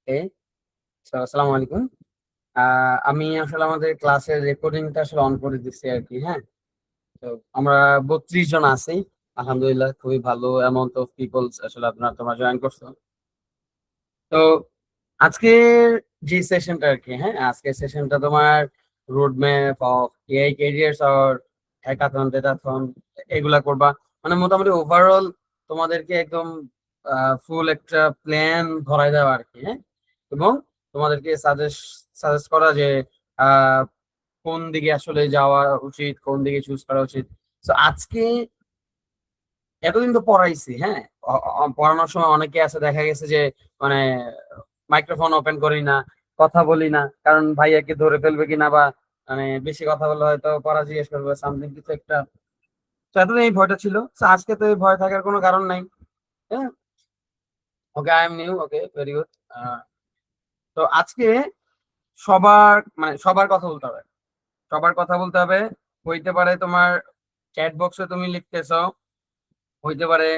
ওকে, আসসালামু আলাইকুম। আমি আসলে আমাদের ক্লাসের রেকর্ডিংটা আসলে অন করে দিচ্ছি আর কি। হ্যাঁ, তো আমরা 32 জন আছি। আলহামদুলিল্লাহ, খুবই ভালো অ্যামাউন্ট অফ পিপলস আসলে তোমরা জয়েন করছো। তো আজকের যে সেশনটা আর কি, হ্যাঁ, আজকের সেশনটা তোমার road map of AI careers or hackathon, datathon, এগুলা করবা। মানে মোটামুটি ওভারঅল তোমাদেরকে একদম ফুল একটা প্ল্যান ধরাই দেওয়া আর কি। হ্যাঁ, এবং তোমাদেরকে সাজেস্ট করা যে আহ কোন দিকে আসলে যাওয়া উচিত, কোন দিকে চুজ করা উচিত। তো আজকে এতদিন তো পড়াইছি, হ্যাঁ, পড়ানোর সময় অনেকে আছে দেখা গেছে যে মানে মাইক্রোফোন ওপেন করি না, কথা বলি না, কারণ ভাইয়াকে ধরে ফেলবে কিনা, বা মানে বেশি কথা বললে হয়তো পড়া জিজ্ঞেস করবে সামথিং কিছু একটা। তো এতদিন এই ভয়টা ছিল, তো আজকে তো এই ভয় থাকার কোনো কারণ নাই। হ্যাঁ, okay, I am new, okay, very good. তো আজকে সবার কথা বলতে হবে, সবার কথা বলতে হবে। হইতে পারে তোমার চ্যাট বক্সে তুমি লিখতেছো, হইতে পারে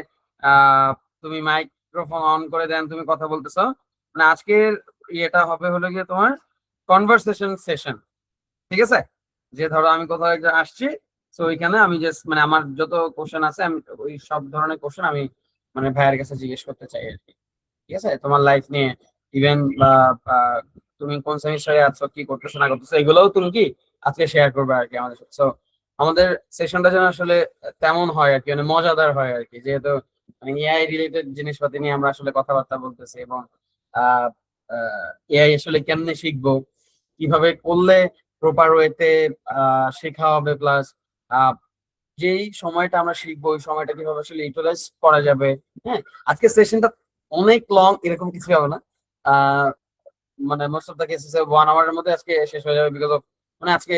আহ তুমি মাইক্রোফোন অন করে দেন, তুমি কথা বলতেছো। মানে আজকের ইয়েটা হবে হলো গিয়ে তোমার কনভারসেশন সেশন। ঠিক আছে, যে ধরো আমি কোথাও একটা আসছি, তো ওইখানে আমি জাস্ট মানে আমার যত কোশ্চেন আছে আমি ওই সব ধরনের কোশ্চেন আমি মানে ভাইয়ের কাছে জিজ্ঞেস করতে চাই আর কি। ঠিক আছে, তোমার লাইফ নিয়ে, ইভেন বা আহ, তুমি কোন সেমিস্টারে আছো, কি করতেছো না করতেছো, এগুলোও তুমি কি আজকে শেয়ার করবে আর কি আমাদের সাথে। So, আমাদের সেশনটা যেন আসলে তেমন হয় আর কি, মানে মজাদার হয় আর কি, যেহেতু এআই রিলেটেড জিনিসপাতি নিয়ে আমরা আসলে কথাবার্তা বলতেছি। এবং এআই আসলে কেমনে শিখবো, কিভাবে করলে প্রপার ওয়েতে শেখা হবে, প্লাস যেই সময়টা আমরা শিখবো ওই সময়টা কিভাবে আসলে ইউটিলাইজ করা যাবে। হ্যাঁ, আজকে সেশনটা অনেক লং এরকম কিছু হবে না। আহ মানে মোস্ট অফ দা কেসেস 1 আওয়ারের মধ্যে আজকে শেষ হয়ে যাবে, বিকজ অফ মানে আজকে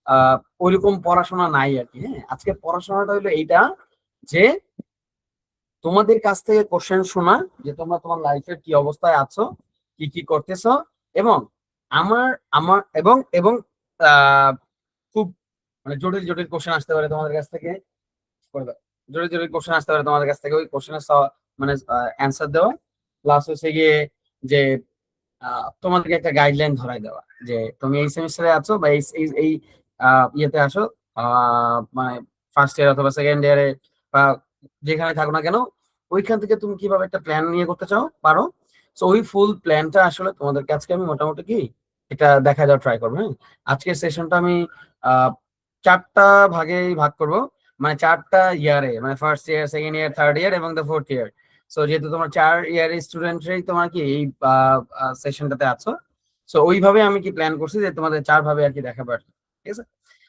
আহ ওইরকম পড়াশোনা নাই আর কি। হ্যাঁ, আজকে পড়াশোনাটা হলো এইটা, যে তোমাদের কাছ থেকে কোশ্চেন শোনা, যে তোমরা তোমার লাইফের কি অবস্থায় আছো, কি কি করতেছো, এবং আমার আমার এবং এবং আহ খুব মানে জটিল জটিল কোশ্চেন আসতে পারে তোমাদের কাছ থেকে, করে দাও। জটিল জটিল কোশ্চেন আসতে পারে তোমাদের কাছ থেকে, ওই কোশ্চেনের মানে অ্যান্সার দেওয়া, প্লাস হচ্ছে গিয়ে যে তোমাদেরকে একটা গাইডলাইন ধরাই দেওয়া, যে তুমি এই সেমিস্টারে আছো বা এই ইয়েতে আসো, মানে ফার্স্ট ইয়ার অথবা সেকেন্ড ইয়ারে, বা যেখানে থাকো না কেন, ওইখান থেকে তুমি কিভাবে একটা প্ল্যান নিয়ে করতে চাও পারো। তো ওই ফুল প্ল্যানটা আসলে তোমাদেরকে আজকে আমি মোটামুটি কি এটা দেখা যাওয়া ট্রাই করবো। হ্যাঁ, আজকের সেশনটা আমি আহ 4টা ভাগে ভাগ করব, মানে 4টা ইয়ারে, মানে first year, second year, third year এবং দ্য ফোর্থ ইয়ার। সো যেহেতু তোমার 4 ইয়ার স্টুডেন্টরাই তোমার কি এই সেশনটাতে আছো, সো ওইভাবে আমি কি প্ল্যান করছি যে তোমাদের 4 ভাবে আর কি দেখাবো আর কি। ঠিক আছে,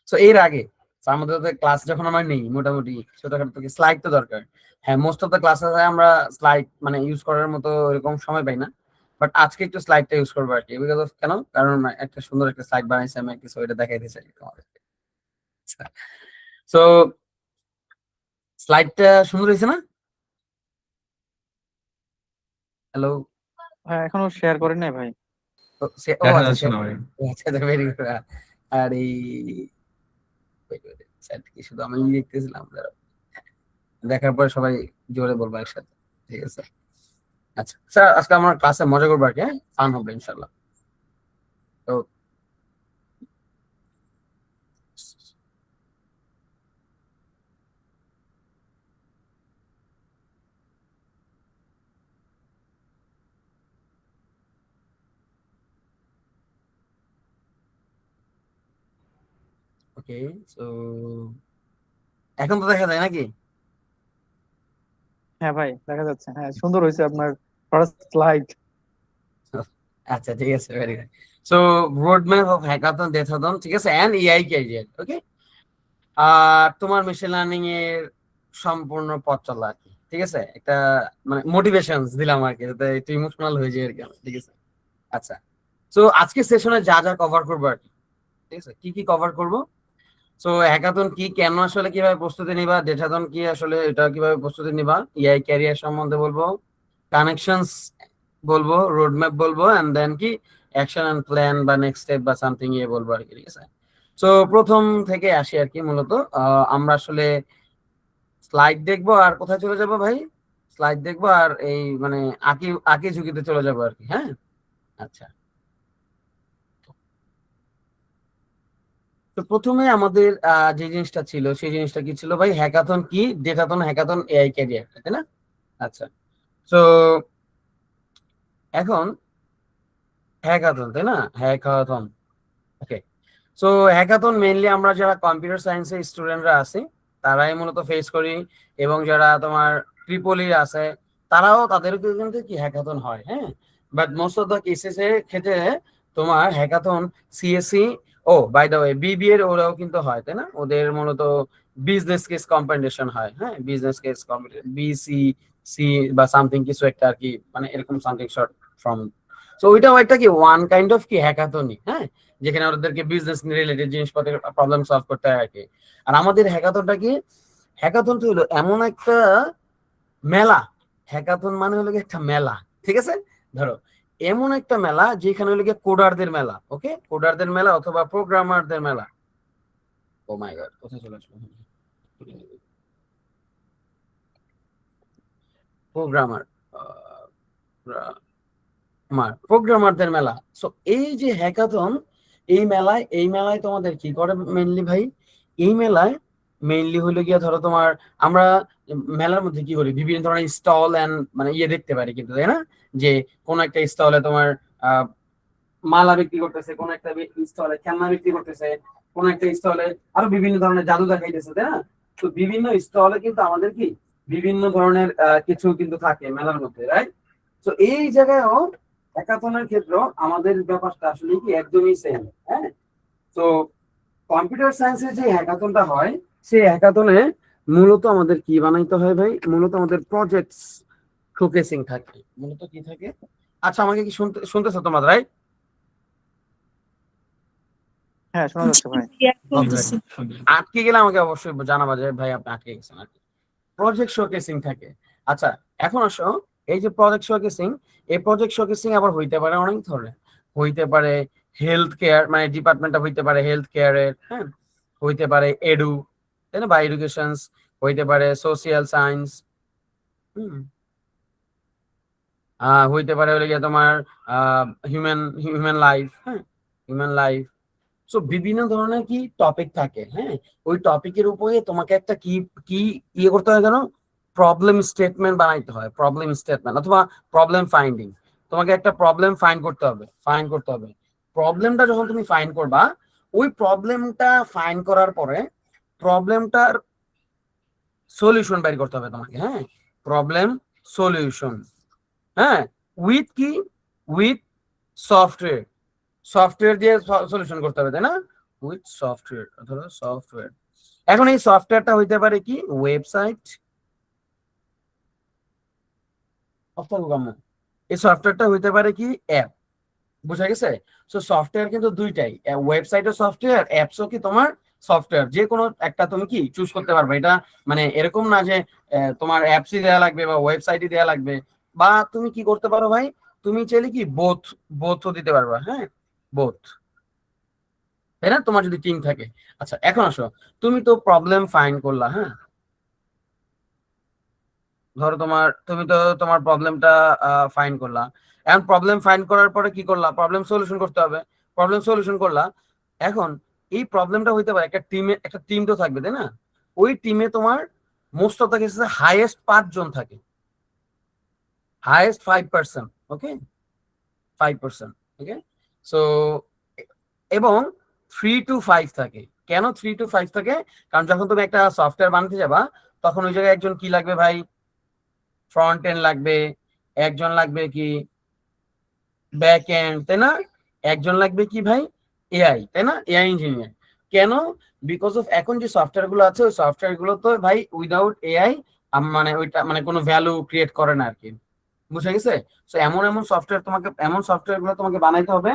সো এর আগে so আমাদের ক্লাস যখন আমরা নেই, মোটামুটি ছোটখাটো স্লাইড তো দরকার। হ্যাঁ, মোস্ট অফ দ্য ক্লাসে আমরা স্লাইড মানে ইউজ করার মতো এরকম সময় পাই না, বাট আজকে একটু স্লাইডটা ইউজ করবো আর কি। বিকজ অফ কেন, কারণ একটা সুন্দর একটা স্লাইড বানাইছি আমি আর কি, সো এটা দেখাইতে চাই তোমাদের। সো স্লাইডটা সুন্দর হয়েছে না? হ্যালো? হ্যাঁ, এখনো শেয়ার করেন নাই ভাই। ও দেখা আচ্ছা, যাচ্ছে না ভাই। আচ্ছা, ভেরি গুড। আর এই স্যার কি শুধু আমি দেখতেছিলাম, দাঁড়াও। দেখার পরে সবাই জোরে বলবো একসাথে। ঠিক আছে, আচ্ছা স্যার, আজকে আমার ক্লাসে মজা করবো আর কি, ফান হবে ইনশাল্লাহ। তো ওকে, তো এখন তো দেখা যায় নাকি? হ্যাঁ ভাই, দেখা যাচ্ছে। হ্যাঁ, সুন্দর হয়েছে আপনার ফার্স্ট স্লাইড। আচ্ছা, ঠিক আছে, very good. So road map of hackathon, datathon, ঠিক আছে, এন্ড এআই ক্যারিয়ার। ওকে, আর তোমার মেশিন লার্নিং এর সম্পূর্ণ পথ চলা আর কি। ঠিক আছে, একটা মানে মোটিভেশন দিলাম আর কি, যাতে একটু ইমোশনাল হয়ে যায় আর কি আমি। ঠিক আছে, আচ্ছা। তো আজকে সেশনে যা যা কভার করবো আর কি, ঠিক আছে, কি কি কভার করব। সো হ্যাকাথন কি, কেন আসলে কিভাবে প্রস্তুতি নিবা, ডেটাথন কি আসলে এটা কিভাবে প্রস্তুতি নিবা, এআই ক্যারিয়ার সম্বন্ধে বলবো, কানেকশনস বলবো, রোড ম্যাপ বলবো, এন্ড দেন কি অ্যাকশন এন্ড প্ল্যান বা নেক্সট স্টেপ বা সামথিং ইয়ে বলবো আর কি। ঠিক আছে, তো প্রথম থেকে আসি আর কি। মূলত আমরা আসলে স্লাইড দেখবো আর কোথায় চলে যাব ভাই, স্লাইড দেখবো আর এই মানে আঁকি আঁকি ঝুঁকিতে চলে যাবো আর কি। হ্যাঁ, আচ্ছা, তো প্রথমে আমাদের যে জিনিসটা ছিল সেই জিনিসটা কি ছিল ভাই? হ্যাকাথন কি, ডেটাথন, হ্যাকাথন, এআই ক্যারিয়ার, তাই না? আচ্ছা, তো এখন হ্যাকাথন, তাই না? হ্যাকাথন, ওকে। সো হ্যাকাথন মেইনলি আমরা যারা কম্পিউটার সায়েন্সের স্টুডেন্টরা আছি তারাই মূলত ফেস করি, এবং যারা তোমার ট্রিপলির আছে তারাও, তাদেরকে কিন্তু কি হ্যাকাথন হয়, হ্যাঁ। But most of the cases এর ক্ষেত্রে তোমার হ্যাকাথন সিএসসি, ও বাই দ্য ওয়ে বিবি এর ওরাও কিন্তু হয়, তাই না? ওদের মূলত বিজনেস কেস কম্পিটিশন হয়, হ্যাঁ, business case competition, BC C বা সামথিং কিছু একটা আর কি, মানে এরকম সামথিং শর্ট ফ্রম। সো ওইটাও একটা কি ওয়ান কাইন্ড অফ কি হ্যাকাথনই, হ্যাঁ, যেখানে ওদেরকে বিজনেস রিলেটেড জিনিসপত্রের প্রবলেম সলভ করতে হয় আর কি। আর আমাদের হ্যাকাথনটা কি? হ্যাকাথনটা হলো এমন একটা মেলা। হ্যাকাথন মানে হলো গিয়ে একটা মেলা, ঠিক আছে? ধরো এমন একটা মেলা যেখানে হলো গিয়ে কোডারদের মেলা, ওকে, কোডারদের মেলা অথবা প্রোগ্রামারদের মেলা। ও মাই গড, কোথায় চলে আসলো? প্রোগ্রামার, প্রোগ্রামারদের মেলা। সো এই যে হ্যাকাথন, এই মেলায় তোমাদের কি করে মেইনলি ভাই? এই মেলায় মেইনলি হলো গিয়া ধরো তোমার, আমরা মেলার মধ্যে কি করি, বিভিন্ন ধরনের স্টল এন্ড মানে ইয়ে দেখতে পারি কিন্তু, তাই না? যে কোন একটা স্টলে তোমার আহ মালা বিক্রি করতেছে, কোন একটা স্টলে খেলনা বিক্রি করতেছে, কোন একটা স্টলে আরো বিভিন্ন ধরনের জাদু দেখাইতেছে, তাই না? তো বিভিন্ন স্টলে কিন্তু আমাদের কি বিভিন্ন ধরনের কিছু কিন্তু থাকে মেলার মধ্যে, রাইট? তো এই জায়গায়ও হ্যাকাথনের ক্ষেত্রেও আমাদের ব্যাপারটা আসলে কি একদমই সেম, হ্যাঁ। তো কম্পিউটার সায়েন্সের যে হ্যাকাথনটা হয়, সেই হ্যাকাথনে মূলত আমাদের কি বানাইতে হয় ভাই? মূলত আমাদের প্রজেক্টস শোকেসিং থাকে, মূলত কি থাকে? আচ্ছা, আমাকে কি শুনতেছো তোমরা, রাইট? হ্যাঁ, শোনা যাচ্ছে ভাই। আটকে গেলে আমাকে অবশ্যই জানাবা যে ভাই আপনি আটকে গেছেন আর কি। প্রজেক্ট শোকেসিং থাকে। আচ্ছা, এখন আসো, এই যে প্রজেক্ট শোকেসিং, এই প্রজেক্ট শোকেসিং আবার হইতে পারে অনেক ধরনের। হইতে পারে হেলথ কেয়ার, মানে ডিপার্টমেন্টটা হইতে পারে হেলথ কেয়ারের, হ্যাঁ। হইতে পারে এডু, তাই না, বা এডুকেশন। হইতে পারে সোশিয়াল সায়েন্স, হুম। হইতে পারে হলে গিয়ে তোমার হিউম্যান হিউম্যান লাইফ, হ্যাঁ, হিউম্যান লাইফ। সো বিভিন্ন ধরনের কি টপিক থাকে, হ্যাঁ। ওই টপিকের উপরে তোমাকে একটা কি কি ইয়ে করতে হয় জানো? প্রবলেম স্টেটমেন্ট বানাইতে হয়, প্রবলেম স্টেটমেন্ট অথবা প্রবলেম ফাইন্ডিং। তোমাকে একটা প্রবলেম ফাইন্ড করতে হবে। প্রবলেমটা যখন তুমি ফাইন্ড করবা, ওই প্রবলেমটা ফাইন্ড করার পরে প্রবলেমটার সলিউশন বের করতে হবে তোমাকে, হ্যাঁ। প্রবলেম সলিউশন, হ্যাঁ, উইথ কি, উইথ সফটওয়্যার। সফটওয়্যার দিয়ে সলিউশন করতে হবে, তাই না? উইথ সফটওয়্যার অথবা সফটওয়্যার। এখন এই সফটওয়্যারটা হইতে পারে কি ওয়েবসাইট অথবা এই সফটওয়্যারটা হইতে পারে কি অ্যাপ। বুঝা গেছে? সো সফটওয়্যার কিন্তু দুইটাই, ওয়েবসাইটও সফটওয়্যার, অ্যাপসও কি তোমার সফটওয়্যার। যে কোনো একটা তুমি কি চুজ করতে পারবে। এটা মানে এরকম না যে তোমার অ্যাপসই দেওয়া লাগবে বা ওয়েবসাইটই দেওয়া লাগবে। বা তুমি কি করতে পারো ভাই? তুমি চাইলে কি বোথ, বোথও দিতে পারবা, হ্যাঁ, বোথ, তাই না, তোমার যদি টিম থাকে। আচ্ছা, এখন আসো, তুমি তো প্রবলেম ফাইন্ড করলা, হ্যাঁ। ধরো তুমি তো তোমার প্রবলেমটা ফাইন্ড করলা। এখন প্রবলেম ফাইন্ড করার পরে কি করলা? প্রবলেম সলিউশন করতে হবে। প্রবলেম সলিউশন করলা। এখন এই প্রবলেমটা হইতে পারে একটা টিম তো থাকবে, তাই না? ওই টিমে তোমার most of the cases highest 5 জন থাকে, হাইয়েস্ট 5%, ওকে, 5%, ওকে। সো এবং 3 to 5 থাকে। কেন 3 to 5 থাকে? কারণ যখন তুমি একটা সফটওয়্যার বানাতে যাবা, তখন ওই জায়গায় একজন কি লাগবে ভাই? ফ্রন্ট এন্ড লাগবে, একজন লাগবে কি ব্যাক এন্ড, তাই না? একজন লাগবে কি ভাই? এআই, তাই না, এআই ইঞ্জিনিয়ার। কেন? বিকজ অফ এখন যে সফটওয়্যার গুলো আছে, ওই সফটওয়্যার গুলো তো ভাই উইদাউট এআই মানে ওইটা মানে কোনো ভ্যালু ক্রিয়েট করে না আর কি। বুঝা গেছে? তো এমন এমন সফটওয়্যার তোমাকে, এমন সফটওয়্যার গুলো তোমাকে বানাইতে হবে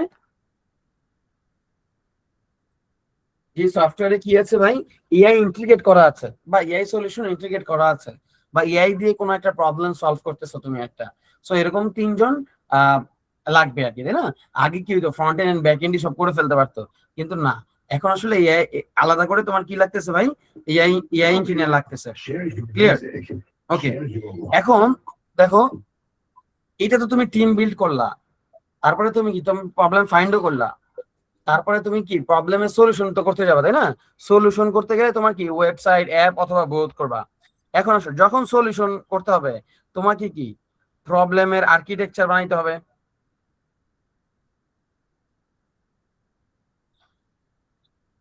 যে সফটওয়্যারে কি আছে ভাই? এআই ইন্টিগ্রেট করা আছে, বা এআই সলিউশন ইন্টিগ্রেট করা আছে, বা এআই দিয়ে কোনো একটা প্রবলেম সলভ করতেছো তুমি একটা। সো এরকম 3 জন আহ লাগবে আর কি, তাই না? আগে কি হইতো, ফ্রন্ট এন্ড ব্যাক এন্ড সব করে ফেলতে পারতো, কিন্তু না, এখন আসলে এআই আলাদা করে তোমার কি লাগতেছে ভাই? এআই, এআই ইঞ্জিনিয়ার লাগতেছে। ক্লিয়ার? ওকে। এখন দেখো, এটা তো তুমি টিম বিল্ড করলা, তারপরে তুমি কি তুমি প্রবলেম ফাইন্ডও করলা, তারপরে তুমি কি প্রবলেমের সলিউশন তো করতে যাবে, তাই না? সলিউশন করতে গেলে তোমার কি ওয়েবসাইট, অ্যাপ অথবা বোধ করবা। এখন আসো, যখন সলিউশন করতে হবে তোমাকে কি প্রবলেমের আর্কিটেকচার বানাইতে হবে।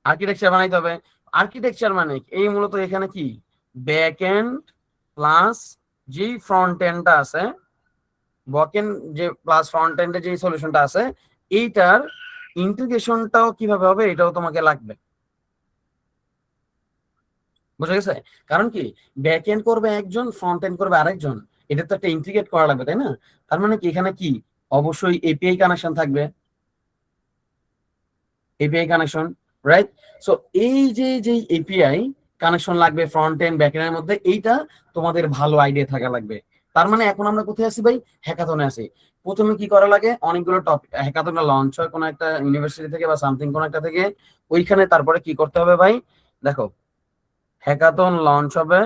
আর্কিটেকচার বানাইতে হবে। আর্কিটেকচার মানে এই মূলত এখানে কি ব্যাক এন্ড প্লাস যে ফ্রন্ট এন্ডটা আছে, ব্যাক এন্ড যে প্লাস ফ্রন্ট এন্ডে যে সলিউশনটা আছে, এইটার ইন্টিগ্রেশনটাও কিভাবে হবে এটাও তোমাকে লাগবে। বুঝা গেছে? কারণ কি ব্যাক এন্ড করবে একজন, ফ্রন্ট এন্ড করবে আরেকজন, এটা তো একটা ইন্টিগ্রেট করা লাগবে, তাই না? তার মানে কি এখানে কি অবশ্যই এপিআই কানেকশন থাকবে, এপিআই কানেকশন, রাইট? সো এই যে যে এপিআই কানেকশন লাগবে ফ্রন্ট এন্ড ব্যাক এন্ডের মধ্যে, এইটা তোমাদের ভালো আইডিয়া থাকা লাগবে। তার মানে এখন আমরা কোথায় আছি ভাই? হ্যাকাথনে আছি। প্রথমে কি করা লাগে, অনেকগুলো টপিক হ্যাকাথনটা লঞ্চ হয় কোনো একটা ইউনিভার্সিটি থেকে বা সামথিং কোনো একটা থেকে, ওইখানে তারপরে কি করতে হবে ভাই? দেখো, হ্যাকাথন লঞ্চ হবে,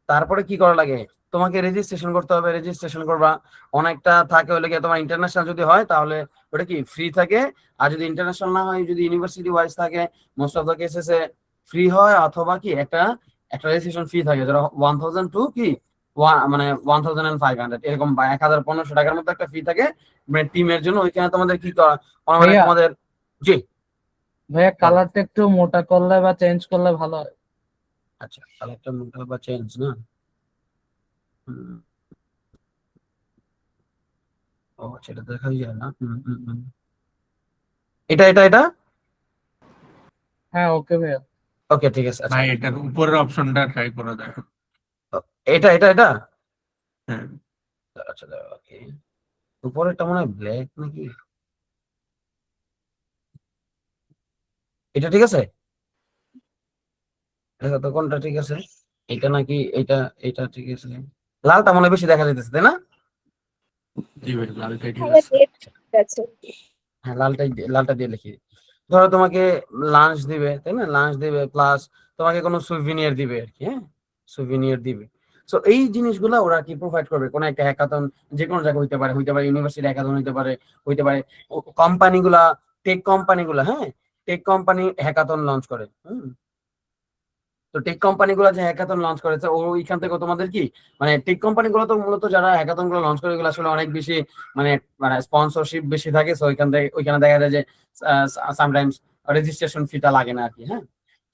তারপরে কি করা লাগে, তোমাকে রেজিস্ট্রেশন করতে হবে, রেজিস্ট্রেশন করবা। অনেকটা থাকে হলে গিয়ে তোমার ইন্টারন্যাশনাল যদি হয় তাহলে ওটা কি ফ্রি থাকে, আর যদি ইন্টারন্যাশনাল না হয়, যদি ইউনিভার্সিটি ওয়াইজ থাকে, মোস্ট অফ দ্য কেসেসে ফ্রি হয়, অথবা কি একটা একটা রেজিস্ট্রেশন ফি থাকে, যেটা 1000 টু কি মানে 1500 এরকম, বা 1500 টাকার মতো একটা ফি থাকে মানে টিমের জন্য। ওইখানে তোমাদের কি মানে ভাইয়া, তোমাদের, জি ভাইয়া বলো। কালারটা একটু মোটা করলে বা চেঞ্জ করলে ভালো হয়। আচ্ছা, তাহলে একটা মোটা বা চেঞ্জ না, হুম, ও আচ্ছা, এটা দেখাই যায় না, এটা এটা এটা হ্যাঁ, ওকে ভাইয়া। ওকে, ঠিক আছে। আচ্ছা, ভাই এটার উপরের অপশনটা ট্রাই করে দেখো। এটা এটা এটা হ্যাঁ, আচ্ছা, ওকে। উপরেরটা মনে হয় ব্ল্যাক নাকি, এটা ঠিক আছে? দেখো তো কোনটা ঠিক আছে, এটা নাকি এটা? এটা ঠিক আছে, লালটা মনে হয় বেশি দেখা যাইতেছে, তাই না? জি ভাই, লালটাই ঠিক ভাইয়া আছে। নেট ঠিক আছে। হ্যাঁ, লালটা দিয়ে লিখি। ধরো তোমাকে লাঞ্চ দিবে, তাই না? লাঞ্চ দিবে প্লাস তোমাকে কোনো সুভিনিয়ার দিবে আর কি, হ্যাঁ, সুভিনিয়ার দিবে। সো এই জিনিসগুলো ওরা কি প্রোভাইড করবে কোন একটা হ্যাকাথন, যে কোনো জায়গায় হইতে পারে ইউনিভার্সিটি হ্যাকাথন হইতে পারে কোম্পানিগুলা, টেক কোম্পানিগুলা, হ্যাঁ, টেক কোম্পানি হ্যাকাথন লঞ্চ করে। তো টেক কোম্পানি গুলো যে হ্যাকাথন লঞ্চ করেছে, ওইখান থেকে তোমাদের কি মানে টেক কোম্পানি গুলো তো মূলত যারা হ্যাকাথন গুলো লঞ্চ করে, এগুলো আসলে অনেক বেশি মানে মানে স্পন্সরশিপ বেশি থাকে, সো ওইখান থেকে ওইখানে দেখা যায় যে সামটাইমস রেজিস্ট্রেশন ফিটা লাগে না আর কি, হ্যাঁ।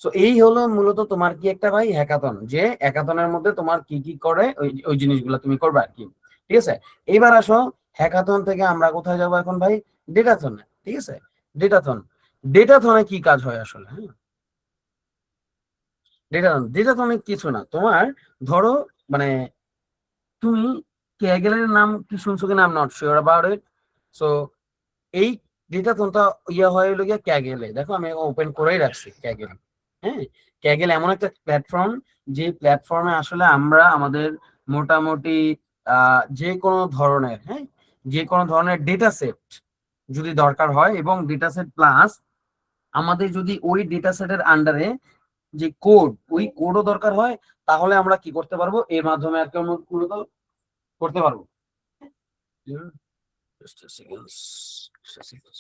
তো এই হলো মূলত তোমার কি একটা ভাই হ্যাকাথন, যে হ্যাকাথনের মধ্যে তোমার কি কি করে ওই ওই জিনিসগুলো তুমি করবে আর কি। ঠিক আছে, এবার আসো, হ্যাকাথন থেকে আমরা কোথায় যাবো এখন ভাই? ডেটাথনে। ঠিক আছে, ডেটাথন। ডেটাথনে কি কাজ হয় আসলে, হ্যাঁ? ডেটা তো অনেক কিছু না তোমার, ধরো মানে তুমি ক্যাগেলের নাম কি শুনছো কিনা, I am not sure about it. So এই ডেটা তোমরা ইয়া হয়ে হলো গিয়ে ক্যাগেলে, দেখো আমি ওপেন করেই রাখছি ক্যাগেল। হ্যাঁ, ক্যাগেল এমন একটা প্ল্যাটফর্ম, যে প্ল্যাটফর্মে আসলে আমরা আমাদের মোটামুটি যে কোনো ধরনের, হ্যাঁ, যে কোনো ধরনের ডেটা সেট যদি দরকার হয়, এবং ডেটা সেট প্লাস আমাদের যদি ওই ডেটা সেটের আন্ডারে যে কোড, ওই কোডও দরকার হয়, তাহলে আমরা কি করতে পারবো, এর মাধ্যমে আর কি মূলত করতে পারবো। হুম, just a second, just a second.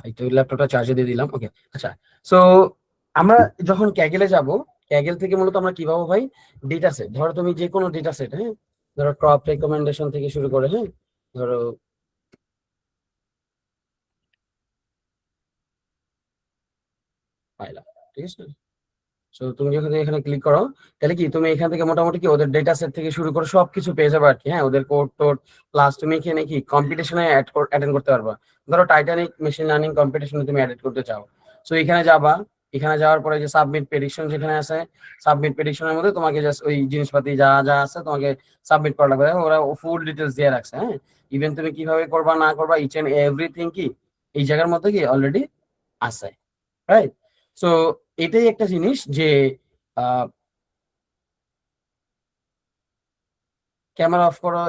এই তো ল্যাপটপটা চার্জে দিয়ে দিলাম। ওকে, আচ্ছা। সো আমরা যখন ক্যাগেলে যাব, ক্যাগেল থেকে মূলত আমরা কি পাবো ভাই? Data set. ধরো তুমি যে কোনো ডেটা সেট, হ্যাঁ, ধরো ক্রপ রেকমেন্ডেশন থেকে শুরু করে, হ্যাঁ, ধরো পাইলাম, ঠিক আছে। সো তুমি যখন এখানে ক্লিক করো, তাহলে কি তুমি এখান থেকে মোটামুটি কি ওদের ডেটা সেট থেকে শুরু করে সবকিছু পেয়ে যাবে আর কি, হ্যাঁ, ওদের কোড টোড, প্লাস তুমি এখানে কি কম্পিটিশনে অ্যাটেন্ড করতে পারবা। ধরো টাইটানিক মেশিন লার্নিং কম্পিটিশনে তুমি অ্যাটেন্ড করতে চাও, সো এখানে যাবা। এখানে যাওয়ার পরে যে সাবমিট প্রেডিকশন যেখানে আছে, সাবমিট প্রেডিকশনের মধ্যে তোমাকে জাস্ট ওই জিনিসপাতি যা যা আছে তোমাকে সাবমিট করা লাগবে। ওরা ফুল ডিটেলস দিয়ে রাখছে, হ্যাঁ, ইভেন তুমি কিভাবে করবা না করবা ইচ এন্ড এভরিথিং কি এই জায়গার মধ্যে কি অলরেডি আছে, রাইট। সো এটাই একটা জিনিস যে ক্যামেরা অফ করো।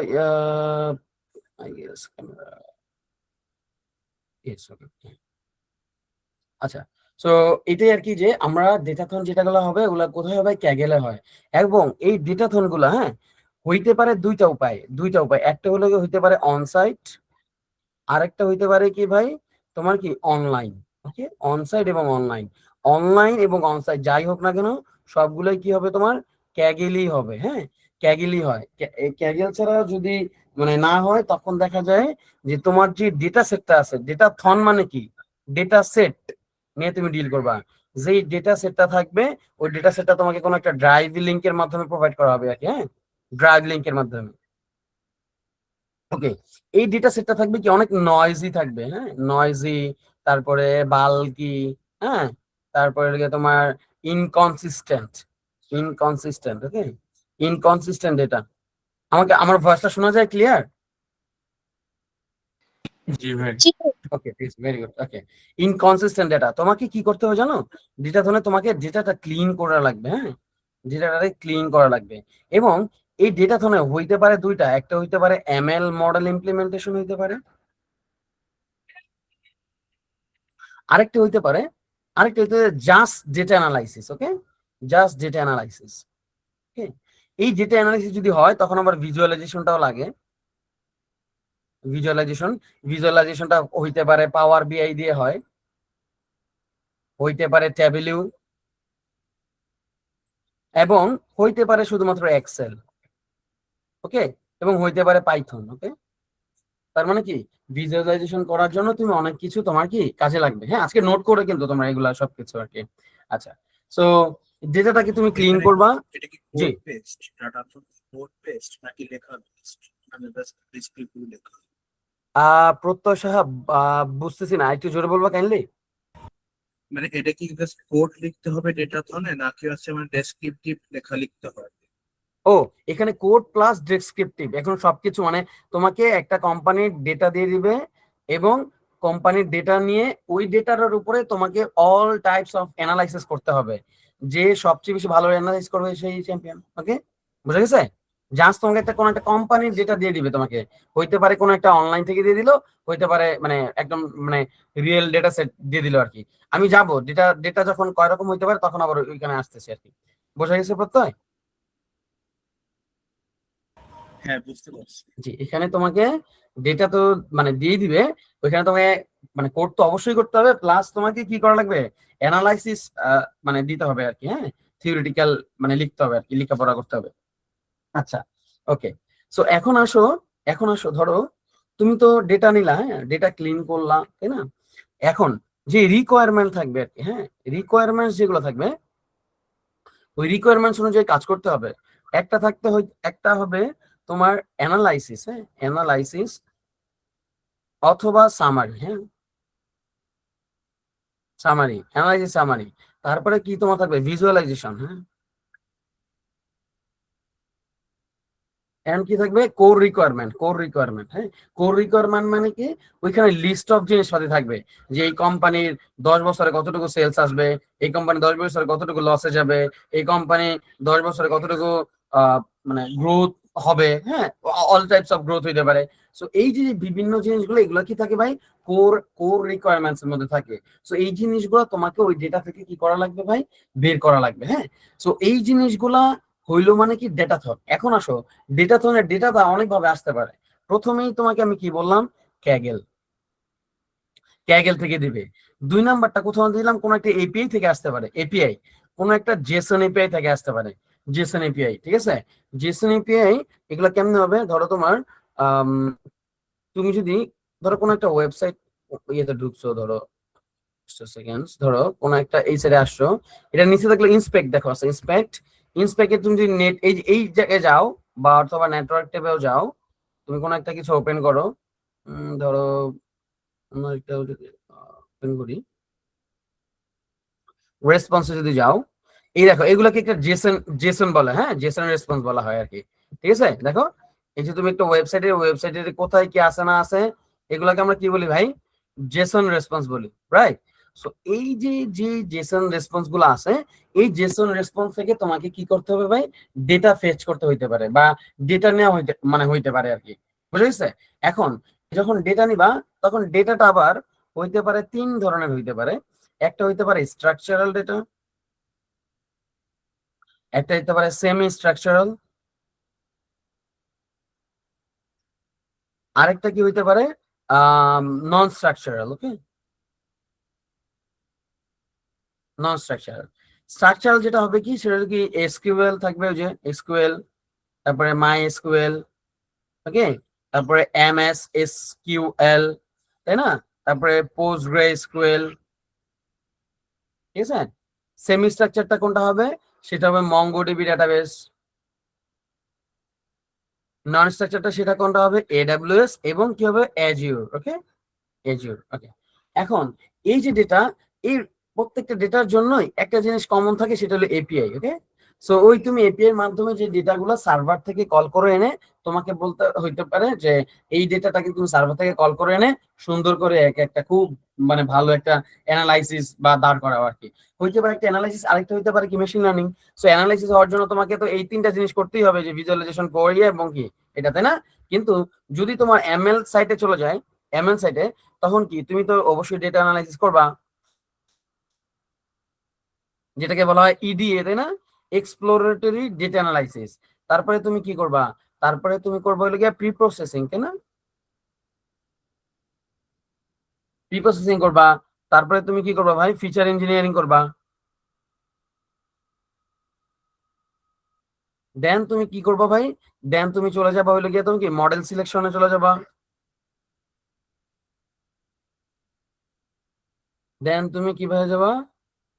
আই গেস ক্যামেরা, ইয়েস, ওকে। আচ্ছা, সো এটাই আর কি যে আমরা ডেটাথন যেটাগুলো হবে ওগুলা কোথায় হবে? ক্যাগেলে হয়। এবং এই ডেটাথন গুলা, হ্যাঁ, হইতে পারে দুইটা উপায়, দুইটা উপায়। একটা হলো কি হইতে পারে অনসাইট, আরেকটা হইতে পারে কি ভাই তোমার কি অনলাইন। ওকে, অনসাইট এবং অনলাইন, অনলাইন এবং অনসাইট যাই হোক না কেন সবগুলোই কি হবে তোমার ক্যাগেলই হবে, হ্যাঁ, ক্যাগেলই হয়। ক্যাগেল ছাড়া যদি মানে না হয় তখন দেখা যায় যে তোমার যে ডেটা সেটটা আছে, ডেটা থন মানে কি ডেটা সেট নিয়ে তুমি ডিল করবা। যেই ডেটা সেটটা থাকবে ওই ডেটা সেটটা তোমাকে কোনো একটা ড্রাইভ লিংকের মাধ্যমে প্রোভাইড করা হবে আর কি, হ্যাঁ, ড্রাইভ লিংকের মাধ্যমে। ওকে, এই ডেটা সেটটা থাকবে কি অনেক নয়েজি থাকবে, হ্যাঁ, নয়েজি, তারপরে বাল্কি, হ্যাঁ, তারপরে হলো তোমার ইনকনসিস্টেন্ট, ইনকনসিস্টেন্ট, ওকে, ইনকনসিস্টেন্ট ডেটা। আমাকে আমার ভয়েসটা শোনা যায় ক্লিয়ার? জি ভাই। ওকে, ভেরি গুড। ওকে, ইনকনসিস্টেন্ট ডেটা তোমাকে কি করতে হবে জানো? ডেটা ধরে তোমাকে ডেটাটা ক্লিন করা লাগবে, হ্যাঁ, ডেটাটাকে ক্লিন করা লাগবে। এবং এই ডেটা ধরে হইতে পারে দুইটা, একটা হইতে পারে এমএল মডেল ইমপ্লিমেন্টেশন হইতে পারে, আরেকটা হইতে পারে, আরেকটা হইতে জাস্ট ডেটা অ্যানালাইসিস। ওকে, জাস্ট ডেটা অ্যানালাইসিস। ওকে, এই ডেটা অ্যানালাইসিস যদি হয় তখন আবার ভিজুয়ালাইজেশনটাও লাগে। ভিজুয়ালাইজেশন, ভিজুয়ালাইজেশনটা হইতে পারে পাওয়ার বিআই দিয়ে হয়, হইতে পারে ট্যাবলিউ, এবং হইতে পারে শুধুমাত্র এক্সেল। ওকে, এবং হইতে পারে পাইথন। ওকে, তার মানে কি ভিজুয়ালাইজেশন করার জন্য তুমি অনেক কিছু তোমার কি কাজে লাগবে, হ্যাঁ, আজকে নোট করে কিন্তু তোমরা এগুলা সবকিছু আর কি। আচ্ছা, সো ডেটাটাকে তুমি ক্লিন করবা। এটা কি জি, কোড পেস্ট ডাটা তো কোড পেস্ট নাকি লেখা পেস্ট? আমি জাস্ট ডিসক্রিপ্ট লেখা। প্রত্যয় সাহা, বুঝতেছি না, একটু জোরে বলবা কাইন্ডলি। মানে এটা কি জাস্ট কোড লিখতে হবে ডেটা থনে নাকি হচ্ছে মানে ডেসক্রিপটিভ লেখা লিখতে হবে? ও, এখানে কোড প্লাস ডেসক্রিপটিভ, এখন সবকিছু মানে তোমাকে একটা কোম্পানির ডেটা দিয়ে দিবে এবং কোম্পানির ডেটা নিয়ে ওই ডেটার উপরে তোমাকে অল টাইপস অফ অ্যানালাইসিস করতে হবে। যে সবচেয়ে বেশি ভালো অ্যানালাইজ করবে সেই চ্যাম্পিয়ন। ওকে, বুঝা গেছে? জাস্ট তোমাকে একটা কোন একটা কোম্পানির ডেটা দিয়ে দিবে তোমাকে, হইতে পারে কোনো একটা অনলাইন থেকে দিয়ে দিল, হইতে পারে মানে একদম মানে রিয়েল ডেটা সেট দিয়ে দিল আর কি। আমি যাবো ডেটা ডেটা যখন কয় রকম হইতে পারে তখন আবার ওইখানে আসতেছে আর কি। বোঝা গেছে প্রত্যয়? হ্যাঁ, বুঝতে পারছি। জি, এখানে তোমাকে ডেটা তো মানে দিয়ে দিবে, ওইখানে তোমাকে মানে কোড তো অবশ্যই করতে হবে, প্লাস তোমাকে কি করা লাগবে অ্যানালাইসিস মানে দিতে হবে আর কি, হ্যাঁ, থিওরিটিক্যাল মানে লিখতে হবে আর কি, লেখাপড়া করতে হবে। আচ্ছা, ওকে, সো এখন আসো, এখন আসো ধরো তুমি তো ডেটা নিলা, হ্যাঁ, ডেটা ক্লিন করলা, তাই না? এখন যে রিকোয়ারমেন্ট থাকবে আর কি, হ্যাঁ, রিকোয়ারমেন্টস যেগুলো থাকবে ওই রিকোয়ারমেন্টস অনুযায়ী কাজ করতে হবে। একটা থাকতে একটা হবে তোমার অ্যানালাইসিস, হ্যাঁ, অ্যানালাইসিস অথবা সামারি, হ্যাঁ, সামারি, অ্যানালাইসিস সামারি। তারপরে কি তোমার থাকবে ভিজুয়ালাইজেশন, হ্যাঁ, এন্ড কি থাকবে কোর রিকোয়ারমেন্ট, কোর রিকোয়ারমেন্ট, হ্যাঁ, কোর রিকোয়ারমেন্ট মানে কি ওইখানে লিস্ট অফ জিনিসপাতি থাকবে যে এই কোম্পানির 10 বছরে কতটুকু সেলস আসবে, এই কোম্পানি 10 বছরে কতটুকু লসে যাবে, এই কোম্পানি 10 বছরে কতটুকু মানে গ্রোথ হবে, হ্যাঁ, অল টাইপস অফ গ্রোথ হইতে পারে। সো এই যে বিভিন্ন জিনিসগুলো এগুলো কি থাকে ভাই কোর কোর রিকোয়ারমেন্টস এর মধ্যে থাকে। সো এই জিনিসগুলো তোমাকে ওই ডেটা থেকে কি করা লাগবে ভাই বের করা লাগবে, হ্যাঁ। সো এই জিনিসগুলা হইলো মানে কি ডেটা থন। এখন আসো ডেটা থনের ডেটাটা অনেকভাবে আসতে পারে। প্রথমেই তোমাকে আমি কি বললাম ক্যাগেল, ক্যাগেল থেকে দিবে। 2 নাম্বারটা কোথাও দিলাম, কোন একটা এপিআই থেকে আসতে পারে, এপিআই কোন একটা জেসন এপিআই থেকে আসতে পারে, জেসন এপিআই, ঠিক আছে। জেসন এপিআই এগুলো কেমনে হবে, ধরো তোমার আম, তুমি যদি ধরো কোন একটা ওয়েবসাইট ইয়েতে ঢুকছো, ধরো সেকেন্ডস, ধরো কোন একটা এই সাইডে আসছো, এটা নিচে দেখলে ইন্সপেক্ট দেখো আছে, ইন্সপেক্ট, ইন্সপেক্টে তুমি যদি নেট এই জায়গায় যাও বা অথবা নেটওয়ার্ক ট্যাবেও যাও, তুমি কোন একটা কিছু ওপেন করো, ধরো আমরা একটা ওপেন করি, রেসপন্সে যদি যাও, এই দেখো এগুলাকে একটা জেসন, জেসন বলে, হ্যাঁ জেসন রেসপন্স বলা হয় আর কি, ঠিক আছে। দেখো এই যে তুমি একটা ওয়েবসাইটের কোথায় কি আছে না আছে, এগুলাকে আমরা কি বলি ভাই, জেসন রেসপন্স বলি, রাইট। সো এই যে যে জেসন রেসপন্স গুলো আছে, এই জেসন রেসপন্স থেকে তোমাকে কি করতে হবে ভাই, ডেটা ফেচ করতে হইতে পারে বা ডেটা নেওয়া হইতে পারে আর কি, বুঝা গেছে। এখন যখন ডেটা নিবা, তখন ডেটাটা আবার হইতে পারে 3 ধরনের হইতে পারে। একটা হইতে পারে স্ট্রাকচারাল ডেটা, একটা হইতে পারে সেমি স্ট্রাকচারাল, আরেকটা কি হইতে পারে নন স্ট্রাকচারাল। ওকে, নন স্ট্রাকচারাল। স্ট্রাকচারাল যেটা হবে কি, সেটা কি এসকিউএল থাকবে, ওই যে এসকিউএল, তারপরে মাই এসকিউএল, ওকে, তারপরে এমএস এসকিউএল, তাই না, তারপরে পোস্টগ্রে এসকিউএল, ঠিক আছে। সেমি স্ট্রাকচারটা কোনটা হবে, সেটা হবে মঙ্গোডিবি ডাটাবেস। নন স্ট্রাকচারটা সেটা কোনটা হবে, এডব্লিউএস এবং কি হবে, অ্যাজিওর। ওকে, এজিওর। ওকে, এখন এই যে ডেটা, এই প্রত্যেকটা ডেটার জন্যই একটা জিনিস কমন থাকে, সেটা হলো এপিআই। ওকে, সো ওই তুমি এপিআই এর মাধ্যমে যে ডেটাগুলো সার্ভার থেকে কল করে এনে তোমাকে বলতে হইতে পারে যে এই ডেটাটাকে তুমি সার্ভার থেকে কল করে এনে সুন্দর করে একটা খুব মানে ভালো একটা অ্যানালাইসিস বা দাঁড় করাও আর কি, হইতে পারে একটা অ্যানালাইসিস। আরেকটা হইতে পারে কি মেশিন লার্নিং। সো অ্যানালাইসিস হওয়ার জন্য তোমাকে তো এই 3টা জিনিস করতেই হবে, যে ভিজুয়ালাইজেশন করিয়ে এবং কি এটা, তাই না। কিন্তু যদি তোমার এমএল সাইটে চলে যায়, এমএল সাইটে, তখন কি তুমি তো অবশ্যই ডেটা অ্যানালাইসিস করবা, যেটাকে বলা হয় ইডিএ, তাই না, এক্সপ্লোরেটরি ডেটা অ্যানালাইসিস। তারপরে তুমি কি করবা, তারপরে তুমি করবা হলো গিয়া প্রি প্রসেসিং, তাই না, প্রি প্রসেসিং করবা। তারপরে তুমি কি করবা ভাই, ফিচার ইঞ্জিনিয়ারিং করবা। দেন তুমি কি করবা ভাই, দেন তুমি চলে যাবা হলো গিয়া, তুমি কি মডেল সিলেকশনে চলে যাবা। দেন তুমি কিভাবে যাবা,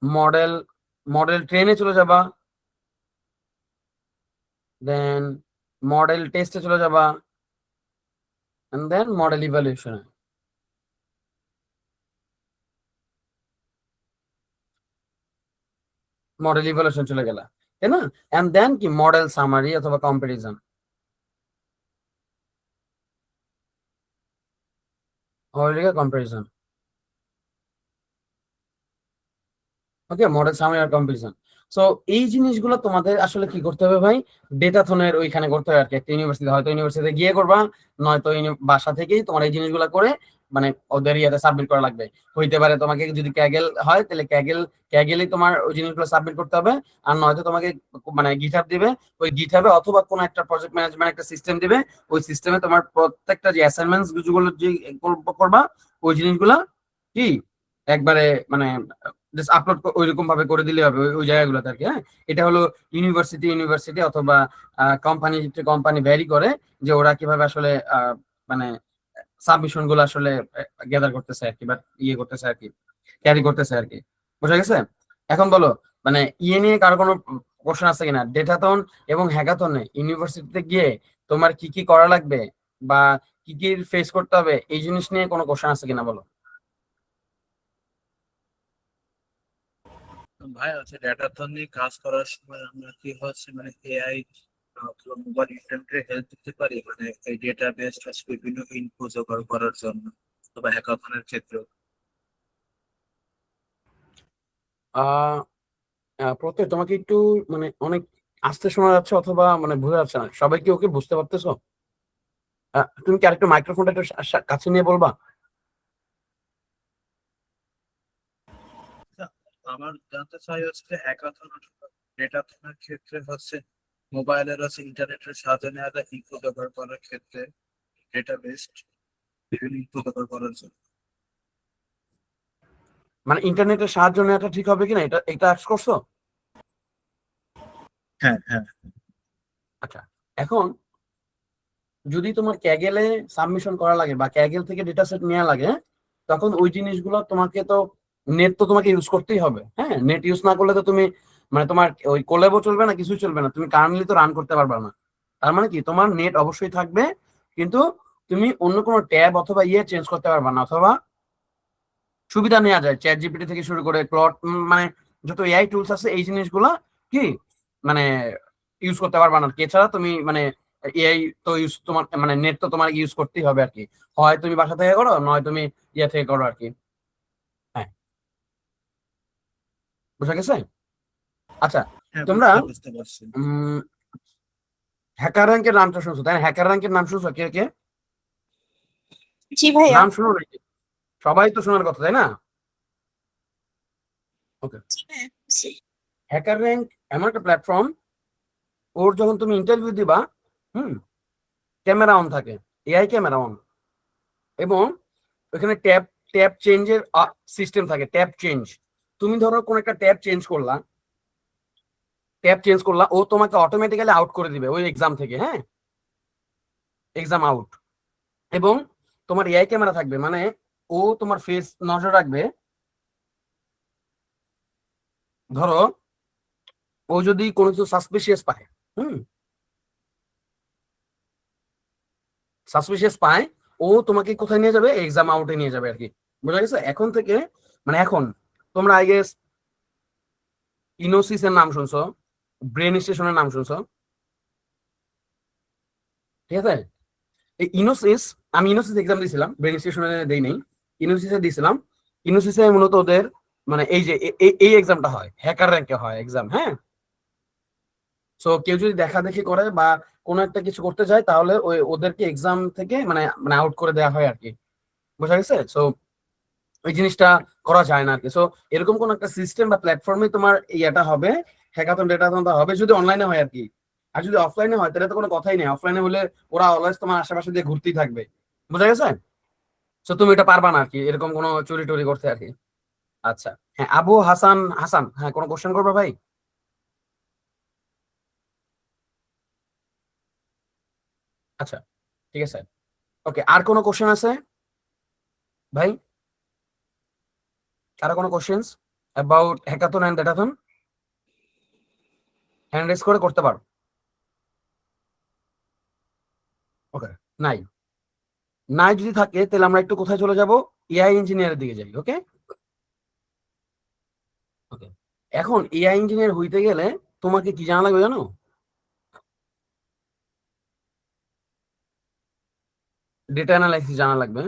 মডেল, মডেল ট্রেনে চলে যাবা। দেন মডেল টেস্টে চলে যাবা, and then model evaluation, model evaluation চলে গেলা, তাই না। এন্ড দেন কি মডেল সামারি অথবা comparison, comparison. Okay, model summary আর কম্পারিজন। সো এই জিনিসগুলো তোমাদের আসলে কি করতে হবে ভাই, ডেটাথনের ওইখানে করতে হবে আর কি, একটা ইউনিভার্সিটি, হয়তো ইউনিভার্সিটিতে গিয়ে করবা, নয়তো বাসা থেকেই তোমার এই জিনিসগুলো করে মানে ওদের ইয়াতে সাবমিট করা লাগবে। হইতে পারে তোমাকে যদি ক্যাগেল হয়, তাহলে ক্যাগেলই তোমার ওই জিনিসগুলো সাবমিট করতে হবে। আর নয়তো তোমাকে মানে গিটহাব দিবে, ওই গিটহাবে অথবা কোনো একটা প্রজেক্ট ম্যানেজমেন্ট একটা সিস্টেম দিবে, ওই সিস্টেমে তোমার প্রত্যেকটা যে অ্যাসাইনমেন্টস গুলো যে করবা, ওই জিনিসগুলা কি একবারে মানে জাস্ট আপলোড ওইরকম ভাবে করে দিলে হবে ওই ওই জায়গাগুলোতে আর কি। হ্যাঁ, এটা হলো ইউনিভার্সিটি অথবা কোম্পানি ভ্যারি করে যে ওরা কিভাবে আসলে মানে সাবমিশন গুলো আসলে গ্যাদার করতেছে আর কি, বা ইয়ে করতেছে আর কি, ক্যারি করতেছে আর কি, বুঝা গেছে। এখন বলো, মানে ইয়ে নিয়ে কারো কোনো কোশ্চেন আছে কিনা, ডেটাথন এবং হ্যাকাথনে ইউনিভার্সিটিতে গিয়ে তোমার কি কি করা লাগবে বা কি কি ফেস করতে হবে, এই জিনিস নিয়ে কোনো কোশ্চেন আছে কিনা বলো। ভাই হচ্ছে ডেটাথন নিয়ে কাজ করার সময় আমরা কি হচ্ছে মানে এআই অথবা মোবাইল ইন্টারনেটের হেল্প দিতে পারি, মানে এই ডেটাবেস বিভিন্ন ইনফো জোগাড় করার জন্য অথবা হ্যাকাথনের ক্ষেত্রে। আহ প্রত্যেক তোমাকে একটু মানে অনেক আস্তে শোনা যাচ্ছে অথবা মানে বোঝা যাচ্ছে না, সবাই কি ওকে বুঝতে পারতেছো? তুমি কি আরেকটু মাইক্রোফোনটা একটু কাছে নিয়ে বলবা? আমার জানতে চাই হচ্ছে যে হ্যাকাথন ডেটাথনের ক্ষেত্রে হচ্ছে মোবাইলের হচ্ছে ইন্টারনেটের সাহায্যে নেওয়া ইনফো ব্যবহার করার ক্ষেত্রে ডেটাবেস বিভিন্ন ইনফো ব্যবহার করার জন্য। মানে ইন্টারনেটের সাহায্য নেওয়াটা ঠিক হবে কিনা, এটা এটা আশা করছো? হ্যাঁ হ্যাঁ আচ্ছা, এখন যদি তোমার ক্যাগেলে সাবমিশন করা লাগে বা ক্যাগেল থেকে ডেটা সেট নেওয়া লাগে, তখন ওই জিনিসগুলো তোমাকে তো নেট তো তোমাকে ইউজ করতেই হবে। হ্যাঁ, নেট ইউজ না করলে তো তুমি মানে তোমার ওই কোল্যাবও চলবে না, কিছুই চলবে না, তুমি কারেন্টলি তো রান করতে পারবে না। তার মানে কি তোমার নেট অবশ্যই থাকবে, কিন্তু তুমি অন্য কোনো ট্যাব অথবা ইয়ে চেঞ্জ করতে পারবে না, অথবা সুবিধা নেওয়া যায় চ্যাট জিপিটি থেকে শুরু করে ক্লড, মানে যত এআই টুলস আছে এই জিনিসগুলা কি মানে ইউজ করতে পারবা না। এছাড়া তুমি মানে এআই তো ইউজ তোমার মানে নেট তো তোমার ইউজ করতেই হবে আর কি, হয় তুমি বাসা থেকে করো নয় তুমি ইয়ে থেকে করো আর কি। হ্যাঁ, বুঝা গেছে? আচ্ছা, হ্যাঁ, তোমরা বুঝতে পারছি। হ্যাকার র্যাঙ্কের নামটা শুনছো তাই না? হ্যাকার র্যাঙ্কের নাম শুনছো কে কে? জি ভাইয়া। নাম শুনো নাকি? সবাই তো শোনার কথা তাই না? ওকে, জি ভাইয়া, জি। হ্যাকার র্যাঙ্ক এমন একটা প্ল্যাটফর্ম, ওর যখন তুমি ইন্টারভিউ দিবা, হুম, ক্যামেরা অন থাকে, এআই ক্যামেরা অন, এবং ওখানে ট্যাব ট্যাব চেঞ্জের সিস্টেম থাকে, ট্যাব চেঞ্জ। তুমি ধরো কোন একটা ট্যাব চেঞ্জ করলা, ও তোমাকে অটোমেটিক্যালি আউট করে দিবে ওই এক্সাম থেকে। হ্যাঁ, এক্সাম আউট। এবং তোমার এআই ক্যামেরা থাকবে, মানে ও তোমার ফেস নজর রাখবে। ধরো ও যদি কোনো কিছু সাসপিশিয়াস পায়, হুম, সাসপিশিয়াস পায়, ও তোমাকে কোথায় নিয়ে যাবে, এক্সাম আউটে নিয়ে যাবে আর কি। বোঝা গেছে? এখন থেকে মানে এখন তোমরা আই গেস ইনোসিস এর নাম শুনছো, ব্রেন স্টেশনের নাম শুনছো, ঠিক আছে? এই ইনোসিস, আমি ইনোসিস এক্সাম দিয়েছিলাম, ব্রেন স্টেশনে দেই নেই, ইনোসিসে দিয়েছিলাম। ইনোসিসে মূলত ওদের মানে এই যে এই এক্সামটা হয়, হ্যাকার র্যাঙ্কে হয় এক্সাম। হ্যাঁ, সো কেউ যদি দেখা দেখি করে বা কোনো একটা কিছু করতে চায়, তাহলে ওই ওদেরকে এক্সাম থেকে মানে মানে আউট করে দেওয়া হয় আর কি। বোঝা গেছে? সো ওই জিনিসটা করা যায় না আর কি। সো এরকম কোন একটা সিস্টেম বা প্ল্যাটফর্মে তোমার ইয়েটা হবে, হ্যাকাথন ডেটাথনটা হবে, যদি অনলাইনে হয় আর কি। আর যদি অফলাইনে হয় তাহলে তো কোনো কথাই নেই, অফলাইনে হলে ওরা অলওয়েজ তোমার আশেপাশে দিয়ে ঘুরতেই থাকবে। বোঝা গেছে? সো তুমি এটা পারবা না আর কি, এরকম কোনো চুরি টুরি করতে আর কি। আচ্ছা, হ্যাঁ, আবু হাসান হাসান, হ্যাঁ, কোনো কোশ্চেন করবে ভাই? আচ্ছা, ঠিক আছে, ওকে। আর কোনো কোশ্চেন আছে ভাই? কারো কোনো questions about hackathon and datathon? Hand raise করে করতে পারো। ওকে, নাই নাই যদি থাকে তাহলে আমরা একটু কোথায় চলে যাব, এআই ইঞ্জিনিয়ারের দিকে যাই। ওকে ওকে, এখন এআই ইঞ্জিনিয়ার হইতে গেলে তোমাকে কি জানা লাগবে জানো? ডেটা অ্যানালাইসিস জানা লাগবে,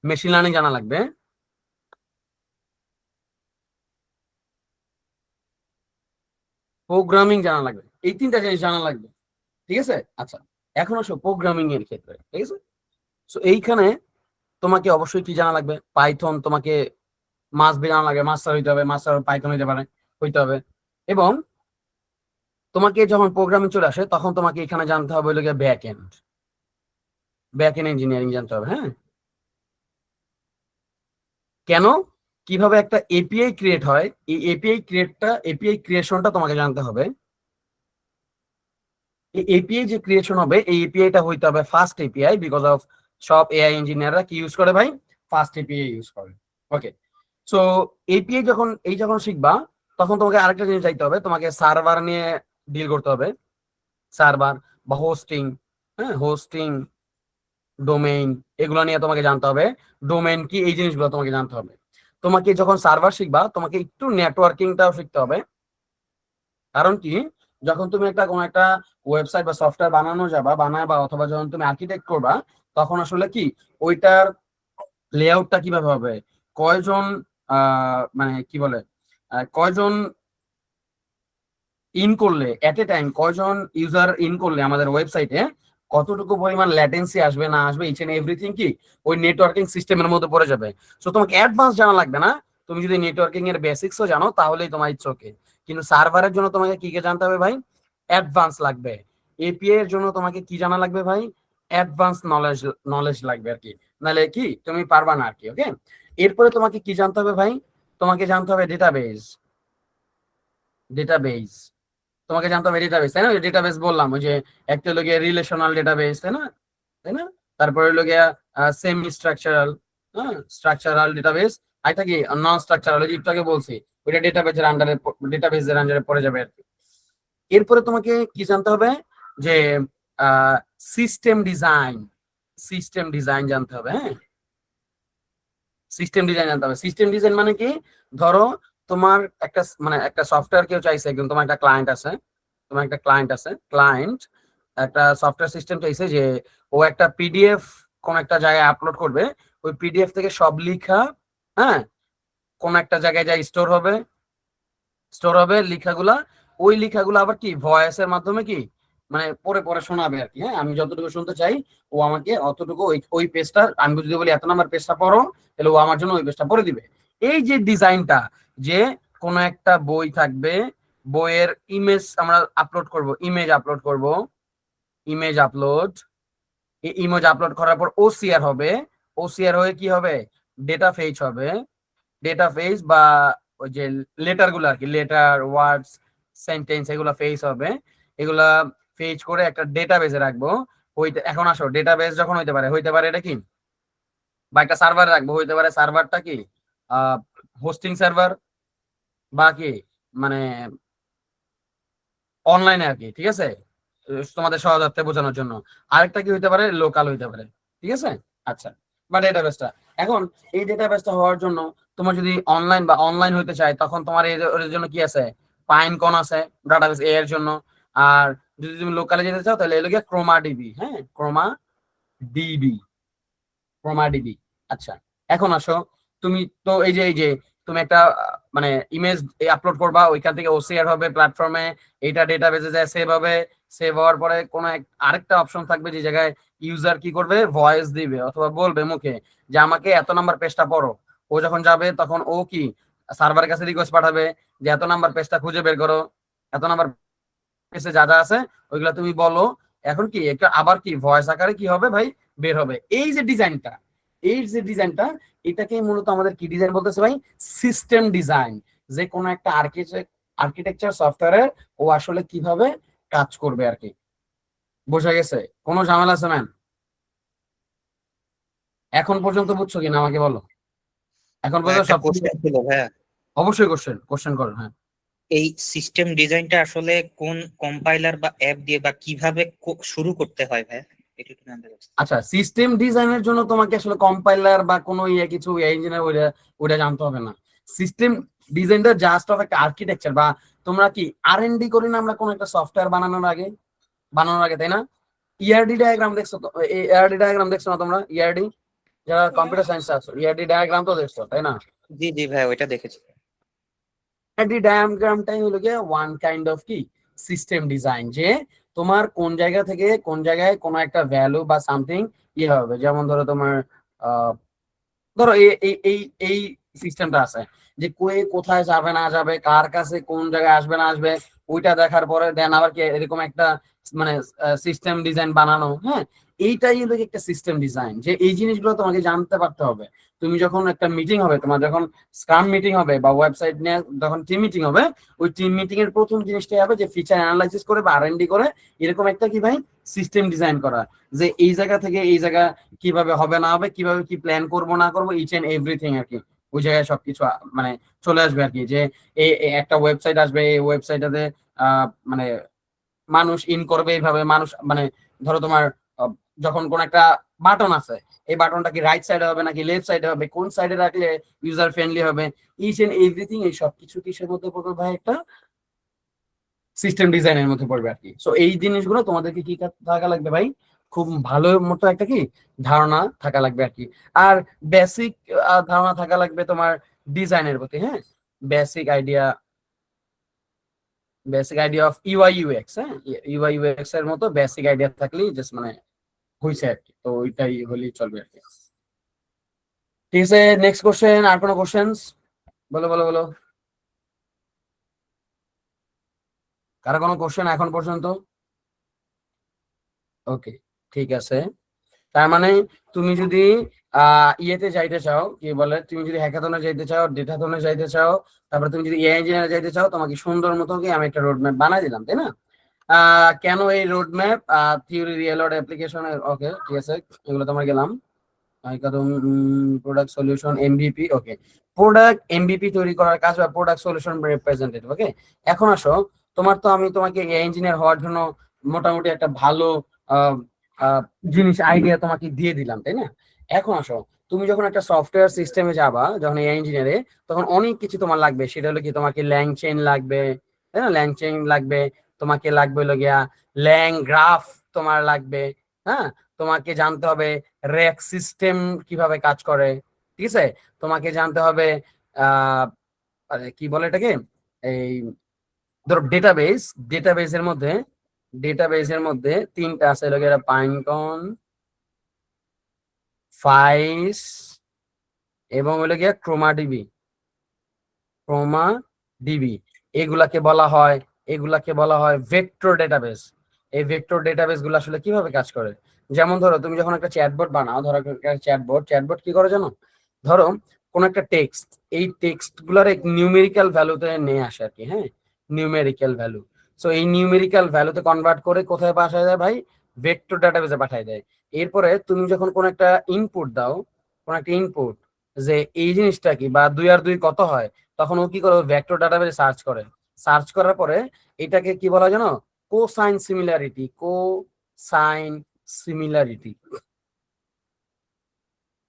মেশিন লার্নিং জানা লাগবে, প্রোগ্রামিং জানা লাগবে, এই তিনটা জিনিস জানা লাগবে। ঠিক আছে? আচ্ছা, এখন আসো প্রোগ্রামিং এর ক্ষেত্রে। ঠিক আছে, সো এইখানে তোমাকে অবশ্যই কি জানা লাগবে, পাইথন তোমাকে মাস্ট বি জানা লাগবে, মাস্টার হইতে হবে, মাস্টার পাইথন হইতে পারে, হইতে হবে। এবং তোমাকে যখন প্রোগ্রামিং চলে আসে তখন তোমাকে এখানে জানতে হবে হলো গিয়ে ব্যাক এন্ড ইঞ্জিনিয়ারিং জানতে হবে। হ্যাঁ, কেন, কিভাবে একটা এপিআই ক্রিয়েট হয়, এই এপিআই ক্রিয়েশনটা তোমাকে জানতে হবে। এই এপিআই যে ক্রিয়েশন হবে, এই এপিআইটা হইতে হবে ফাস্ট এপিআই, বিকজ অফ সব এআই ইঞ্জিনিয়াররা কি ইউজ করে ভাই, ফাস্ট এপিআই ইউজ করে। ওকে, সো এপিআই যখন শিখবা, তখন তোমাকে আরেকটা জিনিস জানতে হবে, তোমাকে সার্ভার নিয়ে ডিল করতে হবে, সার্ভার বা হোস্টিং। হ্যাঁ, হোস্টিং, ডোমেইন, এগুলো নিয়ে তোমাকে জানতে হবে। ডোমেইন কি, এই জিনিসগুলো তোমাকে জানতে হবে। তোমাকে যখন সার্ভার শিখবা, তোমাকে একটু নেটওয়ার্কিংটাও শিখতে হবে। কারণ কি, যখন তুমি কোনো একটা ওয়েবসাইট বা সফটওয়্যার বানাবা অথবা যখন তুমি আর্কিটেক্ট করবা, তখন আসলে কি ওইটার লেআউটটা কিভাবে হবে, কয়জন মানে কি বলে কয়জন ইন করলে এট এ টাইম, কয়জন ইউজার ইন করলে আমাদের ওয়েবসাইটে কতটুকু পরিমাণ ল্যাটেন্সি আসবে না আসবে, ইচ এন্ড এভরিথিং কি ওই নেটওয়ার্কিং সিস্টেমের মধ্যে পড়ে যাবে। সো তোমাকে অ্যাডভান্স জানা লাগবে না, তুমি যদি নেটওয়ার্কিং এর বেসিক্সও জানো তাহলেই তোমার ইটস ওকে। কিন্তু সার্ভারের জন্য তোমাকে কি জানতে হবে ভাই, অ্যাডভান্স লাগবে। এপিআই এর জন্য তোমাকে কি জানা লাগবে ভাই, অ্যাডভান্স নলেজ লাগবে আর কি, নাহলে কি তুমি পারবা না আর কি। ওকে, এরপরে তোমাকে কি জানতে হবে ভাই? তোমাকে জানতে হবে ডেটাবেজ। ডেটাবেজ তোমাকে জানতে হবে ডেটাবেজ, তাই না? ওই ডেটাবেজ বললাম, ওই যে একটা হলো গিয়ে রিলেশনাল ডেটাবেজ, তাই না? তাই না? তারপরে হলো গিয়া সেমি স্ট্রাকচারাল, হ্যাঁ স্ট্রাকচারাল ডেটাবেজ। আরেকটা কি নন স্ট্রাকচারাল, ওই যে একটু আগে বলছি, ওইটা ডেটাবেজের আন্ডারে, ডেটাবেজের আন্ডারে পড়ে যাবে আর কি। এরপরে তোমাকে কি জানতে হবে? যে সিস্টেম ডিজাইন। সিস্টেম ডিজাইন জানতে হবে, হ্যাঁ সিস্টেম ডিজাইন জানতে হবে। সিস্টেম ডিজাইন মানে কি? ধরো তোমার একটা মানে একটা সফটওয়্যার কেউ চাইছে, একদম তোমার একটা ক্লায়েন্ট আছে, তোমার একটা ক্লায়েন্ট আছে, ক্লায়েন্ট একটা সফটওয়্যার সিস্টেম চাইছে যে ও একটা পিডিএফ কোন একটা জায়গায় আপলোড করবে, ওই পিডিএফ থেকে সব লিখা, হ্যাঁ কোন একটা জায়গায় যাই স্টোর হবে লেখাগুলা। ওই লেখাগুলো আবার কি ভয়েসের মাধ্যমে কি মানে পরে পরে শোনাবে আর কি। হ্যাঁ আমি যতটুকু শুনতে চাই ও আমাকে অতটুকু ওই ওই পেজটা, আমি যদি বলি এত নাম্বার পেজটা পড়ো, তাহলে ও আমার জন্য ওই পেজটা পড়ে দিবে। এই যে ডিজাইনটা, যে কোনো একটা বই থাকবে, বইয়ের ইমেজ আমরা আপলোড করব, ইমেজ আপলোড করব, ইমেজ আপলোড, এই ইমেজ আপলোড করার পর ওসিআর হবে, ওসিআর হয়ে কি হবে? ডেটা ফেচ হবে, ডেটা ফেস বা ওই যে লেটার গুলো আর কি, লেটার ওয়ার্ডস সেন্টেন্স এগুলো ফেস হবে। এগুলা ফেচ করে একটা ডেটাবেজে রাখবো। ওইটা এখন আসো, ডেটাবেজ যখন হইতে পারে এটা কি বা একটা সার্ভার রাখবো, হইতে পারে সার্ভারটা কি হোস্টিং সার্ভার বা কি মানে অনলাইনে আর কি, ঠিক আছে তোমাদের সহজার্থে বোঝানোর জন্য। আরেকটা কি হইতে পারে? লোকাল হইতে পারে, ঠিক আছে। আচ্ছা, বা ডেটাবেসটা, এখন এই ডেটাবেসটা হওয়ার জন্য তোমার যদি অনলাইন বা অনলাইন হইতে চাই, তখন তোমার এর জন্য কি আছে? পাইনকন আছে ডাটাবেস এর জন্য। আর যদি তুমি লোকালে যেতে চাও তাহলে এলো গিয়ে ক্রোমা ডিবি, হ্যাঁ ক্রোমা ডিবি, ক্রোমা ডিবি। আচ্ছা, এখন আসো, তুমি তো এই যে তুমি একটা মানে ইমেজ আপলোড করবা, ওইখান থেকে ওসিআর হবে প্ল্যাটফর্মে, এটা ডেটাবেজে যায় সেভ হবে। সেভ হওয়ার পরে কোনো আরেকটা অপশন থাকবে যে জায়গায় ইউজার কি করবে, ভয়েস দিবে অথবা বলবে মুখে যে আমাকে এত নাম্বার পেজটা পড়ো। ও যখন যাবে তখন ও কি সার্ভারের কাছে রিকোয়েস্ট পাঠাবে যে এত নাম্বার পেজটা খুঁজে বের করো, এত নাম্বার পেজে যা যা আছে ওইগুলা তুমি বলো। এখন কি একটা আবার কি ভয়েস আকারে কি হবে ভাই বের হবে। এই যে ডিজাইনটা, এই যে ডিজাইনটা, এটাকে মূলত আমাদের কি ডিজাইন বলতেছে ভাই? System design. যে কোনো একটা আর্কিটেকচার সফটওয়্যারের ও আসলে কিভাবে কাজ করবে আর কি। বোঝা গেছে? কোনো ঝামেলা আছে ম্যাম? এখন পর্যন্ত বুঝছো কিনা আমাকে বলো। এখন ভাই, পর্যন্ত একটা সব কোশ্চেন ছিল ভাইয়া। অবশ্যই কোশ্চেন করো, হ্যাঁ। এই সিস্টেম ডিজাইনটা আসলে কোন কম্পাইলার বা অ্যাপ দিয়ে বা কিভাবে শুরু করতে হয় ভাইয়া, এটা একটু জানতে চাচ্ছি। আচ্ছা, সিস্টেম ডিজাইনের জন্য তোমাকে আসলে কম্পাইলার বা কোনো কিছু ইঞ্জিনিয়ার ওইটা জানতে হবে না। সিস্টেম ডিজাইনটা জাস্ট অফ একটা আর্কিটেকচার, বা তোমরা কি আর&ডি করি না আমরা কোনো একটা সফটওয়্যার বানানোর আগে, তাই না? ইআরডি ডায়াগ্রাম দেখছো তো? ইআরডি ডায়াগ্রাম দেখছো না তোমরা? ইআরডি যারা কম্পিউটার সায়েন্স আছো, ইআরডি ডায়াগ্রাম তো দেখছো তাই না? জি জি ভাই, ওইটা দেখেছি। ইআরডি ডায়াগ্রামটাই হলো গিয়ে ওয়ান কাইন্ড অফ কি সিস্টেম ডিজাইন, যে তোমার কোন জায়গা থেকে কোন জায়গায় কোনো একটা ভ্যালু বা সামথিং হবে। যেমন ধরো তোমার ধরো এই সিস্টেমটা আছে যে কোথায় যাবে না যাবে, কার কাছে কোন জায়গায় আসবে না আসবে, ওইটা দেখার পরে দেন আবার কি এরকম একটা মানে সিস্টেম ডিজাইন বানানো। হ্যাঁ, এইটাই হলো একটা সিস্টেম ডিজাইন, যে এই জিনিসগুলো তোমাকে জানতে পারতে হবে। তুমি যখন একটা মিটিং হবে, তোমার যখন স্ক্রাম মিটিং হবে বা ওয়েবসাইট নিয়ে যখন টিম মিটিং হবে, ওই টিম মিটিং এর প্রথম জিনিসটাই হবে যে ফিচার অ্যানালাইসিস করে বা আর&ডি করে এরকম একটা কি ভাই সিস্টেম ডিজাইন করা, যে এই জায়গা থেকে এই জায়গা কিভাবে হবে না হবে, কিভাবে কি প্ল্যান করব না করব, ইচ এন্ড এভরিথিং আর কি। ওই জায়গায় সবকিছু মানে চলে আসবে আর কি। যে এই একটা ওয়েবসাইট আসবে, এই ওয়েবসাইটে মানে মানুষ ইন করবে এইভাবে, মানুষ মানে ধরো তোমার আহ, যখন কোন একটা বাটন আছে, এই বাটনটা কি রাইট সাইডে হবে নাকি লেফট সাইডে হবে, কোন সাইডে রাখলে ইউজার ফ্রেন্ডলি হবে, ইচ এন্ড এভরিথিং এই সবকিছু কিসের মধ্যে পড়বে ভাই? একটা সিস্টেম ডিজাইনের মধ্যে পড়বে আর কি। সো এই জিনিসগুলো তোমাদেরকে কি থাকা লাগবে ভাই? খুব ভালো মতো একটা কি ধারণা থাকা লাগবে আর কি। আর বেসিক ধারণা থাকা লাগবে তোমার ডিজাইনের প্রতি, হ্যাঁ basic idea of UI UX. হ্যাঁ, ইউআই ইউএক্স এর মতো বেসিক আইডিয়া থাকলেই জাস্ট মানে হইছে আর কি। তো ওইটাই হলেই চলবে আর কি। ঠিক আছে, নেক্সট কোশ্চেন। আর কোনো কোশ্চেন্স? বলো বলো বলো, কারো কোনো কোশ্চেন এখন পর্যন্ত? ওকে, ঠিক আছে। তার মানে তুমি যদি ইয়েতে যাইতে চাও, কি বলে, তুমি যদি হ্যাকাথনে যাইতে চাও, ডেটাথনে যাইতে চাও, তারপরে তুমি যদি এআই ইঞ্জিনিয়ার যাইতে চাও, তোমাকে সুন্দর মতো কি আমি একটা রোড ম্যাপ বানাই দিলাম, তাই না? কেন এই road map? Theory, real world application, okay ঠিক আছে, এগুলো তোমার গেলাম। Product solution MVP, okay. Product MVP তৈরি করার কাজ বা প্রোডাক্ট সলিউশন রিপ্রেজেন্টেটিভ, ওকে। এখন আসো, আমি তোমাকে এআই ইঞ্জিনিয়ার হওয়ার জন্য মোটামুটি একটা ভালো জিনিস আইডিয়া তোমাকে দিয়ে দিলাম, তাই না? এখন আসো, তুমি যখন একটা সফটওয়্যার সিস্টেমে যাবা, যখন এআই ইঞ্জিনিয়ারে, তখন অনেক কিছু তোমার লাগবে। সেটা হলো কি, তোমাকে ল্যাং চেইন লাগবে, তাই না? ল্যাং চেইন লাগবে, তোমাকে লাগবে হলো গিয়া ল্যাং গ্রাফ তোমার লাগবে, হ্যাঁ। তোমাকে জানতে হবে র্যাক সিস্টেম কিভাবে কাজ করে, ঠিক আছে। তোমাকে জানতে হবে কি বলে এটাকে, এই ধরো ডেটাবেস, ডেটাবেসের মধ্যে তিনটা আছে, হলো গিয়ে পাইনকন, ফাইস এবং হলো গিয়ে ক্রোমাডিবি। এগুলাকে বলা হয় ভেক্টর ডেটাবেস। এই ভেক্টর ডেটাবেস গুলো আসলে কিভাবে কাজ করে? যেমন ধরো, তুমি যখন একটা চ্যাটবট বানাও, ধরো চ্যাটবট কি করে জানো? ধরো কোন একটা টেক্সট, এই টেক্সট গুলার এক নিউমেরিক্যাল ভ্যালুতে নিয়ে আসে আর কি, হ্যাঁ, নিউমেরিক্যাল ভ্যালু। সো এই নিউমেরিক্যাল ভ্যালুতে কনভার্ট করে কোথায় পাঠায় দেয় ভাই? ভেক্টর ডেটাবেসে পাঠায় দেয়। এরপরে তুমি যখন কোন একটা ইনপুট দাও, কোন একটা ইনপুট, যে এই জিনিসটা কি বা 2 আর 2 কত হয়, তখন ও কি করে? ভেক্টর ডাটাবেসে সার্চ করার পরে এটাকে কি বলা হয় জানো? Cosine similarity.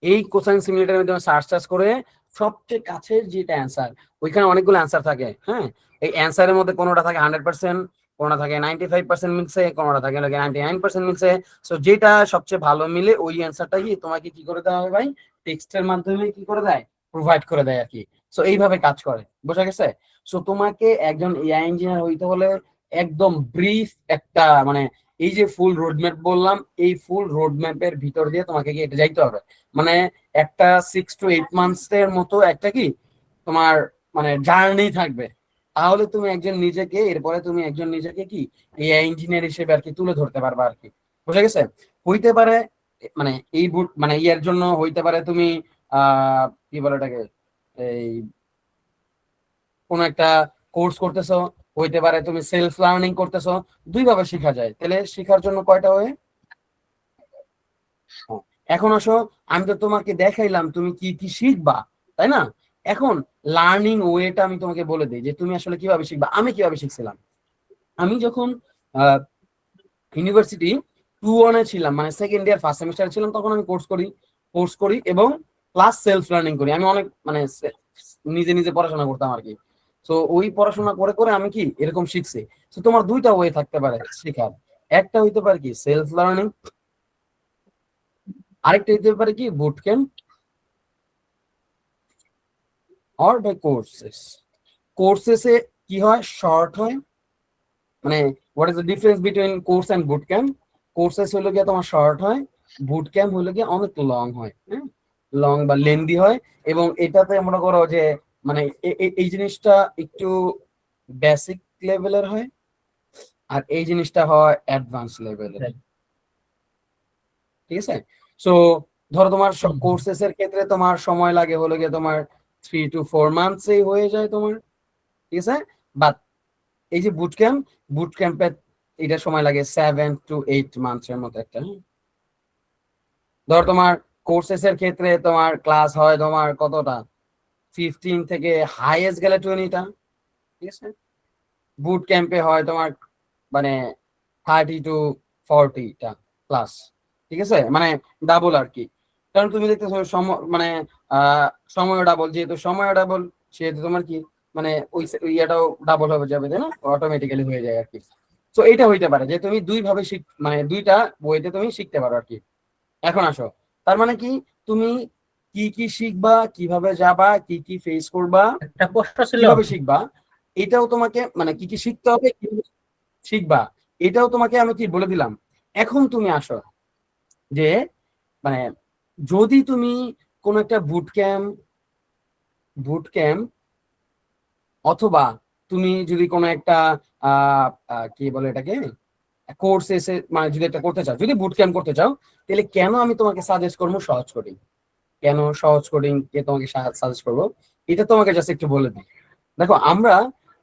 এই কোসাইন সিমিলারিটির মাধ্যমে সার্চ করে সবচেয়ে কাছের যেটা অ্যান্সার, ওইখানে অনেকগুলো অ্যান্সার থাকে, হ্যাঁ। এই অ্যান্সারের মধ্যে কোনোটা থাকে 100%, কোনোটা থাকে 95% মিলছে, কোনোটা থাকে 99% মিলছে। সো যেটা সবচেয়ে ভালো মিলে ওই অ্যান্সারটা কি তোমাকে কি করে দেওয়া হবে ভাই? টেক্সটের মাধ্যমে কি করে দেয়? প্রোভাইড করে দেয় আর কি। সো এইভাবে কাজ করে, বোঝা গেছে? সো তোমাকে একজন এআই ইঞ্জিনিয়ার হইতে হলে একদম ব্রিফ একটা, মানে এই যে ফুল রোডম্যাপ বললাম, এই ফুল রোডম্যাপের ভিতর দিয়ে তোমাকে কি এটা যাইতে হবে। মানে একটা 6 to 8 months এর মতো একটা কি তোমার মানে জার্নি থাকবে। তাহলে তুমি এরপরে তুমি একজন নিজেকে কি এআই ইঞ্জিনিয়ার হিসেবে আর কি তুলে ধরতে পারবা আর কি, বুঝা গেছে? হইতে পারে মানে এই মানে ইয়ার জন্য হইতে পারে তুমি কি বলে এটাকে, এই কোন একটা কোর্স করতেছো, হইতে পারে তুমি সেলফ লার্নিং করতেছো। দুই ভাবে শেখা যায়, তাহলে শেখার জন্য কয়টা হয়ে। এখন আসো, আমি তো তোমাকে দেখাইলাম তুমি কি কি শিখবা, তাই না? এখন লার্নিং ওয়েটা আমি তোমাকে বলে দিই যে তুমি আসলে কিভাবে শিখবা। আমি কিভাবে শিখছিলাম, আমি যখন ইউনিভার্সিটি 2-1 ছিলাম, মানে সেকেন্ড ইয়ার ফার্স্ট সেমিস্টার ছিলাম, তখন আমি কোর্স করি এবং প্লাস সেলফ লার্নিং করি। আমি অনেক মানে নিজে নিজে পড়াশোনা করতাম আর কি। তো ওই পড়াশোনা করে করে আমি কি এরকম শিখছি। তো তোমার দুইটা ওয়ে থাকতে পারে শেখার। একটা হইতে পারে কি সেলফ লার্নিং, আরেকটা হইতে পারে কি বুট ক্যাম্প অর বাই কোর্সেসে কি হয়, শর্ট হয়। মানে what is the difference between course and boot camp? Courses হলো গিয়ে তোমার শর্ট হয়, বুট ক্যাম্প হলো গিয়ে অনেক লং হয়, হ্যাঁ, লং বা লেন্দি হয়। এবং এটাতে মনে করো যে মানে এই জিনিসটা একটু বেসিক লেভেলের হয়, আর এই জিনিসটা হয় অ্যাডভান্স লেভেলের, ঠিক আছে? সো ধরো তোমার কোর্সেস এর ক্ষেত্রে তোমার সময় লাগে হলো গিয়ে তোমার 3 to 4 months হয়ে যায় তোমার, ঠিক আছে। বাট এই যে বুট ক্যাম্পে এটা সময় লাগে 7 to 8 months এর মতো একটা, হ্যাঁ। ধর তোমার কোর্সেস এর ক্ষেত্রে তোমার ক্লাস হয় তোমার কতটা, 15 থেকে হাইয়েস্ট গেলে 20টা, ঠিক আছে। বুট ক্যাম্পে হয় তোমার মানে 30 to 40টা ক্লাস, ঠিক আছে, মানে ডাবল আর কি। কারণ তুমি দেখতেছো মানে সময় ডাবল, যেহেতু সময় ডাবল সেহেতু তোমার কি মানে ওই ইয়েটাও ডাবল হয়ে যাবে, তাই না? অটোমেটিক্যালি হয়ে যায় আর কি। তো এটা হইতে পারে যে তুমি দুই ভাবে মানে দুইটা বইতে তুমি শিখতে পারো আর কি। এখন আসো, তার মানে কি তুমি কি কি শিখবা, কিভাবে যাবা, কি কি ফেস করবা, একটা প্রশ্ন ছিল। কিভাবে শিখবা, এটাও তোমাকে মানে কি কি শিখতে হবে, কিভাবে শিখবা, এটাও তোমাকে আমি কি বলে দিলাম। এখন তুমি আসো যে মানে যদি তুমি কোন একটা বুট ক্যাম্প অথবা তুমি যদি কোনো একটা কি বলে এটাকে কোর্স এসে মানে যদি একটা করতে চাও, যদি বুট ক্যাম্প করতে চাও, তাহলে কেন আমি তোমাকে সাজেস্ট করবো সহজ কোডিং, কেন সহজ কোডিং কে তোমাকে সাজেস্ট করবো, এটা তোমাকে জাস্ট একটু বলে দিই। দেখো আমরা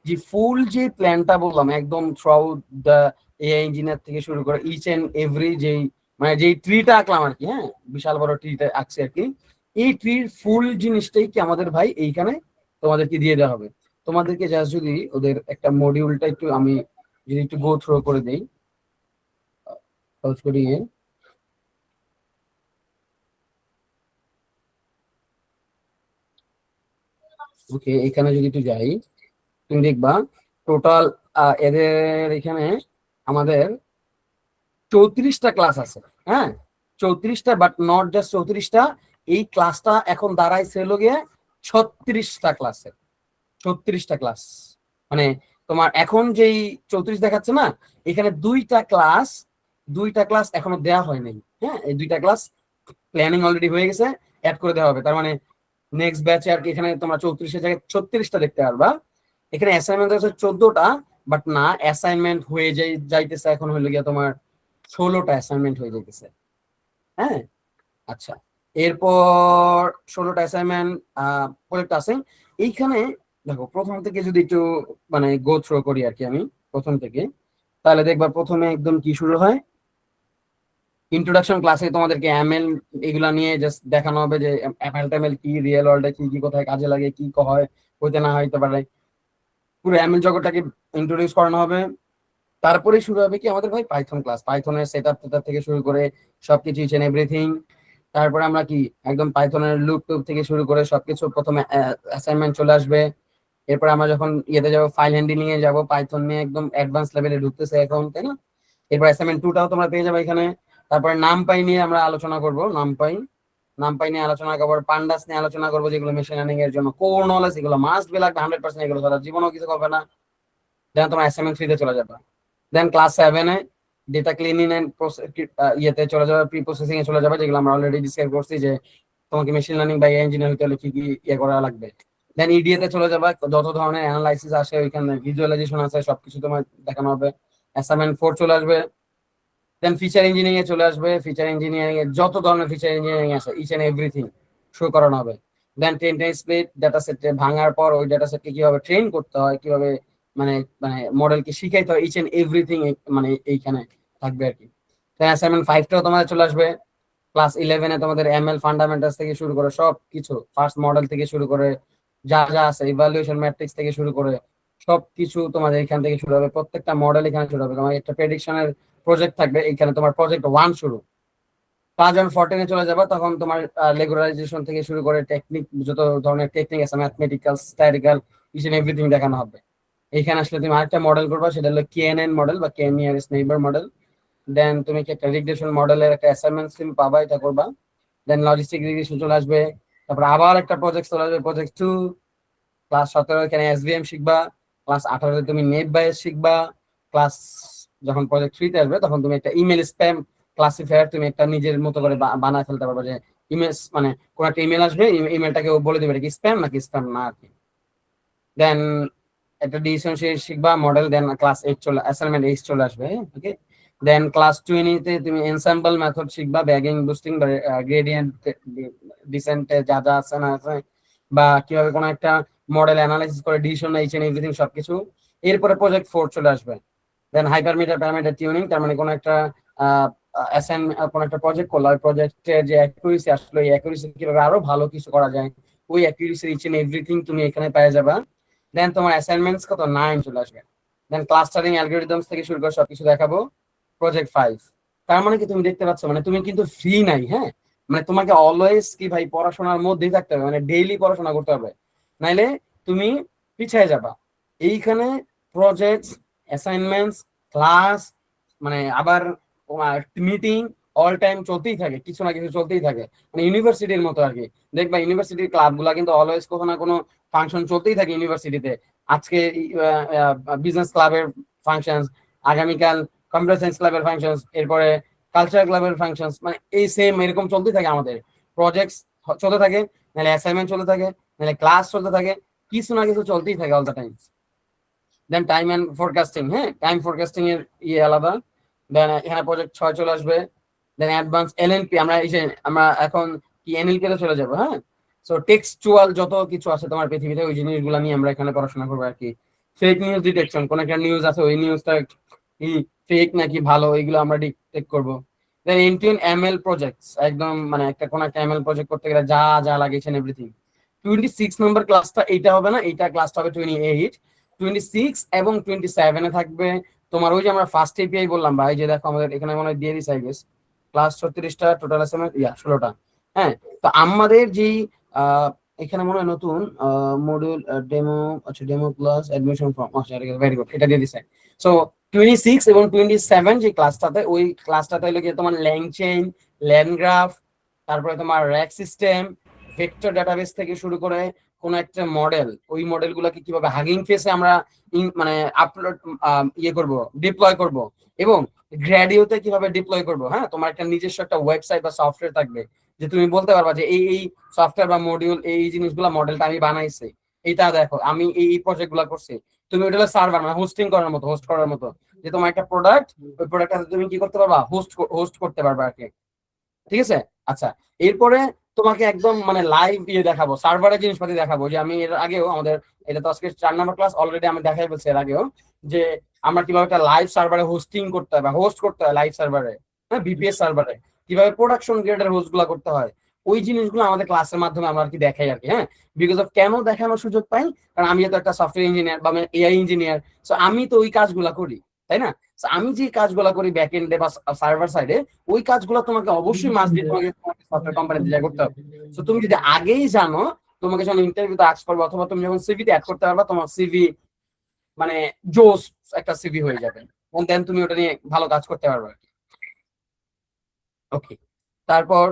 যে ফুল যে প্ল্যানটা বললাম একদম through out the AI engineer থেকে শুরু করে ইচ এন্ড এভরি যেই মানে যেই ট্রিটা আঁকলাম আর কি, হ্যাঁ বিশাল বড় ট্রিটা আঁকছি আর কি, এই ট্রির ফুল জিনিসটাই কি আমাদের ভাই এইখানে তোমাদেরকে দিয়ে দেওয়া হবে। তোমাদেরকে জাস্ট যদি ওদের একটা মডিউলটা একটু আমি যদি একটু গো থ্রো করে দেই সহজ কোডিং এ, ওকে এখানে যদি একটু যাই তুমি দেখবা টোটাল এদের এখানে আমাদের 34টা ক্লাস আছে, হ্যাঁ 34টা, বাট নট জাস্ট 34টা, এই ক্লাসটা এখন দাঁড়াইছে হলো গিয়ে 36টা ক্লাসে, 36টা ক্লাস। মানে তোমার এখন যেই 34 দেখাচ্ছে না, এখানে দুইটা ক্লাস এখনো দেওয়া হয় নাই, হ্যাঁ এই দুইটা ক্লাস প্ল্যানিং অলরেডি হয়ে গেছে, অ্যাড করে দেওয়া হবে। তার মানে নেক্সট ব্যাচে আর কি এখানে তোমরা 34 জায়গায় 36টা দেখতে পারবা। এখানে অ্যাসাইনমেন্ট আছে 14টা, বাট না অ্যাসাইনমেন্ট হয়ে যাইতেছে এখন হলো গিয়ে তোমার 16টা অ্যাসাইনমেন্ট হয়ে যাইতেছে, হ্যাঁ আচ্ছা। এরপর 16টা অ্যাসাইনমেন্ট প্রজেক্ট আছে এইখানে। দেখো প্রথম থেকে যদি একটু মানে গো থ্রো করি আর কি আমি প্রথম থেকে, তাহলে দেখবা প্রথমে একদম কি শুরু হয়, ইন্ট্রোডাকশন ক্লাসে তোমাদেরকে এমএল এগুলা নিয়ে জাস্ট দেখানো হবে যে এমএল কি, রিয়েল ওয়ার্ল্ডে কি কি কোথায় কাজে লাগে, কি হয় হইতে না হইতে পারে, পুরো এমএল জগৎটাকে ইন্ট্রোডিউস করানো হবে। তারপরে শুরু হবে কি আমাদের ভাই পাইথন ক্লাস, পাইথনের সেটআপ থেকে শুরু করে সবকিছু ইচ এন্ড এভরিথিং। তারপরে আমরা কি একদম পাইথনের লুপ টুপ থেকে শুরু করে সবকিছু প্রথমে অ্যাসাইনমেন্ট চলে আসবে। এরপর আমরা যখন ইয়েতে যাবো ফাইল হ্যান্ডলিং এ যাবো, পাইথন নিয়ে একদম অ্যাডভান্স লেভেলে ঢুকতেছে এখন, তাই না? এরপর অ্যাসাইনমেন্ট 2টাও তোমরা পেয়ে যাবে এখানে। তারপরে নামপাই নিয়ে আমরা আলোচনা করব, নামপাই নিয়ে আলোচনা করবো, পান্ডাস নিয়ে আলোচনা করবো, যেগুলো মেশিন লার্নিং এর জন্য কোর নলেজ, এগুলো মাস্ট বি লাগবে 100%, এগুলো তারা জীবনেও কিছু করবে না। দেন তোমার অ্যাসাইনমেন্ট 3 তে চলে যাবে। দেন ক্লাস 7 এ ডেটা ক্লিনিং এন্ড ইয়েতে চলে যাবে, প্রি প্রসেসিং এ চলে যাবে, যেগুলো আমরা অলরেডি ডিসকাস করছি যে তোমাকে মেশিন লার্নিং বা ইঞ্জিনিয়ার হতে হলে কি কি ইয়ে করা লাগবে। দেন ইডিএ তে চলে যাবে, যত ধরনের অ্যানালাইসিস আসে ওইখানে ভিজুয়ালাইজেশন আছে সবকিছু তোমার দেখানো হবে। অ্যাসাইনমেন্ট 4 চলে আসবে। দেন ফিচার ইঞ্জিনিয়ারিং এ চলে আসবে, ফিচার ইঞ্জিনিয়ারিং এর যত ধরনের ফিচার ইঞ্জিনিয়ারিং আছে ইচ এন্ড এভরিথিং শো করানো হবে। দেন 10 স্প্লিট ডাটা সেটে ভাঙার পর ওই ডাটা সেটকে কিভাবে ট্রেন করতে হয়, কিভাবে মানে মানে মডেলকে শিখাইতে হয়, ইচ এন্ড এভরিথিং মানে এইখানে থাকবে আর কি। দেন অ্যাসাইনমেন্ট 5টাও তোমাদের চলে আসবে। ক্লাস 11 এ তোমাদের এমএল ফান্ডামেন্টালস থেকে শুরু করে সব কিছু, ফার্স্ট মডেল থেকে শুরু করে যা যা আছে, ইভালুয়েশন ম্যাট্রিক্স থেকে শুরু করে সবকিছু তোমাদের এখান থেকে শুরু হবে। প্রত্যেকটা মডেল এখানে শুরু হবে। তোমার একটা প্রেডিকশনের প্রজেক্ট থাকবে এখানে, তোমার প্রজেক্ট 1 শুরু। ক্লাস যখন 14 এ চলে যাবে তখন তোমার রেগুলারাইজেশন থেকে শুরু করে টেকনিক, যত ধরনের টেকনিক আছে mathematical, statistical, each and everything দেখানো হবে। এইখানে আসলে তুমি আরেকটা মডেল করবা, সেটা হলো কেএনএন মডেল বা কে নিয়ারেস্ট নেইবার মডেল। দেন তুমি কি একটা রিগ্রেশন মডেলের একটা অ্যাসাইনমেন্ট তুমি পাবা, এটা করবা। দেন লজিস্টিক রিগ্রেশন চলে আসবে। তারপর আবার একটা প্রজেক্ট চলে আসবে, প্রজেক্ট 2। ক্লাস 17 এখানে এসভিএম শিখবা। ক্লাস 18 তুমি নেট বাইস শিখবা। ক্লাস যখন প্রজেক্ট 3 তে আসবে তখন তুমি একটা ইমেল স্প্যাম ক্লাসিফায়ার তুমি একটা নিজের মতো করে বানায় ফেলতে পারবে, যে ইমেল মানে কোন একটা ইমেল আসবে, ইমেলটাকে ও বলে দেবে এটা কি স্প্যাম নাকি স্প্যাম না আর কি। দেন একটা ডিসিশন শিখবা মডেল। দেন ক্লাস 8 চলে অ্যাসাইনমেন্ট 8 চলে আসবে, ওকে। দেন ক্লাস 20 তে তুমি এনসেম্বল মেথড শিখবা, ব্যাগিং, বুস্টিং বা গ্রেডিয়েন্ট ডিসেন্টে যা যা আছে না আছে, বা কিভাবে কোনো একটা মডেল অ্যানালাইসিস করে ডিসিশন ইচ এন্ড এভরিথিং সবকিছু। এরপরে প্রজেক্ট 4 চলে আসবে। দেন হাইপারমিটার প্যারামিটার টিউনিং, তার মানে কোনো একটা কোনো একটা প্রজেক্ট করলো, ওই প্রজেক্টের যে অ্যাকুরেসি আসলে এই অ্যাকুরেসি কিভাবে আরো ভালো কিছু করা যায়, ওই অ্যাকুরেসি ইচ এন্ড এভরিথিং তুমি এখানে পেয়ে যাবা। দেন তোমার অ্যাসাইনমেন্টস কত 9 চলে আসবে। দেন ক্লাস্টারিং অ্যালগরিদমস থেকে শুরু করে সবকিছু দেখাবো, প্রজেক্ট 5। তার মানে কি তুমি দেখতে পাচ্ছ, মানে তুমি কিন্তু ফ্রি নাই, হ্যাঁ মানে তোমাকে অলওয়েজ কি ভাই পড়াশোনার মধ্যেই থাকতে হবে, মানে ডেইলি পড়াশোনা করতে হবে, নাইলে তুমি পিছিয়ে যাবা। এইখানে প্রজেক্টস, অ্যাসাইনমেন্টস, ক্লাস, মানে আবার মিটিং অল টাইম চলতেই থাকে, কিছু না কিছু চলতেই থাকে, মানে ইউনিভার্সিটির মতো আর কি। দেখবা ইউনিভার্সিটির ক্লাবগুলা কিন্তু অলওয়েজ কোনো না কোনো ফাংশন চলতেই থাকে ইউনিভার্সিটিতে। আজকে বিজনেস ক্লাবের ফাংশন, আগামীকাল কম্পিউটার সায়েন্স ক্লাবের ফাংশন, এরপরে কালচার ক্লাবের ফাংশন, মানে এই সেম এরকম চলতেই থাকে। আমাদের প্রজেক্টস চলতে থাকে, নাহলে অ্যাসাইনমেন্ট চলতে থাকে, নাহলে ক্লাস চলতে থাকে, কিছু না কিছু চলতেই থাকে all the time. Then time and forecasting, হ্যাঁ টাইম ফোরকাস্টিং এর ইয়ে আলাদা। দেন এখানে প্রজেক্ট 6 চলে আসবে, দেন অ্যাডভান্স এলএনপি, আমরা এই যে আমরা এখন কি এনএলপি তে চলে যাব। হ্যাঁ, সো টেক্সচুয়াল যত কিছু আছে তোমার পৃথিবীতে ওই জিনিসগুলো নিয়ে আমরা এখানে পড়াশোনা করবো আর কি। ফেক নিউজ ডিটেকশন, কোন একটা নিউজ আছে ওই নিউজটা কি ফেক নাকি ভালো এগুলো আমরা ডিটেক্ট করব। Then end to end ML projects, একদম মানে একটা কোন একটা এমএল প্রজেক্ট করতে গেলে যা যা লাগে এভরিথিং। 26 নম্বর ক্লাসটা এইটা হবে না, এইটা ক্লাসটা হবে 28, 26 এবং 27 এ থাকবে তোমার ওই যে আমরা ফার্স্ট এপিআই বললাম ভাই, যে দেখো আমাদের এখানে মনে হয় দিয়ে দিছে আই গেস ক্লাস 36টা, টোটাল অ্যাসাইনমেন্ট 16টা। হ্যাঁ, তো আমাদের যেই এখানে মনে হয় নতুন মডিউল ডেমো, আচ্ছা ডেমো ক্লাস অ্যাডমিশন ফর্ম, আচ্ছা ভেরি গুড, এটা দিয়ে দিছে। সো 26 এবং 27 যে ক্লাসটাতে, ওই ক্লাসটাতে হলো কি তোমার ল্যাং চেইন, ল্যান্ড গ্রাফ, তারপরে তোমার র্যাক সিস্টেম, ভেক্টর ডাটাবেস থেকে শুরু করে কোন একটা মডেল, ওই মডেলগুলোকে কিভাবে হাগিং ফেসে আমরা মানে আপলোড ইয়ে করব, ডিপ্লয় করব, এবং গ্র্যাডিওতে কিভাবে ডিপ্লয় করব। হ্যাঁ, তোমার একটা নিজস্ব একটা ওয়েবসাইট বা সফটওয়্যার থাকবে, যে তুমি বলতে পারবা যে এই এই সফটওয়্যার বা মডিউল এই জিনিসগুলো মডেলটা আমি বানাইছি, এইটা দেখো আমি এই প্রজেক্ট গুলা করছি। তুমি ওটা সার্ভার মানে হোস্টিং করার মতো, হোস্ট করার মতো, যে তোমার একটা প্রোডাক্ট, ওই প্রোডাক্টটা তুমি কি করতে পারবা, হোস্ট করতে পারবা আর কি। ঠিক আছে, আচ্ছা এরপরে তোমাকে একদম মানে লাইভ ইয়ে দেখাবো, সার্ভারের জিনিসপাতি দেখাবো, যে আমি এর আগেও আমাদের, এটা তো আজকে 4 নম্বর ক্লাস অলরেডি আমি দেখাই বলছি এর আগেও, যে আমরা কিভাবে একটা লাইভ সার্ভারে হোস্টিং করতে হয় বা হোস্ট করতে হয় লাইভ সার্ভারে, হ্যাঁ বিপিএস সার্ভারে, কিভাবে প্রোডাকশন গ্রেডের হোস্ট গুলা করতে হয়, ওই জিনিসগুলো আমাদের ক্লাসের মাধ্যমে আমরা আর কি দেখাই আর কি। হ্যাঁ, বিকজ অফ কেন দেখানোর সুযোগ পাই, কারণ আমি তো একটা সফটওয়্যার ইঞ্জিনিয়ার বা এআই ইঞ্জিনিয়ার, সো আমি তো ওই কাজগুলা করি, তাই না? So, আমি যে কাজগুলো করি ব্যাক এন্ডে বা সার্ভার সাইডে, ওই কাজগুলো তোমাকে অবশ্যই মাস্ট বি তোমাকে সফটওয়্যার কোম্পানিতে যা করতে হবে। তো তুমি যদি আগেই জানো, তোমাকে যখন ইন্টারভিউতে আস্ক করবে অথবা তুমি যখন সিভিতে অ্যাড করতে পারবা, তোমার সিভি মানে জোস একটা সিভি হয়ে যাবে, এবং দেন তুমি ওটা নিয়ে ভালো কাজ করতে পারবে। ওকে, তারপর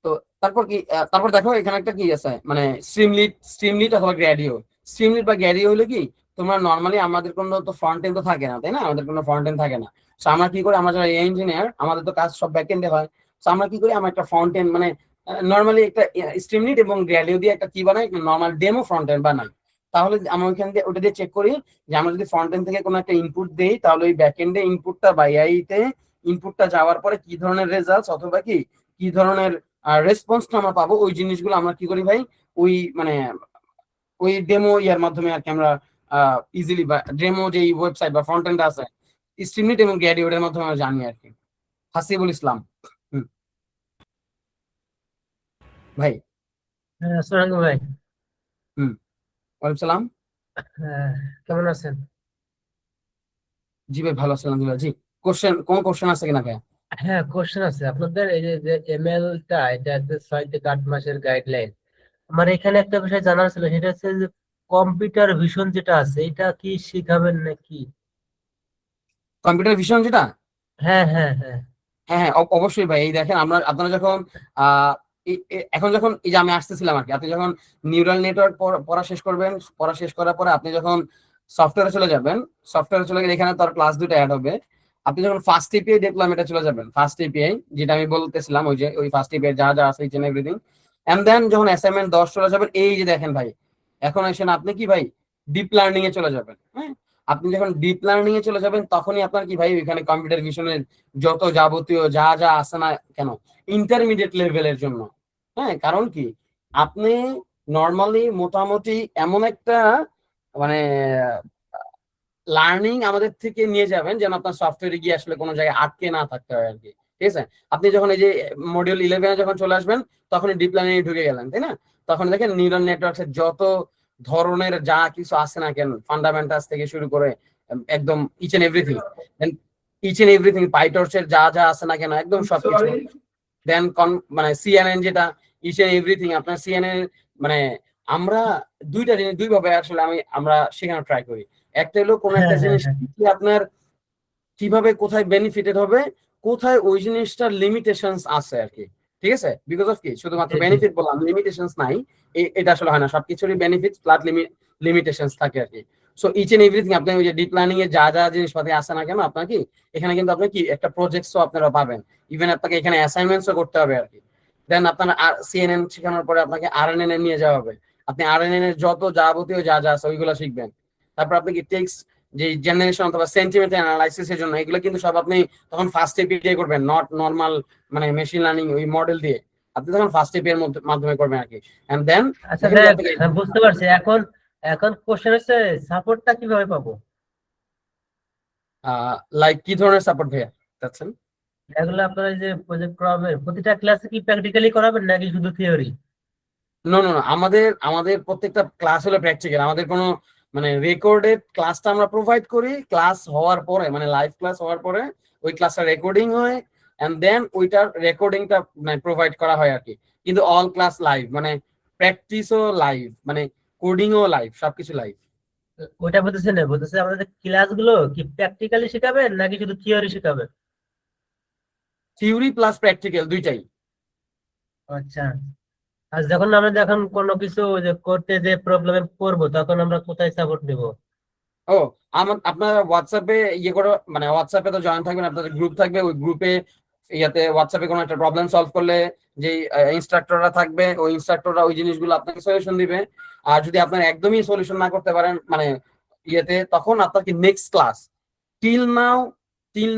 তো তারপর কি তারপর দেখো এখানে একটা কি আছে, মানে স্ট্রিমলিট অথবা গ্র্যাডিও। স্ট্রিমলিট বা গ্র্যাডিও হলো কি, তোমরা নর্মালি আমাদের কোনো তো ফ্রন্ট এন্ড তো থাকে না, তাই না? আমাদের কোনো ফ্রন্ট এন্ড থাকে না। সো আমরা কি করি, আমরা যারা ইঞ্জিনিয়ার আমাদের তো কাজ সব ব্যাক এন্ডে হয়। সো আমরা কি করি, আমরা একটা ফ্রন্ট এন্ড মানে নর্মালি একটা স্ট্রিমলিট এবং গ্র্যাডিও দিয়ে একটা কি বানাই, নর্মাল ডেমো ফ্রন্ট এন্ড বানাই। তাহলে আমরা ওইখান দিয়ে ওটা দিয়ে চেক করি যে আমরা যদি ফ্রন্ট এন্ড থেকে কোনো একটা ইনপুট দেই, তাহলে ওই ব্যাক এন্ডে ইনপুটটা বা এআই-তে ইনপুটটা যাওয়ার পরে কি ধরনের রেজাল্টস অথবা কি ধরনের রেসপন্সটা আমরা পাবো, ওই জিনিসগুলো আমরা কি করি ভাই, ওই মানে ওই ডেমো ইয়ার মাধ্যমে আর কি আমরা ইজিলি, বা ডেমো যে ওয়েবসাইট বা ফ্রন্ট এন্ড আছে স্ট্রিমলিট এবং গ্র্যাডিওর মাধ্যমে আমরা জানি আর কি। হাসিবুল ইসলাম ভাই। হ্যাঁ, আসসালামু ভাই। ওয়ালাইকুম সালাম। হ্যাঁ, কেমন আছেন? জি ভাই ভালো আছি আলহামদুলিল্লাহ। জি, কোন কোশ্চেন আছে কিনা ভাই? হ্যাঁ, কোশ্চেন আছে আপনাদের। এই যে এমএল টা, এটা হচ্ছে 6 থেকে 8 মাসের গাইডলাইন। আমার এখানে একটা বিষয় জানার ছিল, সেটা হচ্ছে যে কম্পিউটার ভিশন যেটা আছে, এটা কি শিখাবেন নাকি? কম্পিউটার ভিশন যেটা, হ্যাঁ হ্যাঁ হ্যাঁ। হ্যাঁ হ্যাঁ অবশ্যই ভাই। এই দেখেন আপনারা যখন এখন যখন এই যে আমি আসতেছিলাম আর কি, আপনি যখন নিউরাল নেটওয়ার্ক পড়া শেষ করবেন, পড়া শেষ করার পরে আপনি যখন সফটওয়্যারে চলে যাবেন, সফটওয়্যারে চলে গেলে এখানে তার ক্লাস দুটো অ্যাড হবে। আপনি যখন ফার্স্ট এপিআই ডেভেলপমেন্টে চলে যাবেন, ফার্স্ট এপিআই যেটা আমি বলতেছিলাম, ওই যে ওই ফার্স্ট এপিআই যা যা আছে each and everything, and then যখন অ্যাসাইনমেন্ট 10 চলে যাবেন, এই যে দেখেন ভাই, এখন আসেন আপনি কি ভাই ডিপ লার্নিং এ চলে যাবেন। হ্যাঁ, আপনি যখন ডিপ লার্নিং এ চলে যাবেন, তখনই আপনার কি ভাই ওইখানে কম্পিউটার ভিশনের যত যাবতীয় যা যা আছে না কেন, ইন্টারমিডিয়েট লেভেলের জন্য। হ্যাঁ, কারণ কি আপনি নর্মালি মোটামুটি এমন একটা মানে লার্নিং আমাদের থেকে নিয়ে যাবেন যেন আপনার সফটওয়্যারে গিয়ে আসলে কোনো জায়গায় আটকে না থাকতে হয় আর কি। ঠিক আছে, আপনি যখন এই যে মডিউল 11 যখন চলে আসবেন, তখনই ডিপ লার্নিং এ ঢুকে গেলেন, তাই না? তখন দেখেন নিউরাল নেটওয়ার্কসের যত ধরনের যা কিছু আছে না কেন, ফান্ডামেন্টালস থেকে শুরু করে একদম ইচ এন্ড এভরিথিং পাইটর্চের যা যা আছে না কেন, একদম সবকিছু। দেন মানে সিএনএন যেটা, ইচ এন্ড এভরিথিং আপনার সিএনএন মানে আমরা দুইটা জিনিস দুইভাবে আসলে আমরা শেখানো ট্রাই করি। একটা হলো কোন একটা হ্যাঁ, জিনিস হ্যাঁ, কি আপনার কিভাবে কোথায় বেনিফিটেড হবে, কোথায় ওই জিনিসটার লিমিটেশনস আছে আর কি। ঠিক আছে, বিকজ অফ কি শুধুমাত্র জি, জি। বেনিফিট বললাম, লিমিটেশনস নাই, এটা আসলে হয় না। সবকিছুরই বেনিফিট প্লাস লিমিটেশনস থাকে আর কি। সো ইচ এন্ড এভরিথিং আপনি ওই যে ডিপ লার্নিং এর যা যা জিনিসপাতি আছে না কেন, আপনার কি এখানে কিন্তু আপনি কি একটা প্রজেক্টসও আপনারা পাবেন, ইভেন আপনাকে এখানে অ্যাসাইনমেন্টসও করতে হবে আর কি। দেন আপনার সিএনএন শেখানোর পরে আপনাকে আরএনএন এ নিয়ে যাওয়া হবে, আপনি আরএনএন এর যত যাবতীয় যা যা আছে ওইগুলো শিখবেন। তারপর আপনি কি টেক্সট যে জেনারেশন অথবা সেন্টিমেন্ট অ্যানালাইসিসের জন্য, এগুলো কিন্তু সব আপনি তখন ফার্স্ট এপি দিয়ে করবেন, নট নর্মাল মানে মেশিন লার্নিং ওই মডেল দিয়ে, আপনি তখন ফার্স্ট এপি এর মাধ্যমে করবেন আর কি। এন্ড দেন আচ্ছা দেখ, বুঝতে পারছি। এখন এখন কোশ্চেন হচ্ছে সাপোর্টটা কিভাবে পাবো? লাইক কি ধরনের সাপোর্ট ভাইয়া চাচ্ছেন? এগুলো আপনারা যে প্রজেক্ট করাবেন প্রতিটা ক্লাসে কি প্র্যাকটিক্যালি করাবেন নাকি শুধু থিওরি? নো নো আমাদের আমাদের প্রত্যেকটা ক্লাস হলো প্র্যাকটিক্যাল। আমাদের কোনো মানে রেকর্ডেড ক্লাসটা আমরা প্রোভাইড করি, ক্লাস হওয়ার পরে মানে লাইভ ক্লাস হওয়ার পরে ওই ক্লাসটা রেকর্ডিং হয়, এন্ড দেন ওইটার রেকর্ডিংটা মানে প্রোভাইড করা হয় আর কি। কিন্তু অল ক্লাস লাইভ, মানে প্র্যাকটিসও লাইভ, মানে কোডিংও লাইভ, সবকিছু লাইভ। ওইটা বলতেছে না, বলতেছে আমাদের ক্লাসগুলো কি প্র্যাকটিক্যালি শেখাবেন নাকি শুধু থিওরি শেখাবেন? থিওরি প্লাস প্র্যাকটিক্যাল দুইটাই। আচ্ছা, আর যখন আমরা যখন কোনো কিছু যে করতে যে প্রবলেমে পড়বো তখন আমরা কোথায় সাপোর্ট নেব? ও আপনার হোয়াটসঅ্যাপে ইয়ে করে, মানে হোয়াটসঅ্যাপে তো জয়েন থাকবেন, আপনাদের গ্রুপ থাকবে, ওই গ্রুপে ইয়াতে হোয়াটসঅ্যাপে কোনো একটা প্রবলেম সলভ করলে যে ইনস্ট্রাক্টররা থাকবে, ওই ইনস্ট্রাক্টররা ওই জিনিসগুলো আপনাকে সলিউশন দিবে। আর যদি আপনার একদমই সলিউশন না করতে পারেন মানে ইয়েতে, তখন আপনাকে next class till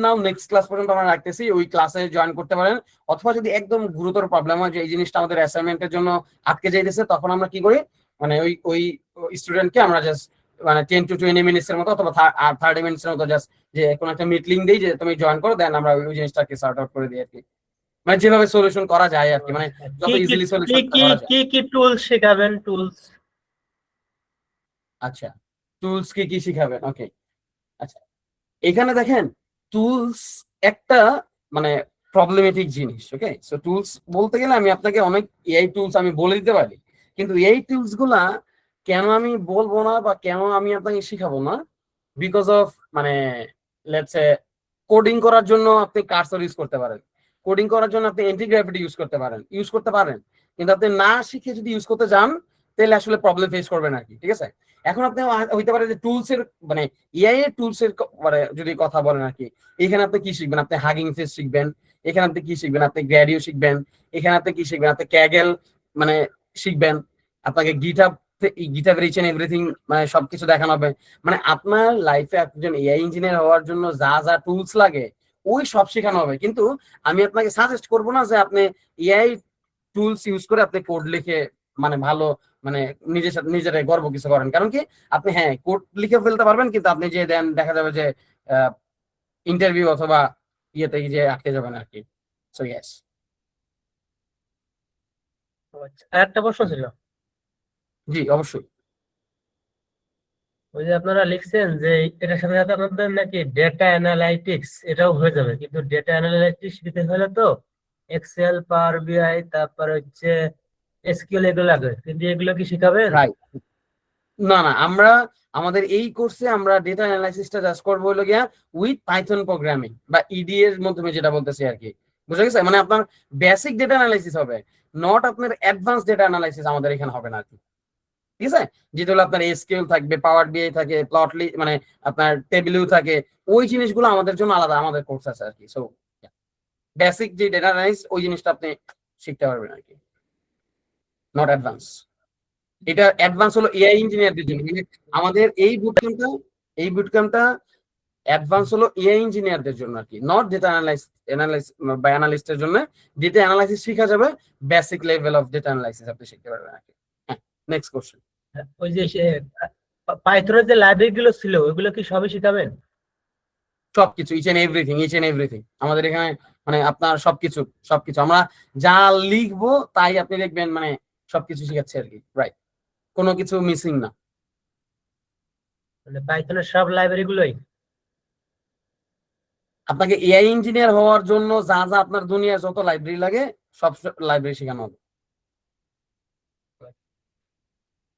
now next class পর্যন্ত আমরা রাখতেছি, ওই ক্লাসে জয়েন করতে পারেন। অথবা যদি একদম গুরুতর প্রবলেম হয় যে এই জিনিসটা আমাদের অ্যাসাইনমেন্টের জন্য আটকে যাইতেছে, তখন আমরা কি করি মানে ওই ওই স্টুডেন্টকে আমরা জাস্ট মানে 10 to 20 মিনিটস এর মতো অথবা 30 মিনিটস এর মতো জাস্ট যে কোনো একটা মিট লিংক দিই যে তুমি জয়েন করো, দেন আমরা ওই জিনিসটাকে সর্ট আউট করে দিই আর কি। মানে যেভাবে সলিউশন করা যায় আর কি, মানে যত কি কি ইজিলি কি সলিউশন কি করা যায়। কি কি টুলস শেখাবেন? টুলস আচ্ছা, টুলস কি শিখাবেন? ওকে, আচ্ছা এখানে দেখেন টুলস একটা মানে প্রবলেমেটিক জিনিস। ওকে, সো টুলস বলতে গেলে আমি আপনাকে অনেক এআই টুলস আমি বলে দিতে পারি, কিন্তু এই টুলস গুলা কেন আমি বলবো না বা কেন আমি আপনাকে শিখাবো না, বিকজ অফ মানে লেটস এ কোডিং করার জন্য আপনি কার্সর ইউজ করতে পারেন, কোডিং করার জন্য আপনি অ্যান্টিগ্রাভিটি ইউজ করতে পারেন, কিন্তু আপনি না শিখে যদি ইউজ করতে যান তাহলে আসলে প্রবলেম ফেস করবেন আর কি। ঠিক আছে, এখন আপনি হইতে পারে যে টুলস এর মানে এআই এর টুলস এর মানে যদি কথা বলেন আর কি, এখানে আপনি কি শিখবেন? আপনি হাগিং ফেস শিখবেন, এখানে আপনি কি শিখবেন? আপনি গ্র্যাডিও শিখবেন, এখানে আপনি কি শিখবেন? আপনি ক্যাগেল মানে শিখবেন, আপনাকে গিটহাব রিচ এন্ড এভরিথিং মানে সবকিছু দেখানো হবে। মানে আপনার লাইফে একজন এআই ইঞ্জিনিয়ার হওয়ার জন্য যা যা টুলস লাগে ওই সব শেখানো হবে। কিন্তু আমি আপনাকে সাজেস্ট করবো না যে আপনি এআই টুলস ইউজ করে আপনি কোড লিখে মানে ভালো মানে নিজের গর্ব কিছু করেন। কারণ কি আপনি হ্যাঁ কোড লিখে ফেলতে পারবেন, কিন্তু আপনি যে দেন দেখা যাবে যে ইন্টারভিউ অথবা ইয়েতে যে আটকে যাবেন আর কি। So yes. আর একটা প্রশ্ন ছিল, জি অবশ্যই। ওই যে আপনারা লিখছেন যে এটার সাথে সাথে আপনাদের নাকি ডেটা অ্যানালাইটিক্স এটাও হয়ে যাবে, কিন্তু ডেটা অ্যানালাইটিক্স শিখতে হলে তো এক্সেল, পাওয়ার বিআই, তারপর হচ্ছে এসকিউএল এগুলো লাগে, কিন্তু এগুলো কি শিখাবেন? রাইট, না আমরা আমাদের এই কোর্সে আমরা ডেটা অ্যানালাইসিসটা জাস্ট করবো হলো গিয়া উইথ পাইথন প্রোগ্রামিং বা ইডি এর মাধ্যমে, যেটা বলতেছি আর কি। বুঝা গেছে? মানে আপনার বেসিক ডেটা অ্যানালাইসিস হবে, নট আপনার অ্যাডভান্স ডেটা অ্যানালাইসিস আমাদের এখানে হবে না আর কি। ঠিক আছে, যেটা হলো আপনার এসকিউএল থাকবে, পাওয়ার বিআই থাকে, প্লটলি মানে আপনার টেবিলও থাকে, ওই জিনিসগুলো আমাদের জন্য আলাদা আমাদের কোর্স আছে আর কি। সো বেসিক যে ডেটা অ্যানালাইসিস ওই জিনিসটা আপনি শিখতে পারবেন আর কি, নট অ্যাডভান্স। এটা অ্যাডভান্স হলো এআই ইঞ্জিনিয়ারদের জন্য, মানে আমাদের এই বুটক্যাম্পটা অ্যাডভান্স হলো এআই ইঞ্জিনিয়ারদের জন্য আর কি, নট ডেটা অ্যানালাইসিস বা অ্যানালিস্টের জন্য। ডেটা অ্যানালাইসিস শেখা যাবে, basic level of data analysis আপনি শিখতে পারবেন আর কি। হ্যাঁ, নেক্সট কোশ্চেন। ওই যে পাইথনের যে লাইব্রেরি গুলো ছিল ওইগুলো কি সবই শিখাবেন? সবকিছু ইচ এন্ড এভরিথিং আমাদের এখানে মানে আপনার সবকিছু আমরা যা লিখবো তাই আপনি দেখবেন মানে সবকিছু শিখাচ্ছে আর কি। রাইট, কোনো কিছু মিসিং না। মানে পাইথনের সব লাইব্রেরি গুলোই? আপনাকে এআই ইঞ্জিনিয়ার হওয়ার জন্য যা যা আপনার দুনিয়ার যত লাইব্রেরি লাগে সব লাইব্রেরি শেখানো হবে।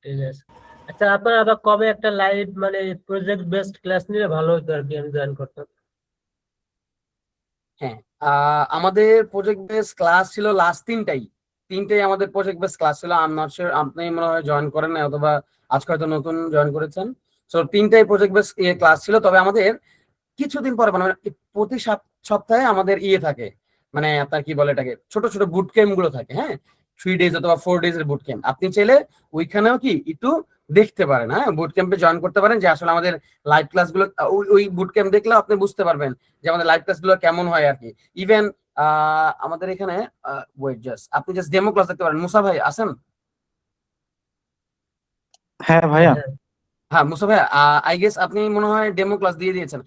ঠিক আছে। আচ্ছা, আপনারা আবার কবে একটা লাইভ মানে প্রজেক্ট বেসড ক্লাস নিলে ভালো হতো আর কি, আমি জয়েন করতাম। হ্যাঁ, আমাদের প্রজেক্ট বেস ক্লাস ছিল লাস্ট তিনটাই আমাদের প্রজেক্ট বেস ক্লাস ছিল। আই এম নট শিওর আপনি মনে হয় জয়েন করেন না, অথবা আজকে হয়তো নতুন জয়েন করেছেন। সো তিনটাই প্রজেক্ট বেস ক্লাস ছিল। তবে আমাদের কিছুদিন পরে মানে প্রতি সপ্তাহে আমাদের থাকে, মানে আপনার কি বলে এটাকে, ছোট ছোট বুট ক্যাম্প গুলো থাকে। হ্যাঁ, 3 days অথবা 4 days এর বুট ক্যাম্প। আপনি চাইলে ওইখানেও কি একটু দেখতে পারেন, হ্যাঁ বুট ক্যাম্পে জয়েন করতে পারেন, যে আসলে আমাদের লাইভ ক্লাসগুলো ওই বুট ক্যাম্প দেখলেও আপনি বুঝতে পারবেন যে আমাদের লাইভ ক্লাসগুলো কেমন হয় আর কি। ইভেন আমাদের এখানে ওয়েট জাস্ট আপনি জাস্ট ডেমো ক্লাস দেখতে পারেন। মুসা ভাই আছেন? হ্যাঁ ভাইয়া। হ্যাঁ, হ্যাঁ মুসা ভাই, আই গেস আপনি মনে হয় ডেমো ক্লাস দিয়ে দিয়েছেন।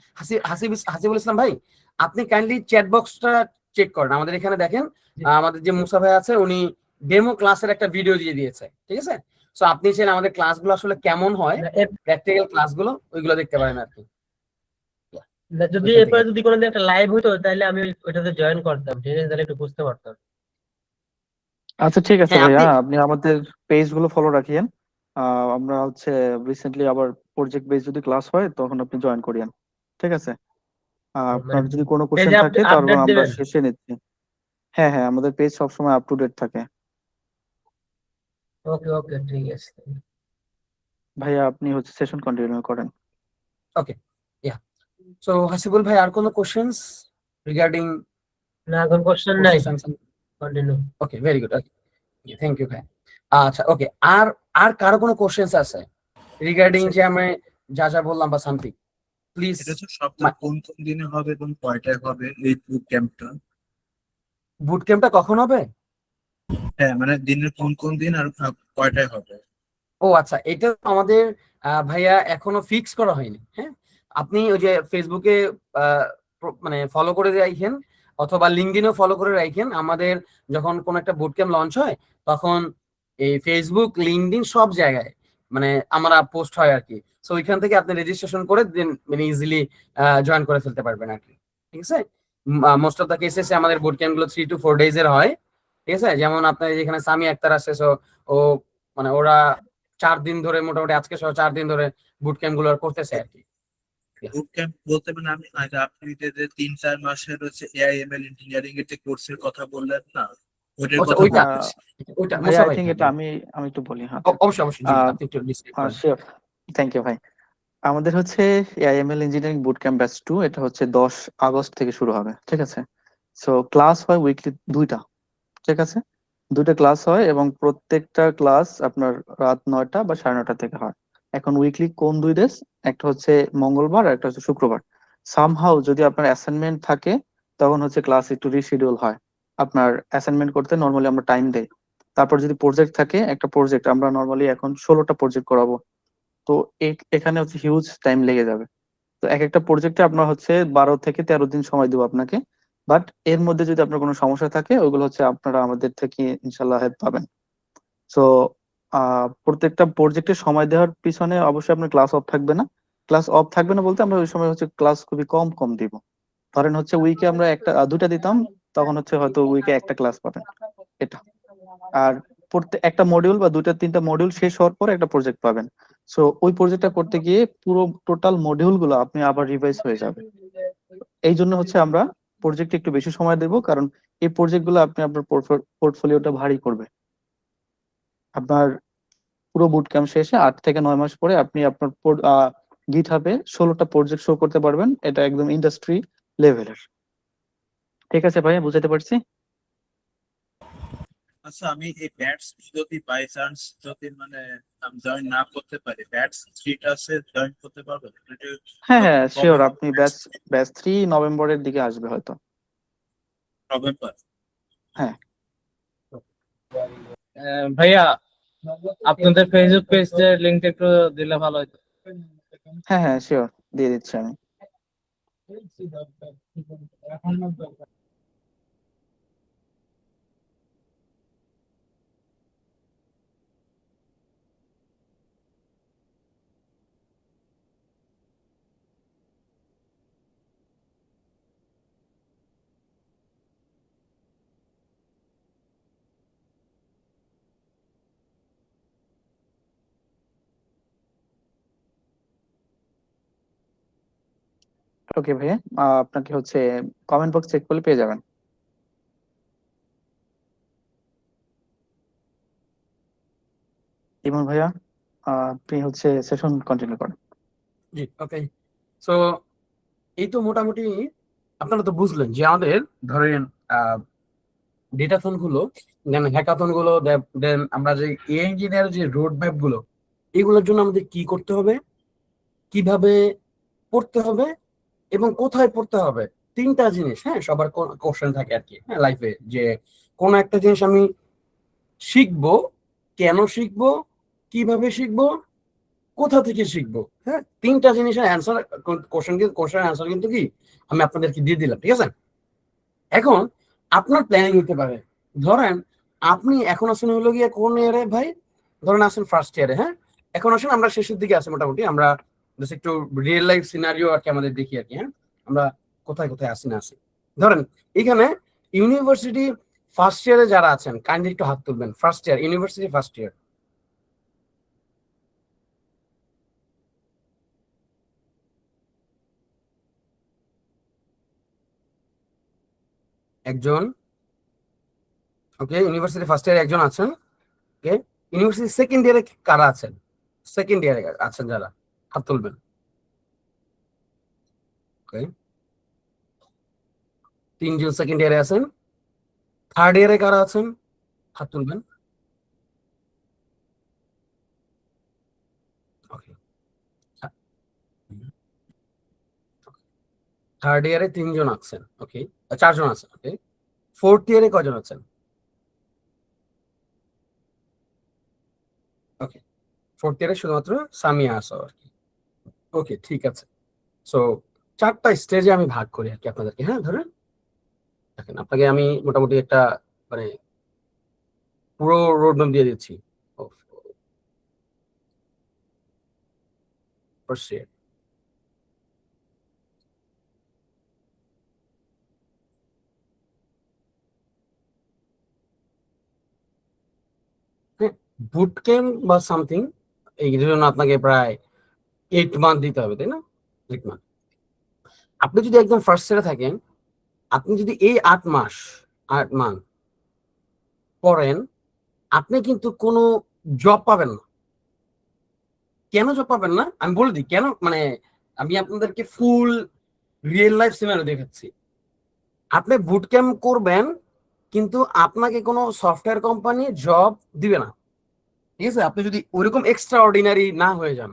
হাসিবুল ইসলাম ভাই, আপনি কাইন্ডলি চ্যাট বক্সটা চেক করেন। আমাদের এখানে দেখেন জি। আমাদের যে মুসা ভাই আছে উনি ডেমো ক্লাসের একটা ভিডিও দিয়ে দিয়েছে, ঠিক আছে? সো আপনি চাইলে আমাদের ক্লাসগুলো আসলে কেমন হয়, না, প্র্যাকটিক্যাল ক্লাসগুলো ওইগুলো দেখতে পারেন আর কি। না, যদি ওইখান এরপরে থেকে। যদি কোনোদিন একটা লাইভ হতো তাহলে আমি ওইটাতে জয়েন করতাম, ঠিক আছে, তাহলে একটু বুঝতে পারতাম। আচ্ছা ঠিক আছে হ্যাঁ ভাইয়া, আপনি আপনি আমাদের পেজ গুলো ফলো রাখিয়েন। আমরা হচ্ছে রিসেন্টলি আবার প্রজেক্ট বেস যদি ক্লাস হয় তখন আপনি জয়েন করিয়েন, ঠিক আছে? মানে আপনার যদি কোনো কোশ্চেন পেজে থাকে তাহলে আপডেট আমরা দেবেন? শেষে নিচ্ছি। হ্যাঁ হ্যাঁ, আমাদের পেজ সবসময় আপ টু ডেট থাকে। ওকে ওকে, ঠিক আছে। ভাইয়া আপনি হচ্ছে সেশন কন্টিনিউ করেন। ওকে, ইয়া। সো হাসিবুল ভাই, আর কোনো কোশ্চেন্স রিগার্ডিং না, এখন কোশ্চেন নাই, courses and? Continue. Okay, very good. Okay, thank you ভাই। আচ্ছা ওকে, আর আর কারো কোনো কোশ্চেন্স আছে রিগার্ডিং যে আমরা যা যা বললাম বা সামথিং? প্লিজ। এটা হচ্ছে সপ্তাহে কোন কোন দিনে হবে এবং কয়টায় হবে এই বুট ক্যাম্পটা? বুট ক্যাম্পটা কখন হবে? হ্যাঁ, মানে দিনের কোন কোন দিন আর কয়টায় হবে? ও আচ্ছা, এটা আমাদের ভাইয়া এখনো ফিক্স করা হয়নি। হ্যাঁ, আপনি ওই যে ফেসবুকে মানে ফলো করে রাখেন, অথবা লিঙ্কডিনেও ফলো করে রাখেন। আমাদের যখন কোন একটা বুট ক্যাম্প লঞ্চ হয় তখন এই ফেসবুক, লিঙ্কডিন সব জায়গায় মানে আমরা পোস্ট হয় আর কি। সো ওইখান থেকে আপনি রেজিস্ট্রেশন করে দেন মানে ইজিলি জয়েন করে ফেলতে পারবেন আর কি, ঠিক আছে? মোস্ট অফ দ্য কেসেস আমাদের বুট ক্যাম্প গুলো 3 to 4 days এর হয়, ঠিক আছে? যেমন আপনার যেখানে সামি আক্তার আছে, সো ও মানে ওরা 4 দিন ধরে, মোটামুটি আজকে সহ 4 দিন ধরে বুট ক্যাম্প গুলো করতেছে আর কি। বুট ক্যাম্প বলতে মানে আমি আগে আপনি যে 3-4 মাসের হচ্ছে এআইএমএল ইঞ্জিনিয়ারিং এর যে কোর্সের কথা বললেন না, ওইটার আচ্ছা কথা ওইটা বলতেছি। ওইটা ভাইয়া মুসা আই ভাই, থিঙ্ক হ্যাঁ এটা আমি একটু বলি, হ্যাঁ। অবশ্যই অবশ্যই, জি জি, আপনি একটু ডিসক্রাইব করেন। শিওর, থ্যাংক ইউ ভাই। আমাদের হচ্ছে AIML engineering boot camp batch 2, এটা হচ্ছে 10 আগস্ট থেকে শুরু হবে, ঠিক আছে? সো ক্লাস হয় উইকলি 2টা, ঠিক আছে? 2টা ক্লাস হয় এবং প্রত্যেকটা ক্লাস আপনার রাত 9টা বা 9:30 থেকে হয়। এখন উইকলি কোন 2 ডেজ, একটা হচ্ছে মঙ্গলবার আর একটা হচ্ছে শুক্রবার। সামহাউ যদি আপনার অ্যাসাইনমেন্ট থাকে তখন হচ্ছে ক্লাস একটু রিশিডিউল হয়। আপনার অ্যাসাইনমেন্ট করতে নর্মালি আমরা টাইম দেই। তারপর যদি প্রজেক্ট থাকে, একটা প্রজেক্ট আমরা নর্মালি এখন 16টা প্রজেক্ট করাবো। তো এখানে হচ্ছে হিউজ টাইম লেগে যাবে। তো এক একটা প্রজেক্টে আপনার হচ্ছে 12 থেকে 13 দিন সময় দেবো আপনাকে। বাট এর মধ্যে যদি আপনার কোনো সমস্যা থাকে ওইগুলো হচ্ছে আপনারা আমাদের থেকে ইনশাল্লাহ হেল্প পাবেন। সো প্রত্যেকটা প্রজেক্টে সময় দেওয়ার পিছনে অবশ্যই আপনার ক্লাস অফ থাকবে না। ক্লাস অফ থাকবে না বলতে আমরা ওই সময় হচ্ছে ক্লাস খুবই কম কম দিব। ধরেন হচ্ছে উইকে আমরা একটা 2টা দিতাম, তখন হচ্ছে হয়তো উইকে একটা ক্লাস পাবেন, এটা। আর প্রত্যেক একটা মডিউল বা 2-3টা মডিউল শেষ হওয়ার পর একটা প্রজেক্ট পাবেন। সো ওই প্রজেক্টটা করতে গিয়ে পুরো টোটাল মডিউল গুলো আপনি আবার রিভাইজ হয়ে যাবে। এই জন্য হচ্ছে আমরা প্রজেক্টে একটু বেশি সময় দেব, কারণ এই প্রজেক্ট গুলো আপনি আপনার পোর্টফোলিওটা ভারী করবে। আপনার পুরো বুট ক্যাম্প শেষে 8 থেকে 9 মাস পরে আপনি আপনার গিটহাবে 16টা প্রজেক্ট শো করতে পারবেন। এটা একদম ইন্ডাস্ট্রি লেভেলের। ঠিক আছে ভাইয়া, বুঝাতে পারছি? আচ্ছা, আমি এই ব্যাটস যদি বাই চান্স যদি মানে আমি জয়েন না করতে পারি, ব্যাটস 3টা আছে, জয়েন করতে পারবো? হ্যাঁ হ্যাঁ কবে শিওর, হবে আপনি ব্যাটস? ব্যাচ 3 নভেম্বরের দিকে আসবে হয়তো। নভেম্বর? হ্যাঁ ভাইয়া, আপনাদের ফেসবুক পেজের লিংকটা একটু দিলে ভালো হতো। হ্যাঁ হ্যাঁ শিওর, দিয়ে দিচ্ছি আমি। ওকে ভাইয়া, আপনাকে হচ্ছে কমেন্ট বক্স চেক করলে পেয়ে যাবেন। ইমন ভাইয়া, আপনি হচ্ছে সেশন কন্টিনিউ করেন। জি ওকে। সো এই তো মোটামুটি আপনারা তো বুঝলেন যে আমাদের ধরেন ডেটাথন গুলো, দেন হ্যাকাথন গুলো, দেন আমরা যে এআই ইঞ্জিনিয়ার যে রোড ম্যাপ গুলো এগুলোর জন্য আমাদের কি করতে হবে, কিভাবে পড়তে হবে এবং কোথায় পড়তে হবে, তিনটা জিনিস। হ্যাঁ, সবার কোশ্চেন থাকে আর কি, হ্যাঁ, লাইফে, যে কোন একটা জিনিস আমি শিখবো, কেন শিখবো, কিভাবে শিখবো, কোথা থেকে শিখবো। হ্যাঁ, তিনটা জিনিসের অ্যান্সার, কোশ্চেন অ্যান্সার কিন্তু কি আমি আপনাদেরকে দিয়ে দিলাম, ঠিক আছে? এখন আপনার প্ল্যানিং হতে পারে, ধরেন আপনি এখন আসেন হলো গিয়ে কোন ইয়ারে ভাই, ধরেন আসেন ফার্স্ট ইয়ারে। হ্যাঁ, এখন আসেন আমরা শেষের দিকে আছি মোটামুটি, আমরা জাস্ট একটু রিয়েল লাইফ সিনারিও আর কি আমাদের দেখি আর কি। হ্যাঁ, আমরা কোথায় কোথায় আসি না আসি। ধরেন এখানে ইউনিভার্সিটি ফার্স্ট ইয়ারে যারা আছেন কাইন্ডলি একটু হাত তুলবেন। First year, university first year. একজন। ওকে, ইউনিভার্সিটি ফার্স্ট ইয়ারে একজন আছেন। ওকে, ইউনিভার্সিটি সেকেন্ড ইয়ারে কারা আছেন? সেকেন্ড ইয়ারে আছেন যারা, হাত তুলবেন। ওকে, 3 জন সেকেন্ড ইয়ারে আছেন। থার্ড ইয়ারে কারা আছেন? হাত তুলবেন। ওকে, থার্ড ইয়ারে 3 জন আছেন। ওকে, 4 জন আছেন। ওকে, ফোর্থ ইয়ারে কজন আছেন? ওকে, ফোর্থ ইয়ারে শুধুমাত্র সামিয়া আসো আর কি। ওকে, ঠিক আছে। সো 4টা স্টেজে আমি ভাগ করি আর কি আপনাদেরকে। হ্যাঁ, ধরেন দেখেন, আপনাকে আমি মোটামুটি একটা মানে পুরো রোডম্যাপ দিয়ে দিচ্ছি। ফার্স্ট ইয়ার, বুট ক্যাম্প বা সামথিং, এই জন্য আপনাকে প্রায় 8 মান্থ দিতে হবে, তাই না? 8 মান্থ। আপনি যদি একদম ফার্স্ট ইয়ারে থাকেন, আপনি যদি এই 8 মাস 8 মান্থ পড়েন, আপনি কিন্তু কোনো জব পাবেন না। কেন জব পাবেন না আমি বলে দিই কেন, মানে আমি আপনাদেরকে ফুল রিয়েল লাইফ সিনারিও দেখাচ্ছি। আপনি বুট ক্যাম্প করবেন, কিন্তু আপনাকে কোনো সফটওয়্যার কোম্পানি জব দিবে না, ঠিক আছে? আপনি যদি ওইরকম এক্সট্রা অর্ডিনারি না হয়ে যান।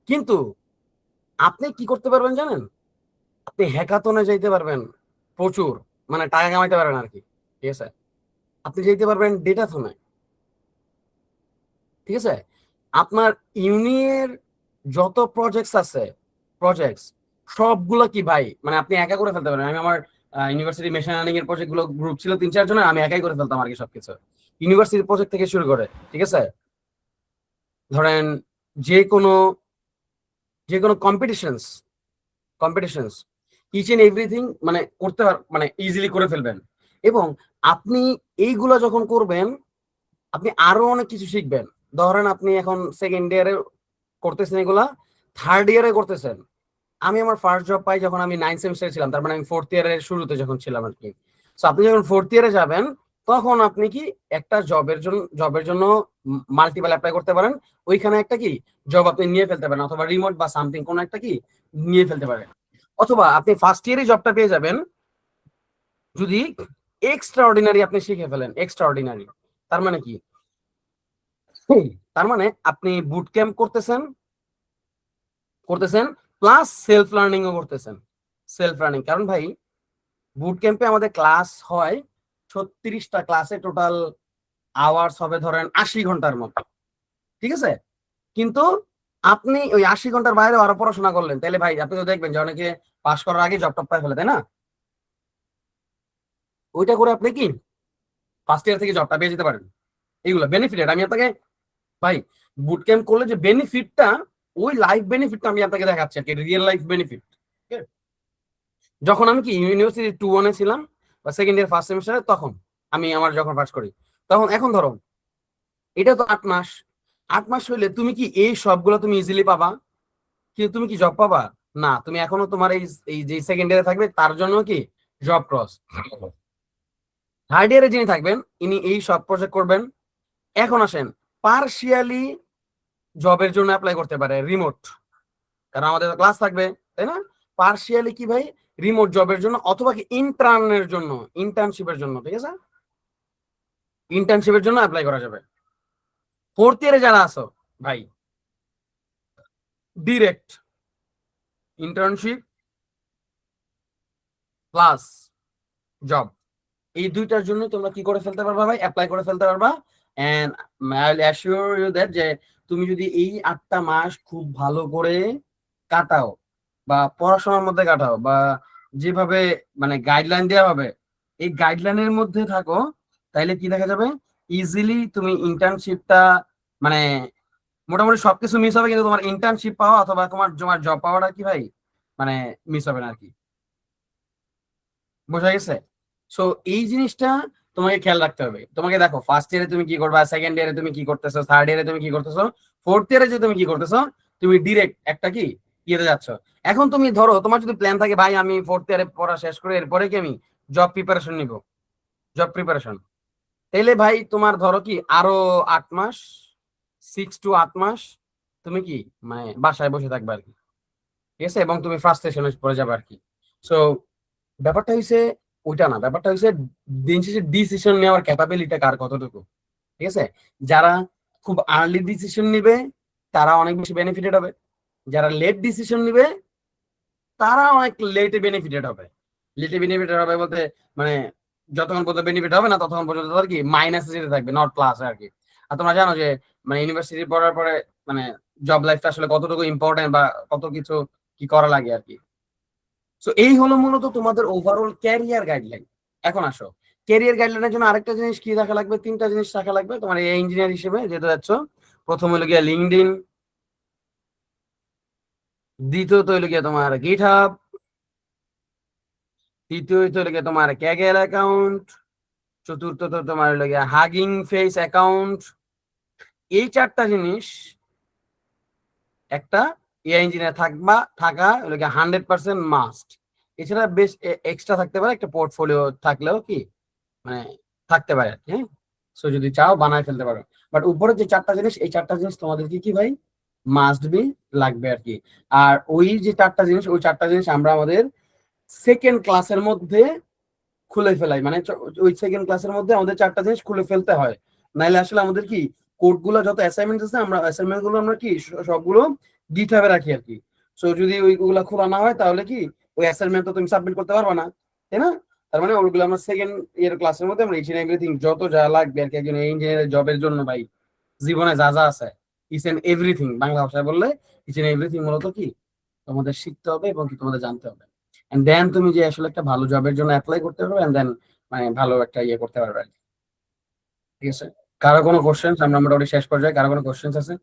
কিন্তু আপনি কি করতে পারবেন জানেন? আপনি হ্যাকাথনে যাইতে পারবেন প্রচুর, মানে টাকা কামাইতে পারবেন আর কি, ঠিক আছে? আপনি যেতে পারবেন ডেটাথনে, ঠিক আছে? আপনার ইউনিয়ের যত প্রজেক্টস আছে, প্রজেক্টস সবগুলো কি ভাই, মানে আপনি একা করে ফেলতে পারেন। আমি আমার ইউনিভার্সিটি মেশিন লার্নিং এর প্রজেক্ট গুলো গ্রুপ ছিল 3-4 জনের, আমি একাই করে ফেলতাম আর কি সবকিছু, ইউনিভার্সিটি প্রজেক্ট থেকে শুরু করে, ঠিক আছে? ধরেন যে কোনো যে কোনো কম্পিটিশনস ইচ এন্ড এভরিথিং মানে করতে মানে ইজিলি করে ফেলবেন। এবং আপনি এইগুলা যখন করবেন, আপনি আরো অনেক কিছু শিখবেন। ধরেন আপনি এখন সেকেন্ড ইয়ারে করতেছেন এগুলা, থার্ড ইয়ারে করতেছেন। আমি আমার ফার্স্ট জব পাই যখন আমি 9 সেমিস্টারে ছিলাম, তার মানে আমি ফোর্থ ইয়ারের শুরুতে যখন ছিলাম আর কি। সো আপনি যখন ফোর্থ ইয়ারে যাবেন, তখন আপনি কি একটা জবের জন্য মাল্টিপল অ্যাপ্লাই করতে পারেন। ওইখানে একটা কি জব আপনি নিয়ে ফেলতে পারেন, অথবা রিমোট বা সামথিং কোনো একটা কি নিয়ে ফেলতে পারেন। অথবা আপনি ফার্স্ট ইয়ারে জবটা পেয়ে যাবেন যদি এক্সট্রা অর্ডিনারি আপনি শিখে ফেলেন। এক্সট্রা অর্ডিনারি তার মানে কি? তার মানে আপনি বুট ক্যাম্প করতেছেন প্লাস সেলফ লার্নিং ও করতেছেন। সেলফ লার্নিং, কারণ ভাই বুট ক্যাম্পে আমাদের ক্লাস হয় 36টা ক্লাসে, টোটাল আওয়ার্স হবে ধরেন 80 ঘন্টার মতো, ঠিক আছে? কিন্তু আপনি ওই 80 ঘন্টার বাইরে আরো পড়াশোনা করলেন, তাহলে ভাই আপনি তো দেখবেন যে অনেকে পাস করার আগে জব টপ পায় ফেলে, তাই না? ওইটা করে আপনি কি ফার্স্ট ইয়ার থেকে জবটা পেয়ে যেতে পারেন। এইগুলো বেনিফিটেড আমি আপনাকে ভাই বুট ক্যাম্প করলে যে বেনিফিটটা, ওই লাইফ বেনিফিটটা আমি আপনাকে দেখাচ্ছি আর কি, রিয়েল লাইফ বেনিফিট। যখন আমি কি ইউনিভার্সিটি 2-1 ছিলাম বা সেকেন্ড ইয়ার ফার্স্ট সেমিস্টারে, তখন আমি আমার যখন পাস করি, তখন এখন ধরো এটা তো 8 মাস। 8 মাস হইলে তুমি কি এই সবগুলো তুমি ইজিলি পাবা? কিন্তু তুমি কি জব পাবা? না, তুমি এখনো তোমার এই যে সেকেন্ড ইয়ারে থাকবে তার জন্য কি জব ক্রস। থার্ড ইয়ারে যিনি থাকবেন ইনি এই সব প্রজেক্ট করবেন। এখন আসেন পার্শিয়ালি জবের জন্য অ্যাপ্লাই করতে পারে রিমোট, কারণ আমাদের ক্লাস থাকবে, তাই না? পার্শিয়ালি কি ভাই রিমোট জবের জন্য, অথবা কি ইন্টার্নের জন্য, ইন্টার্নশিপের জন্য, ঠিক আছে? ইন্টার্নশিপের জন্য অ্যাপ্লাই করা যাবে। ফোর্থ ইয়ারে যারা আছো ভাই ডিরেক্ট ইন্টার্নশিপ প্লাস জব, এই দুইটার জন্য তোমরা কি করে ফেলতে পারবা ভাই, অ্যাপ্লাই করে ফেলতে পারবা। And I will assure you that যে তুমি যদি এই 8টা মাস খুব ভালো করে কাটাও বা পড়াশোনার মধ্যে কাটাও বা যেভাবে মানে গাইডলাইন দেওয়া হবে এই গাইডলাইনের মধ্যে থাকো, তাইলে কি দেখা যাবে ইজিলি তুমি ইন্টার্নশিপটা মানে মোটামুটি সবকিছু মিস হবে, কিন্তু তোমার ইন্টার্নশিপ পাওয়া অথবা তোমার তোমার জব পাওয়াটা কি ভাই মানে মিস হবে না আর কি। বোঝা গেছে? সো এই জিনিসটা তোমাকে খেয়াল রাখতে হবে। তোমাকে দেখো ফার্স্ট ইয়ারে তুমি কি করবা, সেকেন্ড ইয়ারে তুমি কি করতেছো, থার্ড ইয়ারে তুমি কি করতেছো, ফোর্থ ইয়ারে যে তুমি কি করতেছো, তুমি ডিরেক্ট একটা কি ইয়েতে যাচ্ছ। এখন তুমি ধরো তোমার যদি প্ল্যান থাকে ভাই আমি ফোর্থ ইয়ারে পড়া শেষ করে এরপরে কি আমি জব প্রিপারেশন নিব, জব প্রিপারেশন, তাইলে ভাই তোমার ধরো কি আরো 8 মাস 6 to 8 মাস তুমি কি মানে বাসায় বসে থাকবে আর কি, ঠিক আছে, এবং তুমি ফ্রাস্ট্রেশনে পড়ে যাবে আর কি। সো ব্যাপারটা হইছে ওইটা না, ব্যাপারটা হইছে দিন শেষে ডিসিশন নেওয়ার ক্যাপাবিলিটি কার কতটুকু, ঠিক আছে। যারা খুব আর্লি ডিসিশন নিবে তারা অনেক বেশি বেনিফিটেড হবে, যারা লেট ডিসিশন নিবে তারা অনেক লেটে বেনিফিটেড হবে। লেটে বেনিফিটেড হবে বলতে মানে যতক্ষণ পর্যন্ত বেনিফিট হবে না ততক্ষণ পর্যন্ত আর কি মাইনাসে যেতে থাকবে, নট প্লাস আর কি। আর তোমরা জানো যে মানে ইউনিভার্সিটি পড়ার পরে মানে জব লাইফটা আসলে কতটুকু ইম্পর্টেন্ট বা কত কিছু কি করা লাগে আর কি। সো এই হলো মূলত তোমাদের ওভারঅল ক্যারিয়ার গাইডলাইন। এখন আসো ক্যারিয়ার গাইডলাইনের জন্য আরেকটা জিনিস কি রাখা লাগবে, 3টা জিনিস রাখা লাগবে তোমার এই ইঞ্জিনিয়ার হিসেবে যেহেতু যাচ্ছ। প্রথম হলো গিয়ে লিঙ্কডইন, দ্বিতীয়ত হলো গিয়ে তোমার গিটহাব, তৃতীয়ত হলো গিয়ে তোমার ক্যাগেল অ্যাকাউন্ট, চতুর্থত তোমার হলো গিয়ে হাগিং ফেস অ্যাকাউন্ট। এই 4টা জিনিস একটা এআই ইঞ্জিনিয়ার থাকা হলো গিয়ে 100% মাস্ট। এছাড়া বেশ এক্সট্রা থাকতে পারে একটা পোর্টফোলিও থাকলেও কি মানে থাকতে পারে, হ্যাঁ। সো যদি চাও বানায় ফেলতে পারো, বাট উপরে যে 4টা জিনিস এই 4টা জিনিস তোমাদেরকে কি ভাই মাস্ট বি লাগবে আর কি। আর ওই যে 4টা জিনিস ওই 4টা জিনিস আমরা আমাদের সেকেন্ড ক্লাসের মধ্যে খুলে ফেলাই, মানে ওই সেকেন্ড ক্লাসের মধ্যে আমাদের 4টা জিনিস খুলে ফেলতে হয়, নাইলে আসলে আমাদের কি কোড গুলো যত অ্যাসাইনমেন্ট আছে আমরা অ্যাসাইনমেন্ট গুলো আমরা কি সবগুলো গিটহাবে রাখি আর কি। সো যদি ওইগুলা খোলা না হয় তাহলে কি ওই অ্যাসাইনমেন্ট তো তুমি সাবমিট করতে পারবে না, তাই না? তার মানে ওইগুলো আমরা সেকেন্ড ইয়ার ক্লাসের মধ্যে আমরা ইচ এন্ড এভরিথিং যত যা লাগবে আর কি একজন ইঞ্জিনিয়ারের জবের জন্য ভাই জীবনে যা যা আছে ইচ এন্ড এভরিথিং, বাংলা ভাষায় বললে ইচ এন্ড এভরিথিং মূলত কি তোমাদের শিখতে হবে এবং কি তোমাদের জানতে হবে। এন্ড দেন তুমি যে আসলে একটা ভালো জবের জন্য অ্যাপ্লাই করতে পারবে এন্ড দেন মানে ভালো একটা ইয়ে করতে পারবে আর কি। ঠিক আছে, কারো কোনো কোশ্চেন? আমরা মোটামুটি শেষ পর্যায়ে, কারো কোনো কোশ্চেন আছে?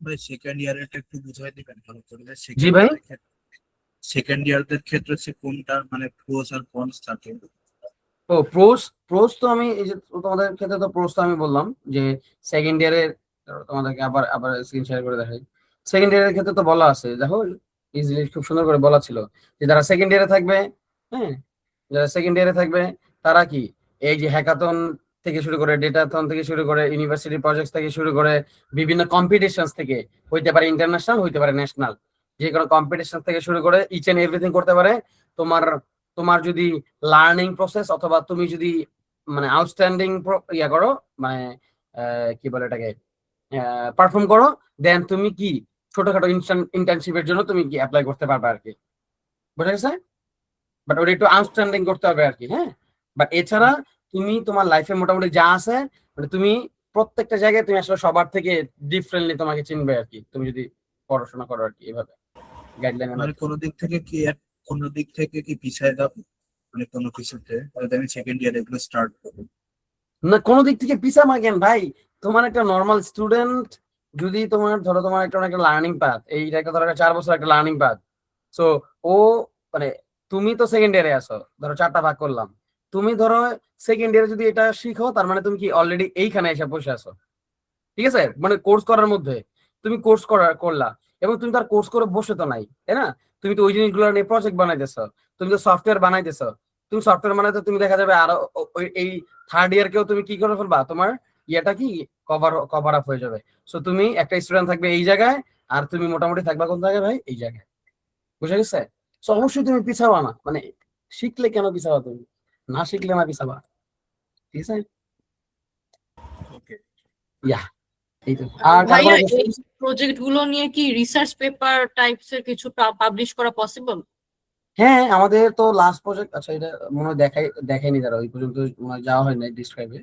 ভাই সেকেন্ড ইয়ারেরটা একটু বুঝাই দিবেন ভালো করে। জি ভাই। সেকেন্ড ইয়ারদের ক্ষেত্রে হচ্ছে কোনটা মানে প্রোস আর কনস থাকে? ও প্রোস, প্রোস তো আমি এই যে তোমাদের ক্ষেত্রে তো প্রোস তো আমি বললাম যে সেকেন্ড ইয়ারের, তোমাদেরকে আবার আবার স্ক্রিন শেয়ার করে দেখাই। সেকেন্ড ইয়ারের ক্ষেত্রে তো বলা আছে, দেখো ইজিলি খুব সুন্দর করে বলা ছিল যে যারা সেকেন্ড ইয়ারে থাকবে, হ্যাঁ, যারা সেকেন্ড ইয়ারে থাকবে তারা কি এই যে হ্যাকাথন থেকে শুরু করে ডেটাথন থেকে শুরু করে ইউনিভার্সিটি প্রজেক্ট থেকে শুরু করে বিভিন্ন কম্পিটিশনস থেকে, হইতে পারে ইন্টারন্যাশনাল হইতে পারে ন্যাশনাল, যে কোনো কম্পিটিশন থেকে শুরু করে ইচ এন্ড এভরিথিং করতে পারে। তোমার তোমার যদি লার্নিং প্রসেস অথবা তুমি যদি মানে আউটস্ট্যান্ডিং ইয়া করো মানে কি বলে এটাকে পারফর্ম করো, দেন তুমি কি ছোটখাটো ইন্টার্নশিপের জন্য তুমি কি অ্যাপ্লাই করতে পারবে আর কি। বুঝা গেছে? বাট ওটা একটু আউটস্ট্যান্ডিং করতে হবে আর কি, হ্যাঁ। বাট এছাড়া তুমি তোমার লাইফে মোটামুটি যা আছে মানে তুমি প্রত্যেকটা জায়গায় তুমি আসলে সবার থেকে ডিফারেন্টলি তোমাকে চিনবে আর কি, তুমি যদি পড়াশোনা করো আর কি এভাবে গাইডলাইনের মানে কোনো দিক থেকে কি পিছায় যাবো মানে কোনো কিছুতে, তাহলে আমি সেকেন্ড ইয়ার এগুলো স্টার্ট করবো? না, কোনো দিক থেকে পিছা মাগেন ভাই। তোমার একটা নর্মাল স্টুডেন্ট যদি তোমার ধরো তোমার একটা লার্নিং পাথ, এইটা একটা ধরো 4 বছর একটা লার্নিং পাথ। সো ও মানে তুমি তো সেকেন্ড ইয়ারে আছো, ধরো 4টা ভাগ করলাম, তুমি ধরো সেকেন্ড ইয়ারে যদি এটা শিখো তার মানে তুমি কি অলরেডি এইখানে এসে বসে আছো, ঠিক আছে, মানে কোর্স করার মধ্যে তুমি কোর্স করলা এবং তুমি তার কোর্স করে বসে তো নাই, তাই না? তুমি তো ওই জিনিসগুলো নিয়ে প্রজেক্ট বানাইতেছো, তুমি তো সফটওয়্যার বানাইতেছো, তুমি সফটওয়্যার বানাইতে তুমি দেখা যাবে আরো এই থার্ড ইয়ার কেও তুমি কি করে ফেলবা, তোমার ইয়েটা কি কভার আপ হয়ে যাবে। সো তুমি একটা স্টুডেন্ট থাকবে এই জায়গায় আর তুমি মোটামুটি থাকবা কোন জায়গায় ভাই, এই জায়গায়। বুঝা গেছে? সো অবশ্যই তুমি পিছাবা না, মানে শিখলে কেন পিছাবা, তুমি না শিখলে না পিছাবা, ঠিক আছে? ওকে। ইয়া এই তো। আর কার ভাইয়া কোনো এই question? প্রজেক্ট গুলো নিয়ে কি রিসার্চ পেপার টাইপস এর কিছু পাবলিশ করা পসিবল? হ্যাঁ, আমাদের তো লাস্ট প্রজেক্ট, আচ্ছা এটা মনে হয় দেখাইনি, তারা ওই পর্যন্ত মনে হয় যাওয়া হয় নাই ডিসক্রাইবে।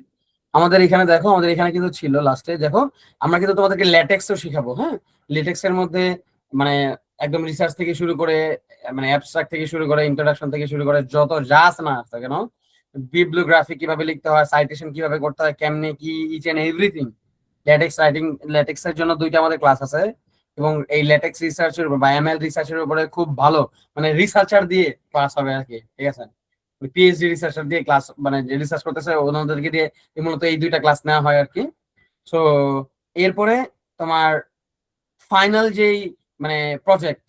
আমাদের এখানে দেখো, আমাদের এখানে কিন্তু ছিল লাস্টে, দেখো আমরা কিন্তু তোমাদেরকে ল্যাটেক্সও শিখাবো। হ্যাঁ, ল্যাটেক্স এর মধ্যে মানে একদম রিসার্চ থেকে শুরু করে, মানে অ্যাবস্ট্রাক্ট থেকে শুরু করে, ইন্ট্রোডাকশন থেকে শুরু করে যত যা আছে না আছে কেন, বিবলিওগ্রাফি কিভাবে লিখতে হয়, সাইটেশন কিভাবে করতে হয়, কেমনে কি, ইচ এন্ড এভরিথিং। ল্যাটেক্স এর জন্য 2টা আমাদের ক্লাস আছে, এবং এই ল্যাটেক্স রিসার্চের উপর বা এমএল রিসার্চের উপরে খুব ভালো মানে রিসার্চার দিয়ে ক্লাস হবে আর কি, ঠিক আছে। পিএইচডি রিসার্চার দিয়ে ক্লাস, মানে যে রিসার্চ করতেছে ওনাদেরকে দিয়ে মূলত এই 2টা ক্লাস নেওয়া হয় আর কি। সো এরপরে তোমার ফাইনাল যেই মানে প্রজেক্ট,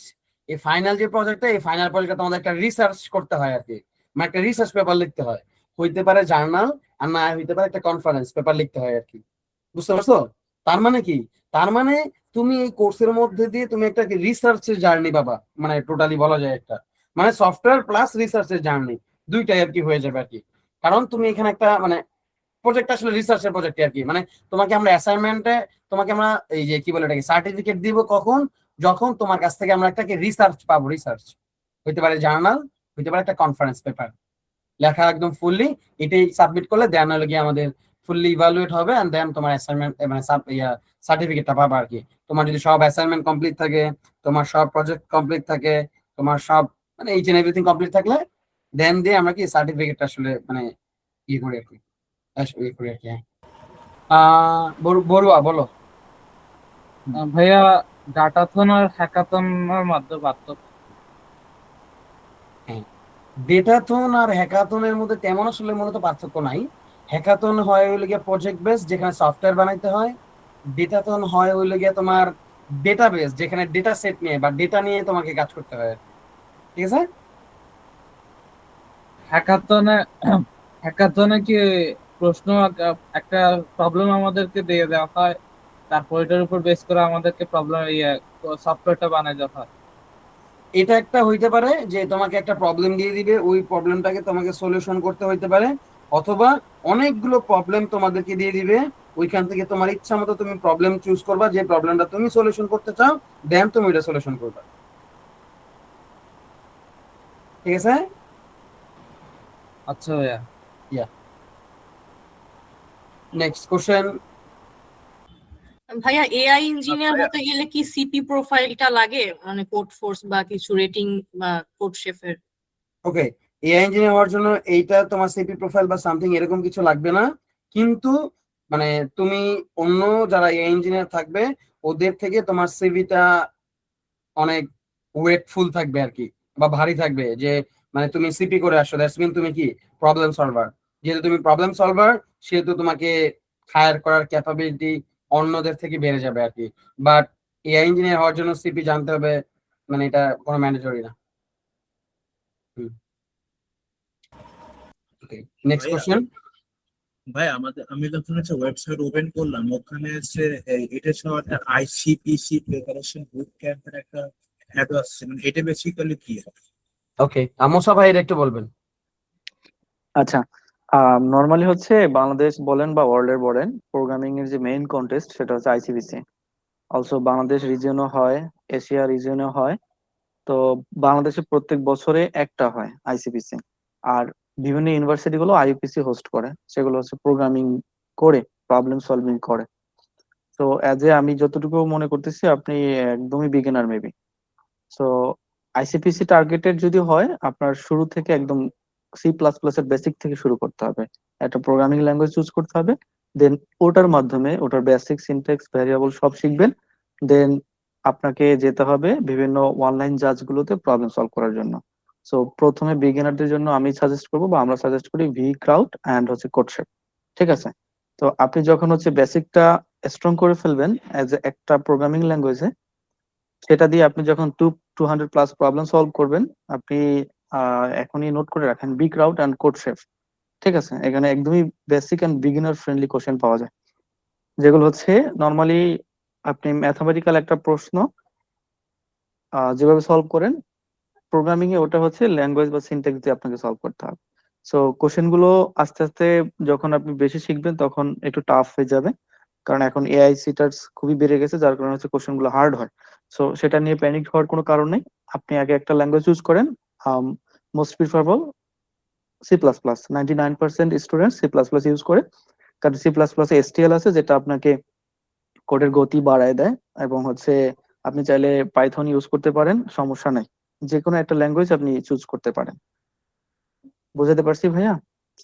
এই ফাইনাল যে প্রজেক্টটা, এই ফাইনাল প্রজেক্টটা তোমাদের একটা রিসার্চ করতে হয় আর কি, মানে একটা রিসার্চ পেপার লিখতে হয়, হইতে পারে জার্নাল, আর না হইতে পারে একটা কনফারেন্স পেপার লিখতে হয় আর কি। বুঝতে পারছো? তার মানে কি, তার মানে তুমি এই কোর্সের মধ্যে দিয়ে তুমি একটা রিসার্চের জার্নি পাবা, মানে টোটালি বলা যায় একটা, মানে সফটওয়্যার প্লাস রিসার্চের জার্নি, দুইটাই আর কি হয়ে যাবে আর কি। কারণ তুমি এখানে একটা মানে প্রজেক্ট আসলে রিসার্চের প্রজেক্ট আর কি, মানে তোমাকে আমরা অ্যাসাইনমেন্টে, তোমাকে আমরা এই যে কি বলে এটাকে সার্টিফিকেট দিব কখন, যখন তোমার কাছ থেকে আমরা একটা রিসার্চ পাবো, রিসার্চ হইতে পারে জার্নাল, হইতে পারে একটা কনফারেন্স পেপার লেখা একদম ফুললি, এটাই সাবমিট করলে দেন হলে গিয়ে আমাদের ফুললি ইভালুয়েট হবে, এন্ড দেন তোমার অ্যাসাইনমেন্ট মানে সার্টিফিকেটটা পাবা আর কি। তোমার যদি সব অ্যাসাইনমেন্ট কমপ্লিট থাকে, তোমার সব প্রজেক্ট কমপ্লিট থাকে, তোমার সব মানে এইচ এন্ড এভরিথিং কমপ্লিট থাকলে দেন দিয়ে আমরা কি সার্টিফিকেটটা আসলে মানে ই করি আর কি, ই করি আর কি। হ্যাঁ। বড়ুয়া বলো। ভাইয়া ডাটাথন আর হ্যাকাথনের মধ্যে পার্থক্য? হ্যাঁ, ডেটাথন আর হ্যাকাথনের মধ্যে তেমন আসলে মূলত পার্থক্য নাই। হ্যাকাথন হয় হইলে গিয়ে প্রজেক্ট বেস, যেখানে সফটওয়্যার বানাইতে হয়। ডেটাথন হয় হইলে গিয়ে তোমার ডেটাবেস, যেখানে ডেটা সেট নিয়ে বা ডেটা নিয়ে তোমাকে কাজ করতে হয়, ঠিক আছে। হ্যাকাথনে হ্যাকাথনে কি প্রশ্ন একটা প্রবলেম আমাদেরকে দিয়ে দেওয়া হয়, তারপর এটার উপর বেস করে আমাদেরকে প্রবলেম সফটওয়্যারটা বানাই দেওয়া হয়? এটা একটা হইতে পারে যে তোমাকে একটা প্রবলেম দিয়ে দিবে, ওই প্রবলেমটাকে তোমাকে সলিউশন করতে হইতে পারে, অথবা অনেকগুলো প্রবলেম তোমাদেরকে দিয়ে দিবে, ওইখান থেকে তোমার ইচ্ছা মতো তুমি প্রবলেম চুজ করবা, যে প্রবলেমটা তুমি সলিউশন করতে চাও, দেন তুমি এটা সলিউশন করবা, ঠিক আছে। আচ্ছা ভাইয়া। ইয়া, নেক্সট কোশ্চেন। ভাইয়া এআই ইঞ্জিনিয়ার হতে গেলে কি সিপি প্রোফাইলটা লাগে, মানে কোড ফোর্স বা কিছু রেটিং বা কোড শেফের? ওকে, এআই ইঞ্জিনিয়ার হওয়ার জন্য এইটা তোমার সিপি প্রোফাইল বা সামথিং এরকম কিছু লাগবে না, কিন্তু মানে তুমি অন্য যারা এআই ইঞ্জিনিয়ার থাকবে ওদের থেকে তোমার সিভিটা অনেক ওয়েটফুল থাকবে আর কি, বা ভারী থাকবে, যে মানে তুমি সিপি করে আসছো, দ্যাটস মিন তুমি কি প্রবলেম সলভার। যেহেতু তুমি প্রবলেম সলভার, সেহেতু তোমাকে হায়ার করার ক্যাপাবিলিটি অন্যদের থেকে বেড়ে যাবে আর কি। বাট এআই ইঞ্জিনিয়ার হওয়ার জন্য সিপি জানতে হবে, মানে এটা কোনো ম্যান্ডেটরি না। ওকে, নেক্সট ভাইয়া কোশ্চেন। ভাই আমি যখন হচ্ছে ওয়েবসাইট ওপেন করলাম, ওখানে হচ্ছে এটা সহ একটা আইসিপিসি প্রিপারেশন বুট ক্যাম্পের একটা অ্যাড আসছে, মানে এটা বেসিক্যালি কি? ওকে, আমসা ভাই একটু বলবেন। আচ্ছা, নর্মালি হচ্ছে বাংলাদেশ বলেন বা ওয়ার্ল্ডের বলেন, প্রোগ্রামিং এর যে মেইন কন্টেস্ট সেটা হচ্ছে আইসিবিসি। অলসো বাংলাদেশ রিজিয়নও হয়, এশিয়া রিজিয়নও হয়। তো বাংলাদেশে প্রত্যেক বছরে একটা হয় আইসিপিসি। আর বিভিন্ন ইউনিভার্সিটি গুলো আইইউপিসি হোস্ট করে, সেগুলো হচ্ছে প্রোগ্রামিং করে, প্রবলেম সলভিং করে। তো অ্যাজ এ আমি যতটুকু মনে করতেছি আপনি একদমই বিগিনার মেবি। সো আইসিপিসি টার্গেটেড যদি হয়, আপনার শুরু থেকে একদম সি প্লাস প্লাস এর বেসিক থেকে শুরু করতে হবে, একটা প্রোগ্রামিং ল্যাঙ্গুয়েজ চুজ করতে হবে। দেন ওটার মাধ্যমে ওটার বেসিক সিনট্যাক্স ভ্যারিয়েবল সব শিখবেন। দেন আপনাকে যেতে হবে বিভিন্ন অনলাইন জাজ গুলোতে প্রবলেম সলভ করার জন্য। সো প্রথমে বিগিনারদের জন্য আমি সাজেস্ট করবো বা আমরা সাজেস্ট করি ভি ক্রাউড অ্যান্ড হচ্ছে কোডশেপ, ঠিক আছে। তো আপনি যখন হচ্ছে বেসিকটা স্ট্রং করে ফেলবেন অ্যাজ একটা প্রোগ্রামিং ল্যাঙ্গুয়েজে, সেটা দিয়ে আপনি যখন 200+ প্রবলেম সলভ করবেন, আপনি এখনই নোট করে রাখেন B crowd and CodeChef, ঠিক আছে। এখানে একদমই basic and beginner friendly question পাওয়া যায়, যেগুলো হচ্ছে নর্মালি আপনি ম্যাথামেটিক্যাল একটা প্রশ্ন যেভাবে সলভ করেন প্রোগ্রামিং এ, ওটা হচ্ছে ল্যাঙ্গুয়েজ বা সিনট্যাক্স দিয়ে আপনাকে সলভ করতে হবে। সো কোশ্চেন গুলো আস্তে আস্তে যখন আপনি বেশি শিখবেন তখন একটু টাফ হয়ে যাবে। কারণ এখন এআই সিটার্স খুবই বেড়ে গেছে, যার কারণে হচ্ছে কোশ্চেন গুলো হার্ড হয়। সো সেটা নিয়ে প্যানিক হওয়ার কোনো কারণ নেই। আপনি আগে একটা ল্যাঙ্গুয়েজ চুজ করেন, most preferable C++। 99% student C++ use করে, কারণ C++ STL আছে যেটা আপনাকে কোডের গতি বাড়ায় দেয়, এবং হচ্ছে আপনি চাইলে পাইথন ইউজ করতে পারেন, সমস্যা নাই। যে কোনো একটা ল্যাঙ্গুয়েজ আপনি চুজ করতে পারেন। বুঝাতে পারছি ভাইয়া?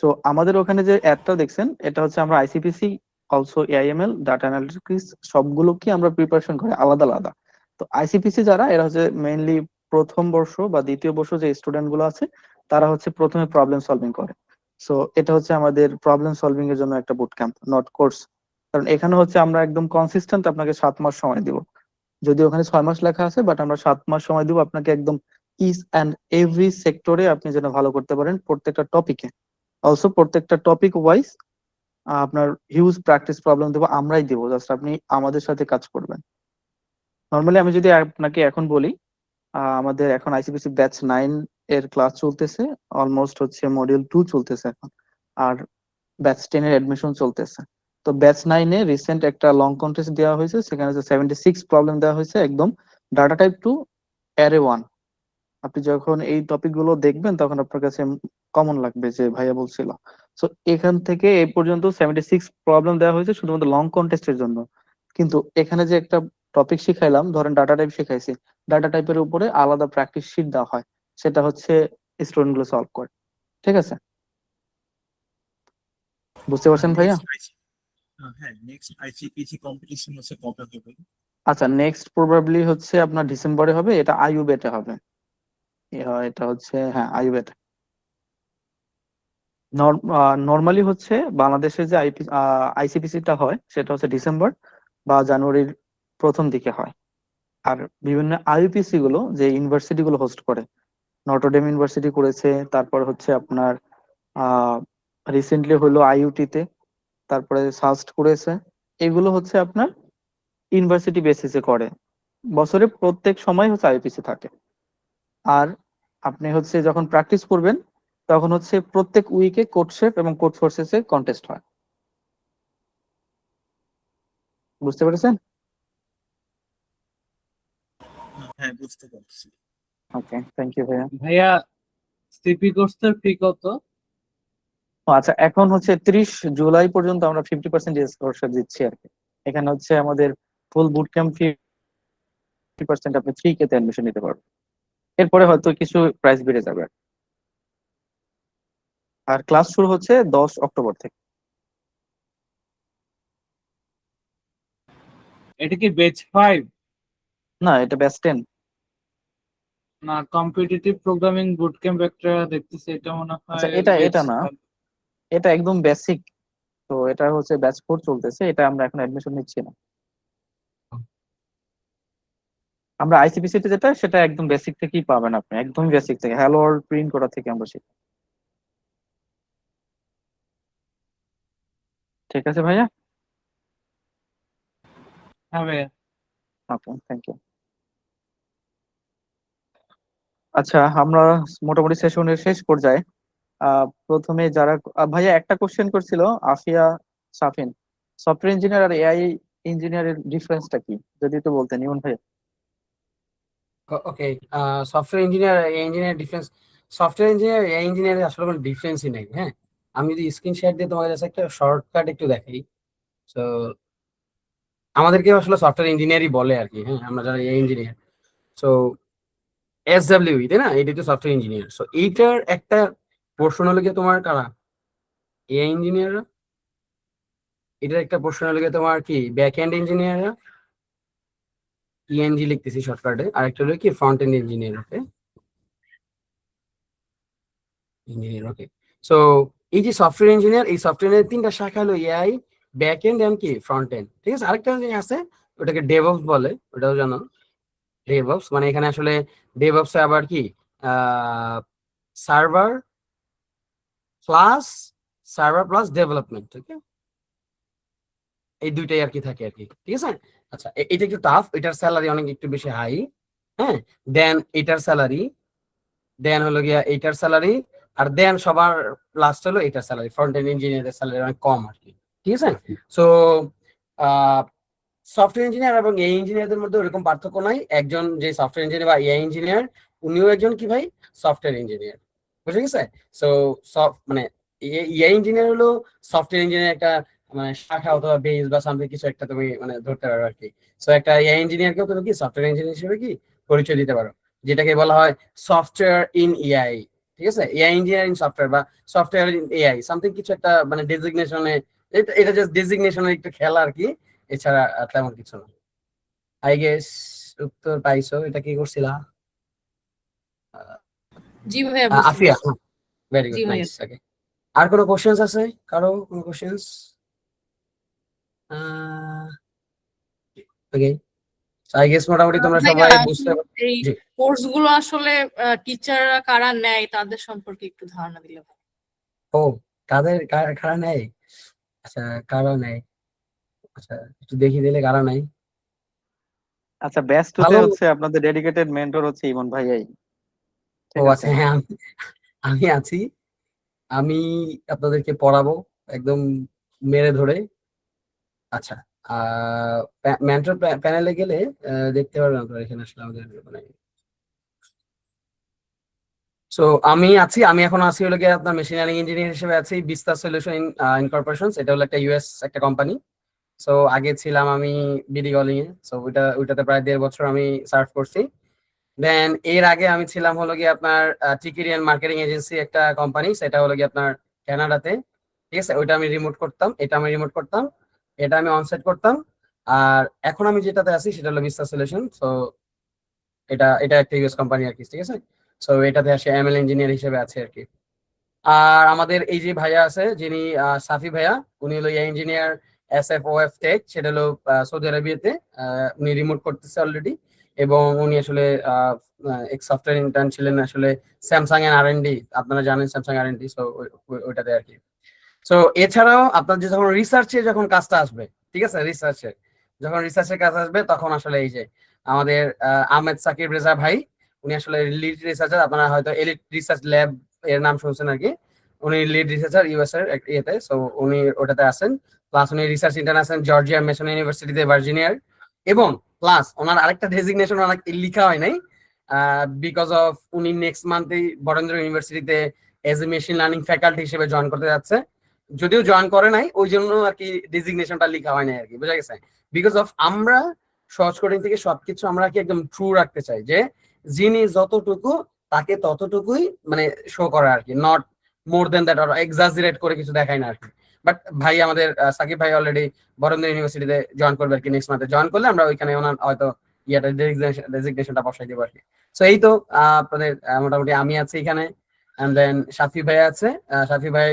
তো আমাদের ওখানে যে অ্যাডটা দেখছেন, এটা হচ্ছে আমরা আইসিপিসি, অলসো এআইএমএল, ডাটা অ্যানালিটিক্স সবগুলো কি আমরা প্রিপারেশন করি আলাদা আলাদা। তো আইসিপিসি যারা, এরা হচ্ছে মেইনলি প্রথম বর্ষ বা দ্বিতীয় বর্ষ যে স্টুডেন্ট গুলো আছে, তারা হচ্ছে প্রথমে প্রবলেম সলভিং করে। সো এটা হচ্ছে আমাদের প্রবলেম সলভিং এর জন্য একটা বুট ক্যাম্প, নট কোর্স। কারণ এখানে হচ্ছে আমরা একদম কনসিস্টেন্ট আপনাকে 7 মাস সময় দিব। যদি ওখানে 6 মাস লেখা আছে, বাট আমরা 7 মাস সময় দিব আপনাকে, একদম ইচ অ্যান্ড এভরি সেক্টরে আপনি যেন ভালো করতে পারেন, প্রত্যেকটা টপিকে। অলসো প্রত্যেকটা টপিক ওয়াইজ আপনার হিউজ প্র্যাকটিস প্রবলেম দেবো, আমরাই দেবো, জাস্ট আপনি আমাদের সাথে কাজ করবেন। নর্মালি আমি যদি আপনাকে এখন বলি, আমাদের এখন আইসিপিসি ব্যাচ 9 এর ক্লাস চলতেছে, অলমোস্ট হচ্ছে মডিউল 2 চলতেছে এখন, আর ব্যাচ 10 এর অ্যাডমিশন চলতেছে। তো ব্যাচ 9-এ রিসেন্ট একটা লং কন্টেস্ট দেওয়া হয়েছে, সেখানে 76 প্রবলেম দেওয়া হয়েছে, একদম ডাটা টাইপ টু অ্যারে 1। আপনি যখন এই টপিক গুলো দেখবেন তখন আপনার কাছে কমন লাগবে যে ভাইয়া বলছিল। সো এখান থেকে এই পর্যন্ত 76 প্রবলেম দেওয়া হয়েছে শুধুমাত্র লং কন্টেস্টের জন্য। কিন্তু এখানে যে একটা টপিক শিখাইলাম, ধরেন ডাটা টাইপ শিখাইছি, ডাটা টাইপের উপরে আলাদা প্র্যাকটিস শিট দেওয়া হয়, সেটা হচ্ছে স্টুডেন্ট গুলো সলভ করে। ঠিক আছে? বুঝতে পারছেন ভাইয়া? হ্যাঁ, নেক্সট আইসিপিসি কম্পিটিশন হচ্ছে কবে হবে? আচ্ছা, নেক্সট প্রবাবলি হচ্ছে আপনার ডিসেম্বরে হবে, এটা আইইউবেটে হবে। এটা হচ্ছে, হ্যাঁ, আইইউবেটে। নর্মালি হচ্ছে বাংলাদেশে যে আইসিপিসিটা হয় সেটা হচ্ছে ডিসেম্বর বা জানুয়ারির প্রথম দিকে হয়। আর বিভিন্ন আইইউপিসি গুলো যে ইউনিভার্সিটি গুলো হোস্ট করে, নটরডেম ইউনিভার্সিটি করেছে, তারপর হচ্ছে আপনার রিসেন্টলি হলো আইইউটিতে, তারপরে সাস্ট করেছে। এগুলো হচ্ছে আপনার ইউনিভার্সিটি বেসিসে করে, বছরে প্রত্যেক সময় হচ্ছে আইইউপিসি থাকে। আর আপনি হচ্ছে যখন প্র্যাকটিস করবেন তখন হচ্ছে প্রত্যেক উইকে কোড শেপ এবং কোড ফোর্সেস এ কন্টেস্ট হয়। বুঝতে পেরেছেন? হ্যাঁ, বুঝতে পারছি। ওকে, থ্যাংক ইউ ভাইয়া। ভাইয়া সিপি কোর্সের ফি কত? আচ্ছা, এখন হচ্ছে 30 জুলাই পর্যন্ত আমরা 50% স্কলারশিপ দিচ্ছি আর কি। এখানে হচ্ছে আমাদের ফুল বুট ক্যাম্প 50% আপনি 3K তে অ্যাডমিশন নিতে পারবেন। এরপরে হয়তো কিছু প্রাইস বেড়ে যাবে। আর ক্লাস শুরু হচ্ছে 10 অক্টোবর থেকে। এটা কি ব্যাচ 5? না, এটা ব্যাচ 10। না, কম্পিটিটিভ প্রোগ্রামিং বুট ক্যাম্প একটা দেখতেছি, এটা মনে আচ্ছা, হয় এটা ব্যাচ এটা না, এটা একদম বেসিক। তো এটা হচ্ছে ব্যাচ 4 চলতেছে, এটা আমরা এখন অ্যাডমিশন নিচ্ছি না। আমরা আইসিপিসি তে যেটা, সেটা একদম বেসিক থেকেই পাবেন আপনি, একদম বেসিক থেকে, হ্যালো ওয়ার্ল্ড প্রিন্ট করা থেকে আমরা শিখি। ঠিক আছে ভাইয়া? হ্যাঁ ভাইয়া। ওকে, থ্যাংক ইউ। আচ্ছা, আমরা মোটামুটি সেশনের শেষ পর্যায়ে। প্রথমে যারা ভাইয়া একটা কোশ্চেন করছিল, আফিয়া সাফিন, সফটওয়্যার ইঞ্জিনিয়ার আর এআই ইঞ্জিনিয়ারের ডিফারেন্সটা কি, যদি একটু বলতেন ইমন ভাইয়া। Okay, software engineer engineer difference, software engineer ইঞ্জিনিয়ারের আসলে কোনো ডিফারেন্সই নেই। হ্যাঁ, আমি যদি স্ক্রিন শেয়ার দিয়ে তোমাদের কাছে একটা শর্টকাট একটু দেখাই। তো আমাদেরকে আসলে সফটওয়্যার ইঞ্জিনিয়ারই বলে আর কি। হ্যাঁ, আমরা যারা ইঞ্জিনিয়ার, সো SWE, তাই না? এটা তো সফটওয়্যার ইঞ্জিনিয়ার। সো এইটার একটা পোর্শন হলো গিয়ে তোমার কারা, এআই ইঞ্জিনিয়াররা। এটার একটা পোর্শন হলো গিয়ে তোমার কি ব্যাক এন্ড ইঞ্জিনিয়াররা, ইএনজি লিখতেছি শর্টকাটে। আর একটা হলো কি ফ্রন্ট এন্ড ইঞ্জিনিয়ার। ওকে, ইঞ্জিনিয়ার। ওকে, সো এই যে সফটওয়্যার ইঞ্জিনিয়ার, এই সফটওয়্যারের 3টা শাখা হলো এআই, ব্যাক এন্ড এন্ড কি ফ্রন্ট এন্ড। ঠিক আছে, আরেকটা জিনিস আছে ওটাকে ডেভঅপস বলে, ওটাও জানো। ডেভঅপস মানে এখানে আসলে ডেভঅপস আবার কি সার্ভার প্লাস ডেভেলপমেন্ট। ওকে, এই দুইটাই আর কি থাকে আর কি। ঠিক আছে, আচ্ছা, এটা একটু টাফ, এটার স্যালারি অনেক একটু বেশি হাই। হ্যাঁ, দেন এটার স্যালারি, দেন হলো গিয়া এইটার স্যালারি, আর দেন সবার লাস্ট হলো এটার স্যালারি। ফ্রন্ট এন্ড ইঞ্জিনিয়ারের স্যালারি অনেক কম আর কি। ঠিক আছে, সো সফটওয়্যার ইঞ্জিনিয়ার এবং এআই ইঞ্জিনিয়ারদের মধ্যে ওরকম পার্থক্য নাই। একজন যে সফটওয়্যার ইঞ্জিনিয়ার বা এআই ইঞ্জিনিয়ার, উনিও একজন কি ভাই সফটওয়্যার ইঞ্জিনিয়ার, বুঝে গেছে? সো মানে এআই ইঞ্জিনিয়ার হলো সফটওয়্যার ইঞ্জিনিয়ার একটা মানে শাখা অথবা বেস বা সামথিং কিছু একটা তুমি মানে ধরতে পারো আর কি। সো একটা এআই ইঞ্জিনিয়ারকেও তুমি কি সফটওয়্যার ইঞ্জিনিয়ার হিসেবে কি পরিচয় দিতে পারো, যেটাকে বলা হয় সফটওয়্যার ইন এআই। ঠিক আছে, এআই ইঞ্জিনিয়ার ইন সফটওয়্যার বা সফটওয়্যার ইন এআই সামথিং কিছু একটা মানে ডেজিগনেশনে, এটা জাস্ট ডেজিগনেশনের একটু খেলা আর কি, এছাড়া তেমন কিছু না। আই গেস উত্তর পাইছো। এটা কি করছিলা? জি ভাইয়া বুঝতে আফিয়া, পারছি। ভেরি জি গুড, ভাইয়া। নাইস। ওকে, আর কোনো কোশ্চেন্স আছে কারো? কোনো কোশ্চেন্স? ওকে, আই গেস মোটামুটি তোমরা ভাইয়া সবাই বুঝতে আসলে পারছো। এই জি, কোর্স গুলো আসলে টিচাররা কারা নেয় তাদের সম্পর্কে একটু ধারণা দিলে ভালো। ও কাদের কারা নেই? আচ্ছা, কারা নেই? আচ্ছা, একটু দেখিয়ে দিলে কারা নেই। আচ্ছা, ব্যাচ টু তে ভালো। হচ্ছে আপনাদের ডেডিকেটেড মেন্টর হচ্ছে ইমন ভাইয়াই, ও ঠিক আছে? আচ্ছা, হ্যাঁ, আমি আছি। আমি আপনাদেরকে পড়াবো একদম মেরে ধরে। আচ্ছা, মেন্টর প্যানেলে গেলে দেখতে পারবেন আপনারা এখানে আসলে আমাদের মানে। সো আমি আছি, আমি এখন আছি হলো গিয়ে আপনার মেশিন লার্নিং ইঞ্জিনিয়ার হিসেবে আছি বিস্তার সলিউশন ইনকর্পোরেশনস। এটা হলো একটা ইউএস একটা কোম্পানি। সো আগে ছিলাম আমি বিডি কলিং এ। সো ওইটাতে প্রায় 1.5 বছর আমি সার্ভ করছি। দেন এর আগে আমি ছিলাম হলো গিয়ে আপনার টিকিরিয়ান মার্কেটিং এজেন্সি একটা কোম্পানি, সেটা হলো গিয়ে আপনার কানাডাতে। ঠিক আছে, ওইটা আমি রিমোট করতাম, এটা আমি রিমোট করতাম, এটা আমি অনসাইট করতাম। আর এখন আমি যেটাতে আছি সেটা হলো বিস্তার সলিউশন। সো এটা এটা একটা ইউএস কোম্পানি আর কি, ঠিক আছে। সো এটাতে আসে এমএল ইঞ্জিনিয়ার হিসেবে আছে আর কি। আর আমাদের এই যে ভাইয়া আছে যিনি সাফি ভাইয়া, উনি হলো ইঞ্জিনিয়ার এসএফওএফ টেক, সেটা হলো সৌদি আরবিয়াতে। উনি রিমোট করতেছে অলরেডি, এবং উনি আসলে এক সফটওয়্যার ইন্টার্ন ছিলেন আসলে স্যামসাং এর আর&ডি, আপনারা জানেন স্যামসাং আর&ডি। সো ওইটাতে আর কি। সো এছাড়াও আপনার যে যখন রিসার্চে যখন কাজটা আসবে, ঠিক আছে, যখন রিসার্চের কাজ আসবে তখন আসলে এই যে আমাদের আহমেদ সাকিব রেজা ভাই, উনি আসলে লিড রিসার্চার। আপনারা হয়তো এলিট রিসার্চ ল্যাব এর নাম শুনছেন আর কি। উনি লিড রিসার্চার ইউএস এর ইয়েতে। সো উনি ওটাতে আছেন। প্লাস উনি রিসার্চ ইন্টার্ন আছেন জর্জিয়া মেসন ইউনিভার্সিটিতে, ভার্জিনিয়ার। এবং প্লাস ওনার আরেকটা ডেজিগনেশন অনেক লিখা হয় নাই, বিকজ অফ উনি নেক্সট মান্থে বরেন্দ্র ইউনিভার্সিটিতে as a machine learning faculty হিসেবে জয়েন করতে যাচ্ছে। যদিও জয়েন করে নাই, ওই জন্য আর কি ডেজিগনেশনটা লেখা হয় নাই আর কি, বুঝা গেছে? বিকজ অফ আমরা সহজ কোডিং থেকে সবকিছু আমরা কি একদম ট্রু রাখতে চাই, যে যিনি যতটুকু তাকে ততটুকুই মানে শো করা আর কি, নট মোর দেন দ্যাট, আর এক্সাজারেট করে কিছু দেখায় না আর কি। বাট ভাই আমাদের সাকিব ভাই অলরেডি বরেন্দ্র ইউনিভার্সিটিতে জয়েন করবে আর কি, নেক্সট মান্থে জয়েন করলে আমরা ওইখানে ওনার হয়তো ইয়াটা ডেজিগনেশনটা বসাই দেবো আর কি। সো এই তো আপনাদের মোটামুটি আমি আছি এখানে, এন্ড দেন সাফি ভাই আছে। সাফি ভাই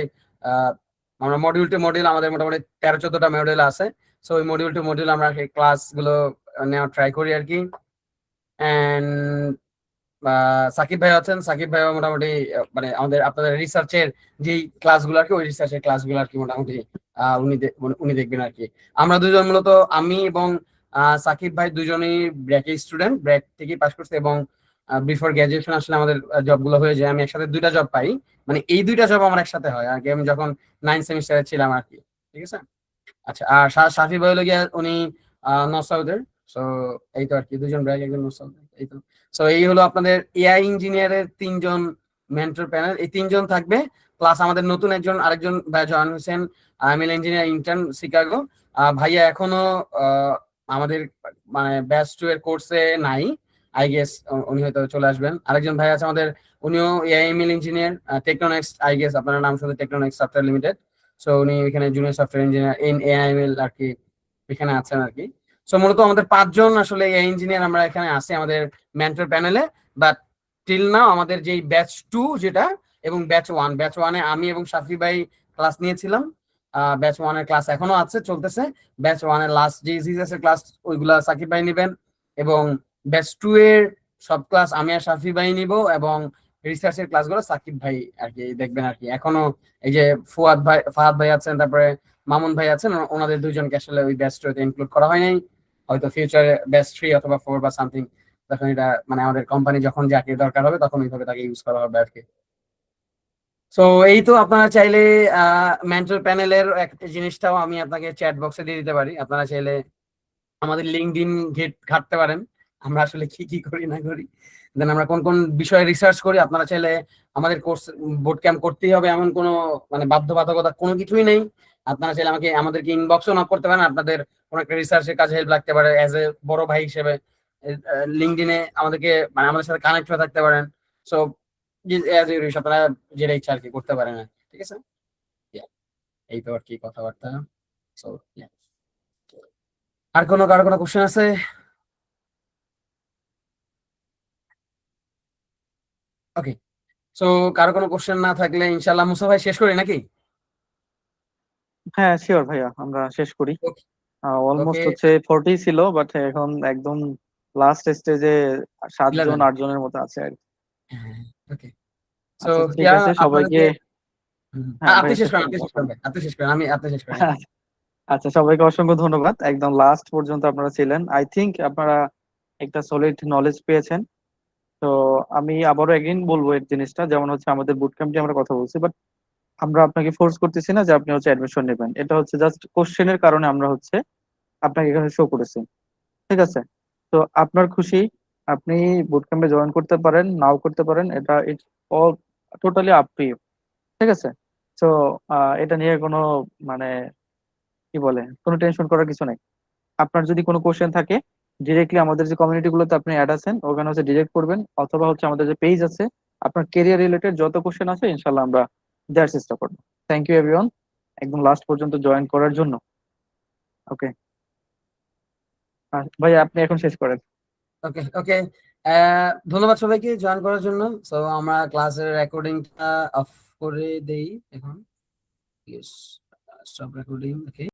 আমরা মডিউল টু মডিউল আমাদের মোটামুটি 13-14টা মডিউল আছে। সো ওই মডিউল টু মডিউল আমরা ক্লাস গুলো নেওয়া ট্রাই করি আর কি। এন্ড সাকিব ভাই আছেন, সাকিব ভাই মোটামুটি মানে আমাদের আপনাদের রিসার্চের যেই ক্লাসগুলো আর কি, ওই রিসার্চের ক্লাসগুলো আর কি মোটামুটি উনি দেখবেন আর কি। আমরা দুজন মূলত, আমি এবং সাকিব ভাই দুজনেই ব্র্যাকে স্টুডেন্ট, ব্র্যাক থেকে পাস করছি, এবং বিফোর গ্রাজুয়েশন আসলে আমাদের জবগুলো হয়ে যায়। আমি একসাথে 2টা জব পাই, মানে এই 2টা জব আমার একসাথে হয় আর কি, আমি যখন 9 সেমিস্টারে ছিলাম আর কি, ঠিক আছে। আচ্ছা, আর সাফি ভাই হলো গিয়া উনি নর্থ সাউথের। সো এই তো আর কি, 2জন ব্র্যাক, একজন নর্থ সাউথ, এই তো। সো এই হলো আপনাদের এআই ইঞ্জিনিয়ারের 3জন মেন্টর প্যানেল, এই 3জন থাকবে। প্লাস আমাদের নতুন আরেকজন ভাই জয়েন হয়েছেন, এমএল ইঞ্জিনিয়ার ইন্টার্ন শিকাগো। ভাইয়া এখনো আমাদের মানে ব্যাচ 2 এর কোর্সে নাই, আই গেস উনি হয়তো চলে আসবেন। আরেকজন ভাই আছে আমাদের, উনিও AIML engineer, Technonext, I guess আপনার নাম শুনতে, টেকনোনেক্স সফটওয়্যার লিমিটেড। সো উনি এখানে junior software engineer in AIML আর কি, এখানে আছেন আর কি। সো মূলত আমাদের 5জন আসলে এআই ইঞ্জিনিয়ার আমরা এখানে আছি আমাদের মেন্টর প্যানেলে। বাট টিল নাও আমাদের যেই ব্যাচ 2 যেটা, এবং ব্যাচ 1 এ আমি এবং সাফি ভাই ক্লাস নিয়েছিলাম। ব্যাচ 1 এর ক্লাস এখনো আছে, চলতেছে। ব্যাচ 1 এর লাস্ট যে সিরিয়াস এর ক্লাস, ওইগুলা সাকিব ভাই নেবেন, এবং ব্যাচ 2 এর সব ক্লাস আমি আর সাফি ভাই নিব, এবং রিসার্চের ক্লাসগুলো সাকিব ভাই আর কি দেখবেন আর কি। এখনো এই যে ফাহাদ ভাই আছেন, তারপরে মামুন ভাই আছেন, ওনাদের 2জনকে আসলে ওই ব্যাচ 2 তে ইনক্লুড করা হয় নাই। হয়তো ফিউচারে ব্যাচ 3 অথবা 4 বা সামথিং, তখন এটা মানে আমাদের কোম্পানি যখন যাকে দরকার হবে তখন ওইভাবে তাকে ইউজ করা হবে আর কি। সো এই তো আপনারা চাইলে মেন্টর প্যানেলের একটা জিনিসটাও আমি আপনাকে চ্যাট বক্সে দিয়ে দিতে পারি। আপনারা চাইলে আমাদের লিঙ্কডইন ঘাঁটতে পারেন, আমরা আসলে কি কি করি না করি, দেন আমরা কোন কোন বিষয়ে রিসার্চ করি। আপনারা চাইলে আমাদের কোর্স বোট ক্যাম্প করতেই হবে এমন কোনো মানে বাধ্যবাধকতা কোনো কিছুই নেই। আপনারা চাইলে আমাদেরকে ইনবক্সও নক করতে পারেন, আপনাদের কোনো একটা রিসার্চের কাজে হেল্প লাগতে পারে। অ্যাজ এ বড় ভাই হিসেবে লিঙ্কডইনে আমাদেরকে মানে আমাদের সাথে কানেক্ট হয়ে থাকতে পারেন। সো অ্যাজ ইউ উইশ, আপনারা যেটা ইচ্ছা আর কি করতে পারেন, ঠিক আছে? Yeah, এই তো আর কি কথাবার্তা। সো আর কারো কোনো কোশ্চেন আছে? ওকে, সো কারো কোনো কোশ্চেন না থাকলে ইনশাল্লাহ মুসা ভাই শেষ করি নাকি? হ্যাঁ শিওর ভাইয়া, আমরা শেষ করি। ওকে অলমোস্ট ওকে হচ্ছে 40 ছিল, বাট এখন একদম লাস্ট স্টেজে 7 জন 11 8 জনের মতো আছে আর কি। ওকে সো আচ্ছা ঠিক ইয়া আছে, সবাইকে। আপনাদেরকে হ্যাঁ আপনি ভাইয়া শেষ শেষ করেন, করেন, আপনি শেষ করেন অসংখ্য ভাই, আপনি শেষ করেন, আপনি শেষ করেন। আচ্ছা সবাইকে অসংখ্য ধন্যবাদ, একদম লাস্ট পর্যন্ত আপনারা ছিলেন। আই থিংক আপনারা একটা সলিড নলেজ পেয়েছেন। তো আমি আবারও এগেইন বলবো এই জিনিসটা, যেমন হচ্ছে আমাদের বুট ক্যাম্পে আমরা কথা বলছি, বাট আমরা আপনাকে ফোর্স করতেছি না যে আপনি হচ্ছে অ্যাডমিশন নেবেন। এটা হচ্ছে জাস্ট কোশ্চেনের কারণে আমরা হচ্ছে আপনাকে এখানে শো করেছি, ঠিক আছে? তো আপনার খুশি, আপনি বুট ক্যাম্পে জয়েন করতে পারেন, নাও করতে পারেন, এটা it's all totally up to you, ঠিক আছে? তো এটা নিয়ে কোনো মানে কি বলে কোনো টেনশন করার কিছু নাই। আপনার যদি কোনো কোশ্চেন থাকে ডিরেক্টলি আমাদের যে কমিউনিটি গুলোতে আপনি অ্যাড আছেন ওখানে হচ্ছে ডিরেক্ট করবেন, অথবা হচ্ছে আমাদের যে পেজ আছে, আপনার কেরিয়ার রিলেটেড যত কোশ্চেন আছে ইনশাল্লাহ আমরা দেওয়ার চেষ্টা করবো। থ্যাংক ইউ এভরিওয়ান, একদম লাস্ট পর্যন্ত জয়েন করার জন্য। ওকে ভাই, আপনি এখন শেষ করেন। ওকে ওকে ধন্যবাদ সবাইকে জয়েন করার জন্য। সো আমরা ক্লাসের রেকর্ডিংটা অফ করে দেই এখন। Yes, stop recording. ওকে।